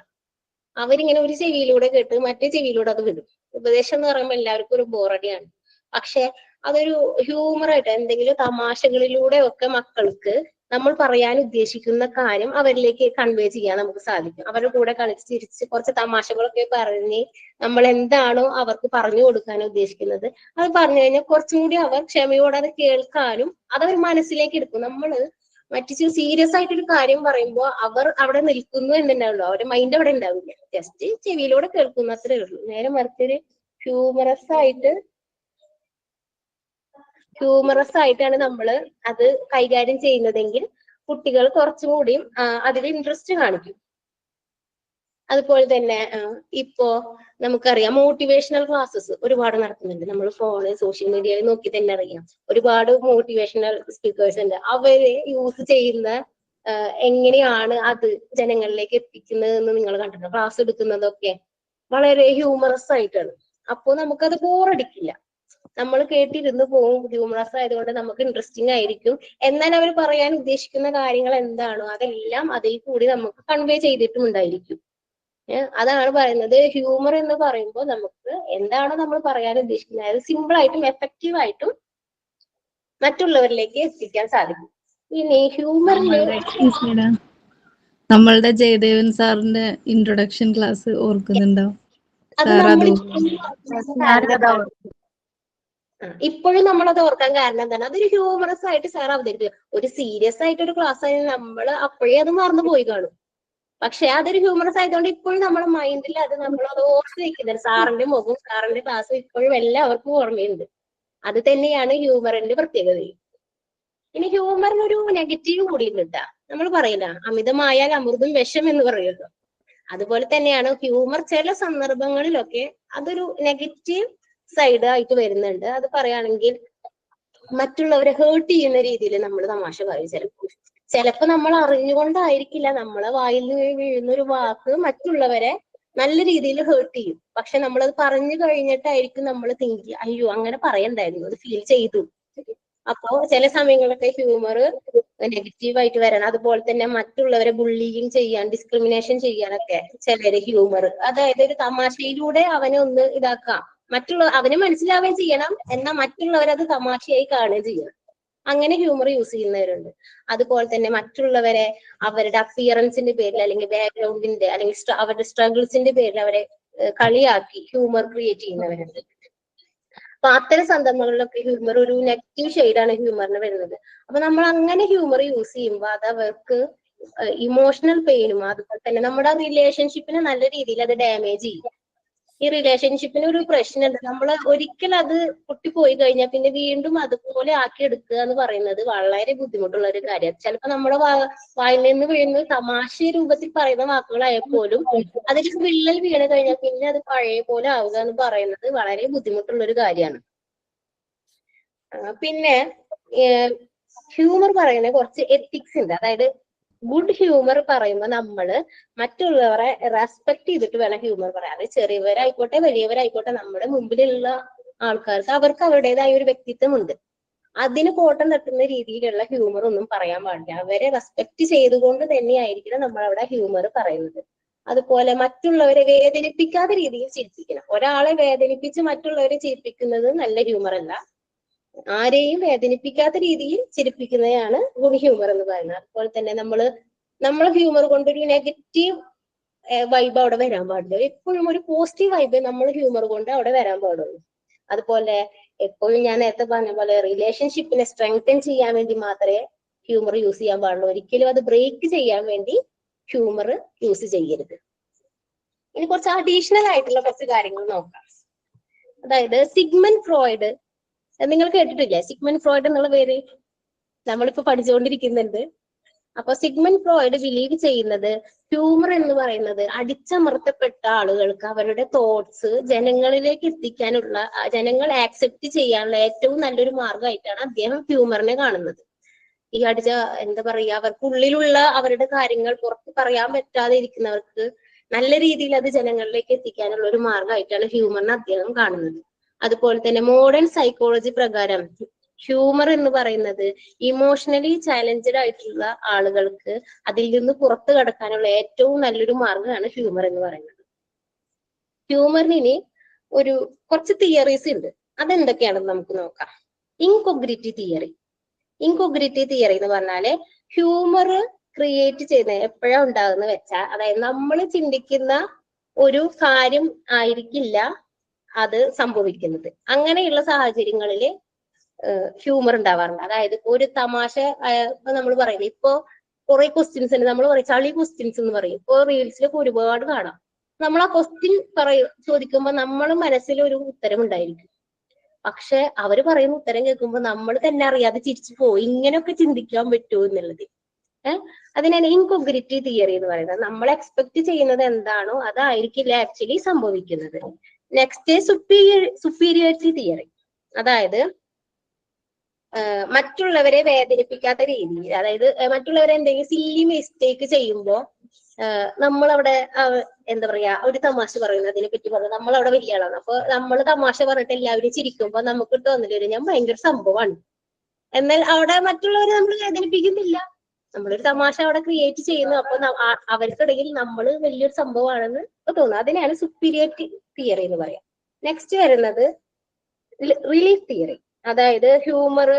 അവരിങ്ങനെ ഒരു ചെവിയിലൂടെ കേട്ട് മറ്റേ ചെവിയിലൂടെ അത് വിടും. ഉപദേശം എന്ന് പറയുമ്പോൾ എല്ലാവർക്കും ഒരു ബോറടിയാണ്. പക്ഷെ അതൊരു ഹ്യൂമറായിട്ട് എന്തെങ്കിലും തമാശകളിലൂടെ ഒക്കെ മക്കൾക്ക് നമ്മൾ പറയാൻ ഉദ്ദേശിക്കുന്ന കാര്യം അവരിലേക്ക് കൺവേ ചെയ്യാൻ നമുക്ക് സാധിക്കും. അവരുടെ കൂടെ കളിച്ച് ചിരിച്ച് കുറച്ച് തമാശകളൊക്കെ പറഞ്ഞ് നമ്മൾ എന്താണോ അവർക്ക് പറഞ്ഞു കൊടുക്കാൻ ഉദ്ദേശിക്കുന്നത് അത് പറഞ്ഞു കഴിഞ്ഞാൽ കുറച്ചും കൂടി അവർ ക്ഷമയോടെ അത് കേൾക്കാനും അതവർ മനസ്സിലേക്ക് എടുക്കും. നമ്മള് മറ്റു സീരിയസ് ആയിട്ടൊരു കാര്യം പറയുമ്പോൾ അവർ അവിടെ നിൽക്കുന്നു എന്നുണ്ടാവുള്ളൂ, അവരുടെ മൈൻഡ് അവിടെ ഉണ്ടാവില്ല, ജസ്റ്റ് ചെവിയിലൂടെ കേൾക്കുന്നു, അത്രേ ഉള്ളൂ. നേരെ മറിച്ചൊരു ഹ്യൂമറസ് ആയിട്ടാണ് നമ്മൾ അത് കൈകാര്യം ചെയ്യുന്നതെങ്കിൽ കുട്ടികൾ കുറച്ചും കൂടിയും അതിൽ ഇൻട്രസ്റ്റ് കാണിക്കും. അതുപോലെ തന്നെ ഇപ്പോ നമുക്കറിയാം മോട്ടിവേഷണൽ ക്ലാസ്സസ് ഒരുപാട് നടത്തുന്നുണ്ട്. നമ്മൾ ഫോണ്, സോഷ്യൽ മീഡിയയിൽ നോക്കി തന്നെ അറിയാം, ഒരുപാട് മോട്ടിവേഷണൽ സ്പീക്കേഴ്സ് ഉണ്ട്. അവര് യൂസ് ചെയ്യുന്ന എങ്ങനെയാണ് അത് ജനങ്ങളിലേക്ക് എത്തിക്കുന്നത് എന്ന് നിങ്ങൾ കണ്ടിട്ടുണ്ടോ? ക്ലാസ് എടുക്കുന്നതൊക്കെ വളരെ ഹ്യൂമറസ് ആയിട്ടാണ്. അപ്പോ നമുക്കത് ബോറടിക്കില്ല, നമ്മൾ കേട്ടിരുന്ന് പോകും. ഹ്യൂമറസ് ആയതുകൊണ്ട് നമുക്ക് ഇൻട്രസ്റ്റിംഗ് ആയിരിക്കും. എന്നാൽ അവർ പറയാൻ ഉദ്ദേശിക്കുന്ന കാര്യങ്ങൾ എന്താണോ അതെല്ലാം അതിൽ കൂടി നമുക്ക് കൺവേ ചെയ്തിട്ടുമുണ്ടായിരിക്കും. അതാണ് പറയുന്നത്, ഹ്യൂമർ എന്ന് പറയുമ്പോൾ നമുക്ക് എന്താണോ നമ്മൾ പറയാൻ ഉദ്ദേശിക്കുന്നത് അത് സിമ്പിൾ ആയിട്ടും എഫക്റ്റീവ് ആയിട്ടും മറ്റുള്ളവരിലേക്ക് എത്തിക്കാൻ സാധിക്കും. ഇനി ഹ്യൂമറിന് നമ്മളുടെ ജയദേവൻ സാറിന്റെ ഇൻട്രൊഡക്ഷൻ ക്ലാസ് ഓർക്കുന്നുണ്ടോ? ഇപ്പോഴും നമ്മളത് ഓർക്കാൻ കാരണം എന്താണ്? അതൊരു ഹ്യൂമറസ് ആയിട്ട് സാർ അവതരിപ്പിക്കുക. ഒരു സീരിയസ് ആയിട്ട് ഒരു ക്ലാസ് ആയി നമ്മൾ അപ്പോഴേ അത് മറന്നു പോയി കാണും. പക്ഷെ അതൊരു ഹ്യൂമറസ് ആയതുകൊണ്ട് ഇപ്പോഴും നമ്മുടെ മൈൻഡിൽ നമ്മൾ അത് ഓർത്ത് വെക്കുന്നത്. സാറിന്റെ മുഖം, സാറിന്റെ ക്ലാസ് ഇപ്പോഴും എല്ലാവർക്കും ഓർമ്മയുണ്ട്. അത് തന്നെയാണ് ഹ്യൂമറിന്റെ പ്രത്യേകത. ഇനി ഹ്യൂമറിനൊരു നെഗറ്റീവ് കൂടി ഉണ്ട്. നമ്മൾ പറയില്ല, അമിതമായാൽ അമൃതും വിഷം എന്ന് പറയുമല്ലോ. അതുപോലെ തന്നെയാണ് ഹ്യൂമർ ചില സന്ദർഭങ്ങളിലൊക്കെ അതൊരു നെഗറ്റീവ് സൈഡ് ആയിട്ട് വരുന്നുണ്ട്. അത് പറയുകയാണെങ്കിൽ മറ്റുള്ളവരെ ഹേർട്ട് ചെയ്യുന്ന രീതിയിൽ നമ്മൾ തമാശ പറയും. ചിലപ്പോ നമ്മൾ അറിഞ്ഞുകൊണ്ടായിരിക്കില്ല നമ്മളെ വായിൽ വീഴുന്ന ഒരു വാക്ക് മറ്റുള്ളവരെ നല്ല രീതിയിൽ ഹേർട്ട് ചെയ്യും. പക്ഷെ നമ്മളത് പറഞ്ഞു കഴിഞ്ഞിട്ടായിരിക്കും നമ്മൾ തിങ്ക് ചെയ്യുക, അയ്യോ അങ്ങനെ പറയണ്ടായിരുന്നു, അത് ഫീൽ ചെയ്തു. അപ്പോ ചില സമയങ്ങളൊക്കെ ഹ്യൂമർ നെഗറ്റീവ് ആയിട്ട് വരണം. അതുപോലെ തന്നെ മറ്റുള്ളവരെ ബുള്ളിങ് ചെയ്യാൻ, ഡിസ്ക്രിമിനേഷൻ ചെയ്യാനൊക്കെ ചിലര് ഹ്യൂമർ, അതായത് ഒരു തമാശയിലൂടെ അവനെ ഒന്ന് ഇതാക്കാം, അവന് മനസ്സിലാവുകയും ചെയ്യണം, എന്നാൽ മറ്റുള്ളവരത് തമാശയായി കാണുകയും ചെയ്യണം. അങ്ങനെ ഹ്യൂമർ യൂസ് ചെയ്യുന്നവരുണ്ട്. അതുപോലെ തന്നെ മറ്റുള്ളവരെ അവരുടെ അപ്പിയറൻസിന്റെ പേരിൽ അല്ലെങ്കിൽ ബാക്ക്ഗ്രൗണ്ടിന്റെ അല്ലെങ്കിൽ അവരുടെ സ്ട്രഗിൾസിന്റെ പേരിൽ അവരെ കളിയാക്കി ഹ്യൂമർ ക്രിയേറ്റ് ചെയ്യുന്നവരുണ്ട്. അപ്പൊ അത്തരം സന്ദർഭങ്ങളിലൊക്കെ ഹ്യൂമർ ഒരു നെഗറ്റീവ് ഷെയ്ഡാണ് ഹ്യൂമറിന് വരുന്നത്. അപ്പൊ നമ്മൾ അങ്ങനെ ഹ്യൂമർ യൂസ് ചെയ്യുമ്പോൾ അത് അവർക്ക് ഇമോഷണൽ പെയിനും അതുപോലെ തന്നെ നമ്മുടെ റിലേഷൻഷിപ്പിനെ നല്ല രീതിയിൽ അത് ഡാമേജ് ചെയ്യും. ഈ റിലേഷൻഷിപ്പിന് ഒരു പ്രശ്നമുണ്ട്. നമ്മൾ ഒരിക്കൽ അത് പൊട്ടിപ്പോയി കഴിഞ്ഞാൽ പിന്നെ വീണ്ടും അതുപോലെ ആക്കി എടുക്കുക എന്ന് പറയുന്നത് വളരെ ബുദ്ധിമുട്ടുള്ള ഒരു കാര്യമാണ്. ചിലപ്പോൾ നമ്മുടെ വായിൽ നിന്ന് വീഴുന്ന തമാശ രൂപത്തിൽ പറയുന്ന വാക്കുകളായാൽ പോലും അതിൽ വിള്ളൽ വീണ് കഴിഞ്ഞാൽ പിന്നെ അത് പഴയ പോലെ ആവുക എന്ന് പറയുന്നത് വളരെ ബുദ്ധിമുട്ടുള്ള ഒരു കാര്യമാണ്. പിന്നെ ഹ്യൂമർ പറയുന്ന കുറച്ച് എത്തിക്സ് ഉണ്ട്. അതായത് ഗുഡ് ഹ്യൂമർ പറയുമ്പോൾ നമ്മള് മറ്റുള്ളവരെ റെസ്പെക്ട് ചെയ്തിട്ട് വേണം ഹ്യൂമർ പറയാൻ. അത് ചെറിയവരായിക്കോട്ടെ വലിയവരായിക്കോട്ടെ നമ്മുടെ മുമ്പിലുള്ള ആൾക്കാർക്ക് അവർക്ക് അവരുടേതായ ഒരു വ്യക്തിത്വമുണ്ട്. അതിന് കോട്ടം തട്ടുന്ന രീതിയിലുള്ള ഹ്യൂമർ ഒന്നും പറയാൻ പാടില്ല. അവരെ റെസ്പെക്ട് ചെയ്തുകൊണ്ട് തന്നെയായിരിക്കണം നമ്മൾ അവിടെ ഹ്യൂമർ പറയുന്നത്. അതുപോലെ മറ്റുള്ളവരെ വേദനിപ്പിക്കാത്ത രീതിയിൽ ചിരിപ്പിക്കണം. ഒരാളെ വേദനിപ്പിച്ച് മറ്റുള്ളവരെ ചിരിപ്പിക്കുന്നത് നല്ല ഹ്യൂമർ അല്ല. ആരെയും വേദനിപ്പിക്കാത്ത രീതിയിൽ ചിരിപ്പിക്കുന്നതാണ് ഗുഡ് ഹ്യൂമർ എന്ന് പറയുന്നത്. അതുപോലെ തന്നെ നമ്മൾ ഹ്യൂമർ കൊണ്ടൊരു നെഗറ്റീവ് വൈബ് അവിടെ വരാൻ പാടില്ല. എപ്പോഴും ഒരു പോസിറ്റീവ് വൈബ് നമ്മൾ ഹ്യൂമർ കൊണ്ട് അവിടെ വരാൻ പാടുള്ളൂ. അതുപോലെ എപ്പോഴും ഞാൻ നേരത്തെ പറഞ്ഞ പോലെ റിലേഷൻഷിപ്പിനെ സ്ട്രെങ്തൻ ചെയ്യാൻ വേണ്ടി മാത്രമേ ഹ്യൂമർ യൂസ് ചെയ്യാൻ പാടുള്ളൂ. ഒരിക്കലും അത് ബ്രേക്ക് ചെയ്യാൻ വേണ്ടി ഹ്യൂമർ യൂസ് ചെയ്യരുത്. ഇനി കുറച്ച് അഡീഷണൽ ആയിട്ടുള്ള കുറച്ച് കാര്യങ്ങൾ നോക്കാം. അതായത് സിഗ്മണ്ട് ഫ്രോയിഡ്, നിങ്ങൾ കേട്ടിട്ടില്ലേ സിഗ്മണ്ട് ഫ്രോയിഡ് എന്നുള്ള പേര്? നമ്മളിപ്പോ പഠിച്ചുകൊണ്ടിരിക്കുന്നുണ്ട്. അപ്പൊ സിഗ്മണ്ട് ഫ്രോയിഡ് ബിലീവ് ചെയ്യുന്നത് ഹ്യൂമർ എന്ന് പറയുന്നത് അടിച്ചമർത്തപ്പെട്ട ആളുകൾക്ക് അവരുടെ തോട്ട്സ് ജനങ്ങളിലേക്ക് എത്തിക്കാനുള്ള, ജനങ്ങൾ ആക്സെപ്റ്റ് ചെയ്യാനുള്ള ഏറ്റവും നല്ലൊരു മാർഗമായിട്ടാണ് അദ്ദേഹം ഹ്യൂമറിനെ കാണുന്നത്. ഈ എന്താ പറയാ, അവർക്കുള്ളിലുള്ള അവരുടെ കാര്യങ്ങൾ പുറത്ത് പറയാൻ പറ്റാതെ ഇരിക്കുന്നവർക്ക് നല്ല രീതിയിൽ അത് ജനങ്ങളിലേക്ക് എത്തിക്കാനുള്ള ഒരു മാർഗമായിട്ടാണ് ഹ്യൂമറിനെ അദ്ദേഹം കാണുന്നത്. അതുപോലെ തന്നെ മോഡേൺ സൈക്കോളജി പ്രകാരം ഹ്യൂമർ എന്ന് പറയുന്നത് ഇമോഷണലി ചാലഞ്ചഡ് ആയിട്ടുള്ള ആളുകൾക്ക് അതിൽ നിന്ന് പുറത്തു കടക്കാനുള്ള ഏറ്റവും നല്ലൊരു മാർഗമാണ് ഹ്യൂമർ എന്ന് പറയുന്നത്. ഹ്യൂമറിന് ഇനി കുറച്ച് തിയറീസ് ഉണ്ട്. അതെന്തൊക്കെയാണെന്ന് നമുക്ക് നോക്കാം. ഇൻകോഗ്രിറ്റി തിയറി. ഇൻകോഗ്രിറ്റി തിയറി എന്ന് പറഞ്ഞാല് ഹ്യൂമർ ക്രിയേറ്റ് ചെയ്യുന്നത് എപ്പോഴാണ് ഉണ്ടാകുന്ന വെച്ചാൽ, അതായത് നമ്മൾ ചിന്തിക്കുന്ന ഒരു കാര്യം ആയിരിക്കില്ല അത് സംഭവിക്കുന്നത്. അങ്ങനെയുള്ള സാഹചര്യങ്ങളിൽ ഹ്യൂമർ ഉണ്ടാവാറുണ്ട്. അതായത് ഒരു തമാശ നമ്മൾ പറയുന്നത്, ഇപ്പോ കുറെ ക്വസ്റ്റ്യൻസ് ഉണ്ട്, നമ്മൾ പറയും ചളി ക്വസ്റ്റ്യൻസ് എന്ന് പറയും. ഇപ്പോ റീൽസിലൊക്കെ ഒരുപാട് കാണാം. നമ്മൾ ആ ക്വസ്റ്റ്യൻ ചോദിക്കുമ്പോൾ നമ്മൾ മനസ്സിൽ ഒരു ഉത്തരം ഉണ്ടായിരിക്കും. പക്ഷെ അവര് പറയുന്ന ഉത്തരം കേൾക്കുമ്പോൾ നമ്മൾ തന്നെ അറിയാതെ ചിരിച്ചു പോയി, ഇങ്ങനെയൊക്കെ ചിന്തിക്കാൻ പറ്റുമോ എന്നുള്ളത്. അതിനാണ് ഇൻകോഗ്രിറ്റി തിയറി എന്ന് പറയുന്നത്. നമ്മൾ എക്സ്പെക്ട് ചെയ്യുന്നത് എന്താണോ അതായിരിക്കില്ല ആക്ച്വലി സംഭവിക്കുന്നത്. Next superiority theory. അതായത് മറ്റുള്ളവരെ വേദനിപ്പിക്കാത്ത രീതിയിൽ, അതായത് മറ്റുള്ളവരെ എന്തെങ്കിലും സില്ലി മിസ്റ്റേക്ക് ചെയ്യുമ്പോൾ നമ്മളവിടെ എന്താ പറയാ ഒരു തമാശ പറയുന്നതിനെ പറ്റി പറഞ്ഞാൽ നമ്മളവിടെ വലിയ ആളാണ്. അപ്പൊ നമ്മൾ തമാശ പറഞ്ഞിട്ട് എല്ലാവരും ചിരിക്കുമ്പോൾ നമുക്ക് തോന്നല് ഞാൻ ഭയങ്കര സംഭവമാണ്. എന്നാൽ അവിടെ മറ്റുള്ളവരെ നമ്മൾ വേദനിപ്പിക്കുന്നില്ല, നമ്മളൊരു തമാശ അവിടെ ക്രിയേറ്റ് ചെയ്യുന്നു. അപ്പൊ അവർക്കിടയിൽ നമ്മൾ വലിയൊരു സംഭവമാണെന്ന് തോന്നുന്നു. അതിനെയാണ് സുപ്പീരിയോറിറ്റി തിയറി എന്ന് പറയാം. നെക്സ്റ്റ് വരുന്നത് റിലീഫ് തിയറി. അതായത് ഹ്യൂമർ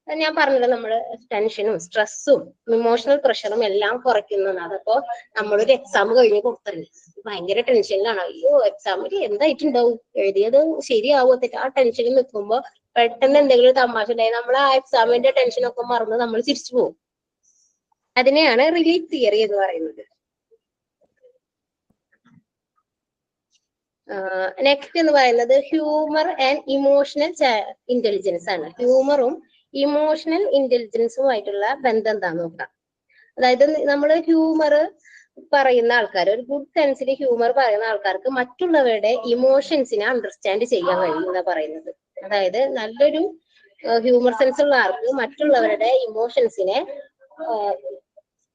ഞാൻ പറഞ്ഞല്ലോ, നമ്മള് ടെൻഷനും സ്ട്രെസ്സും ഇമോഷണൽ പ്രഷറും എല്ലാം കുറയ്ക്കുന്നതാണ്. അതപ്പോ നമ്മളൊരു എക്സാം കഴിഞ്ഞ് കൊടുത്തല്ലേ ഭയങ്കര ടെൻഷനിലാണ്, അയ്യോ എക്സാമിൽ എന്തായിട്ടുണ്ടാവും, എഴുതിയത് ശരിയാവോ തെറ്റ്, ആ ടെൻഷനിൽ നിൽക്കുമ്പോ പെട്ടെന്ന് എന്തെങ്കിലും തമാശ ഉണ്ടായി നമ്മൾ ആ എക്സാമിന്റെ ടെൻഷനൊക്കെ മറന്ന് നമ്മൾ ചിരിച്ചു പോകും. അതിനെയാണ് റിലീഫ് തിയറി എന്ന് പറയുന്നത്. നെക്സ്റ്റ് എന്ന് പറയുന്നത് ഹ്യൂമർ ആൻഡ് ഇമോഷണൽ ഇന്റലിജൻസ് ആണ്. ഹ്യൂമറും ഇമോഷണൽ ഇന്റലിജൻസുമായിട്ടുള്ള ബന്ധം എന്താന്ന് നോക്കാം. അതായത് നമ്മൾ ഹ്യൂമർ പറയുന്ന ആൾക്കാർ, ഒരു ഗുഡ് സെൻസിൽ ഹ്യൂമർ പറയുന്ന ആൾക്കാർക്ക് മറ്റുള്ളവരുടെ ഇമോഷൻസിനെ അണ്ടർസ്റ്റാൻഡ് ചെയ്യാൻ കഴിയും എന്നാ പറയുന്നത്. അതായത് നല്ലൊരു ഹ്യൂമർ സെൻസ് ഉള്ള ആൾക്ക് മറ്റുള്ളവരുടെ ഇമോഷൻസിനെ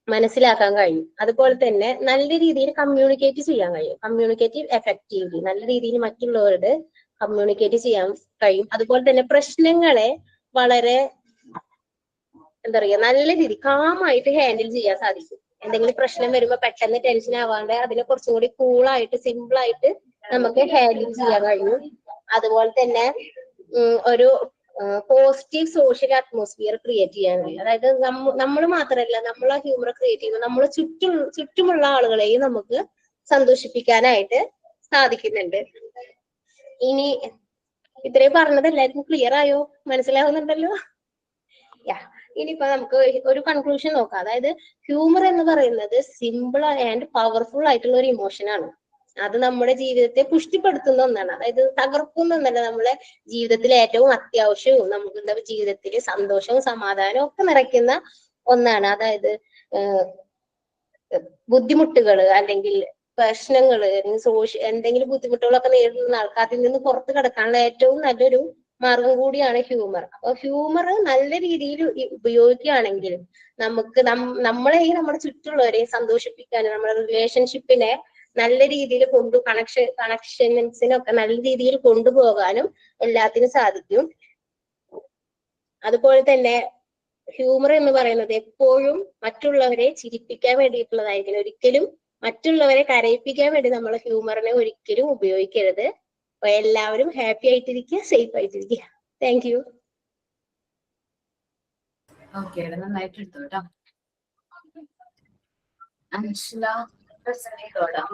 മനസ്സിലാക്കാൻ കഴിയും. അതുപോലെ തന്നെ നല്ല രീതിയിൽ കമ്മ്യൂണിക്കേറ്റ് ചെയ്യാൻ കഴിയും. കമ്മ്യൂണിക്കേറ്റീവ് എഫക്റ്റീവ്ലി നല്ല രീതിയിൽ മറ്റുള്ളവരോട് കമ്മ്യൂണിക്കേറ്റ് ചെയ്യാൻ കഴിയും. അതുപോലെ തന്നെ പ്രശ്നങ്ങളെ വളരെ എന്താ പറയുക നല്ല രീതി കാമായിട്ട് ഹാൻഡിൽ ചെയ്യാൻ സാധിക്കും. എന്തെങ്കിലും പ്രശ്നം വരുമ്പോൾ പെട്ടെന്ന് ടെൻഷൻ ആവാണ്ട് അതിനെ കുറച്ചും കൂടി കൂളായിട്ട് സിമ്പിൾ ആയിട്ട് നമുക്ക് ഹാൻഡിൽ ചെയ്യാൻ കഴിയും. അതുപോലെ തന്നെ ഒരു പോസിറ്റീവ് സോഷ്യൽ അറ്റ്മോസ്ഫിയർ ക്രിയേറ്റ് ചെയ്യാൻ കഴിയും. അതായത് നമ്മൾ മാത്രമല്ല, നമ്മളെ ഹ്യൂമർ ക്രിയേറ്റ് ചെയ്യുമ്പോൾ നമ്മളെ ചുറ്റുമുള്ള ആളുകളെയും നമുക്ക് സന്തോഷിപ്പിക്കാനായിട്ട് സാധിക്കുന്നുണ്ട്. ഇനി ഇത്രയും പറഞ്ഞത് എല്ലാവർക്കും ക്ലിയർ ആയോ? മനസ്സിലാവുന്നുണ്ടല്ലോ? ഇനിയിപ്പോ നമുക്ക് ഒരു കൺക്ലൂഷൻ നോക്കാം. അതായത് ഹ്യൂമർ എന്ന് പറയുന്നത് സിമ്പിൾ ആൻഡ് പവർഫുൾ ആയിട്ടുള്ള ഒരു ഇമോഷൻ ആണ്. അത് നമ്മുടെ ജീവിതത്തെ പുഷ്ടിപ്പെടുത്തുന്ന ഒന്നാണ്. അതായത് തകർക്കുന്ന ഒന്നല്ല, നമ്മളെ ജീവിതത്തിൽ ഏറ്റവും അത്യാവശ്യവും നമുക്ക് എന്താ ജീവിതത്തിൽ സന്തോഷവും സമാധാനവും ഒക്കെ നിറയ്ക്കുന്ന ഒന്നാണ്. അതായത് ബുദ്ധിമുട്ടുകൾ അല്ലെങ്കിൽ പ്രശ്നങ്ങൾ എന്തെങ്കിലും ബുദ്ധിമുട്ടുകളൊക്കെ നേരിടുന്ന ആൾക്ക് അതിൽ നിന്ന് പുറത്തു കിടക്കാനുള്ള ഏറ്റവും നല്ലൊരു മാർഗം കൂടിയാണ് ഹ്യൂമർ. അപ്പൊ ഹ്യൂമർ നല്ല രീതിയിൽ ഉപയോഗിക്കുകയാണെങ്കിൽ നമുക്ക് നമ്മളെയും നമ്മുടെ ചുറ്റുള്ളവരെയും സന്തോഷിപ്പിക്കാനും നമ്മുടെ റിലേഷൻഷിപ്പിനെ നല്ല രീതിയിൽ കണക്ഷൻസിനൊക്കെ നല്ല രീതിയിൽ കൊണ്ടുപോകാനും എല്ലാത്തിനും സാധിക്കും. അതുപോലെ തന്നെ ഹ്യൂമർ എന്ന് പറയുന്നത് എപ്പോഴും മറ്റുള്ളവരെ ചിരിപ്പിക്കാൻ വേണ്ടിയിട്ടുള്ളതായിരിക്കും. ഒരിക്കലും മറ്റുള്ളവരെ കരയിപ്പിക്കാൻ വേണ്ടി നമ്മൾ ഹ്യൂമറിനെ ഒരിക്കലും ഉപയോഗിക്കരുത്. അപ്പൊ എല്ലാവരും ഹാപ്പി ആയിട്ടിരിക്കുക, സേഫ് ആയിട്ടിരിക്കുക. Thank you. ഓക്കെ, നന്നായിട്ട് എടുത്തു കേട്ടോ. അൻഷില പ്രസന്നയോടാ.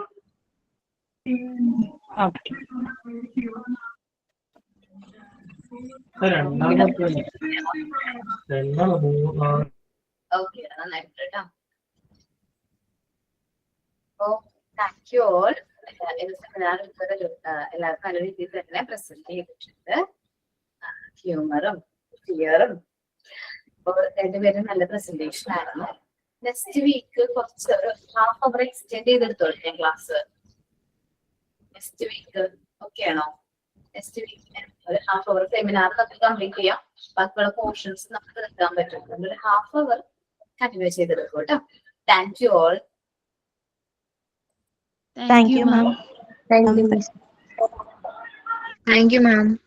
ഓക്കെ, നന്നായിട്ട് കേട്ടോ. അപ്പോ താങ്ക് യു ഓൾ. എല്ലാവർക്കും നല്ല രീതിയിൽ തന്നെ പ്രസന്റ് ചെയ്തിട്ടുണ്ട്. ഹ്യൂമറും ഫിയറും. അപ്പോൾ രണ്ടുപേരും നല്ല പ്രസന്റേഷൻ ആയിരുന്നു. നെക്സ്റ്റ് വീക്ക് കുറച്ച് ഒരു ഹാഫ് അവർ എക്സ്റ്റെൻഡ് ചെയ്തെടുത്തോളൂ ഞാൻ ക്ലാസ്. നെക്സ്റ്റ് വീക്ക് ഓക്കെ ആണോ? നെക്സ്റ്റ് വീക്കിന് ഒരു ഹാഫ് അവർ സെമിനാർ നമുക്ക് കംപ്ലീറ്റ് ചെയ്യാം. ബാക്കിയുള്ള പോർഷൻസ് നമുക്ക് എടുക്കാൻ പറ്റും. ഒരു ഹാഫ് അവർ കണ്ടിന്യൂ ചെയ്തെടുക്കും കേട്ടോ. Thank you all. Thank you, ma'am. Thank you, ma'am.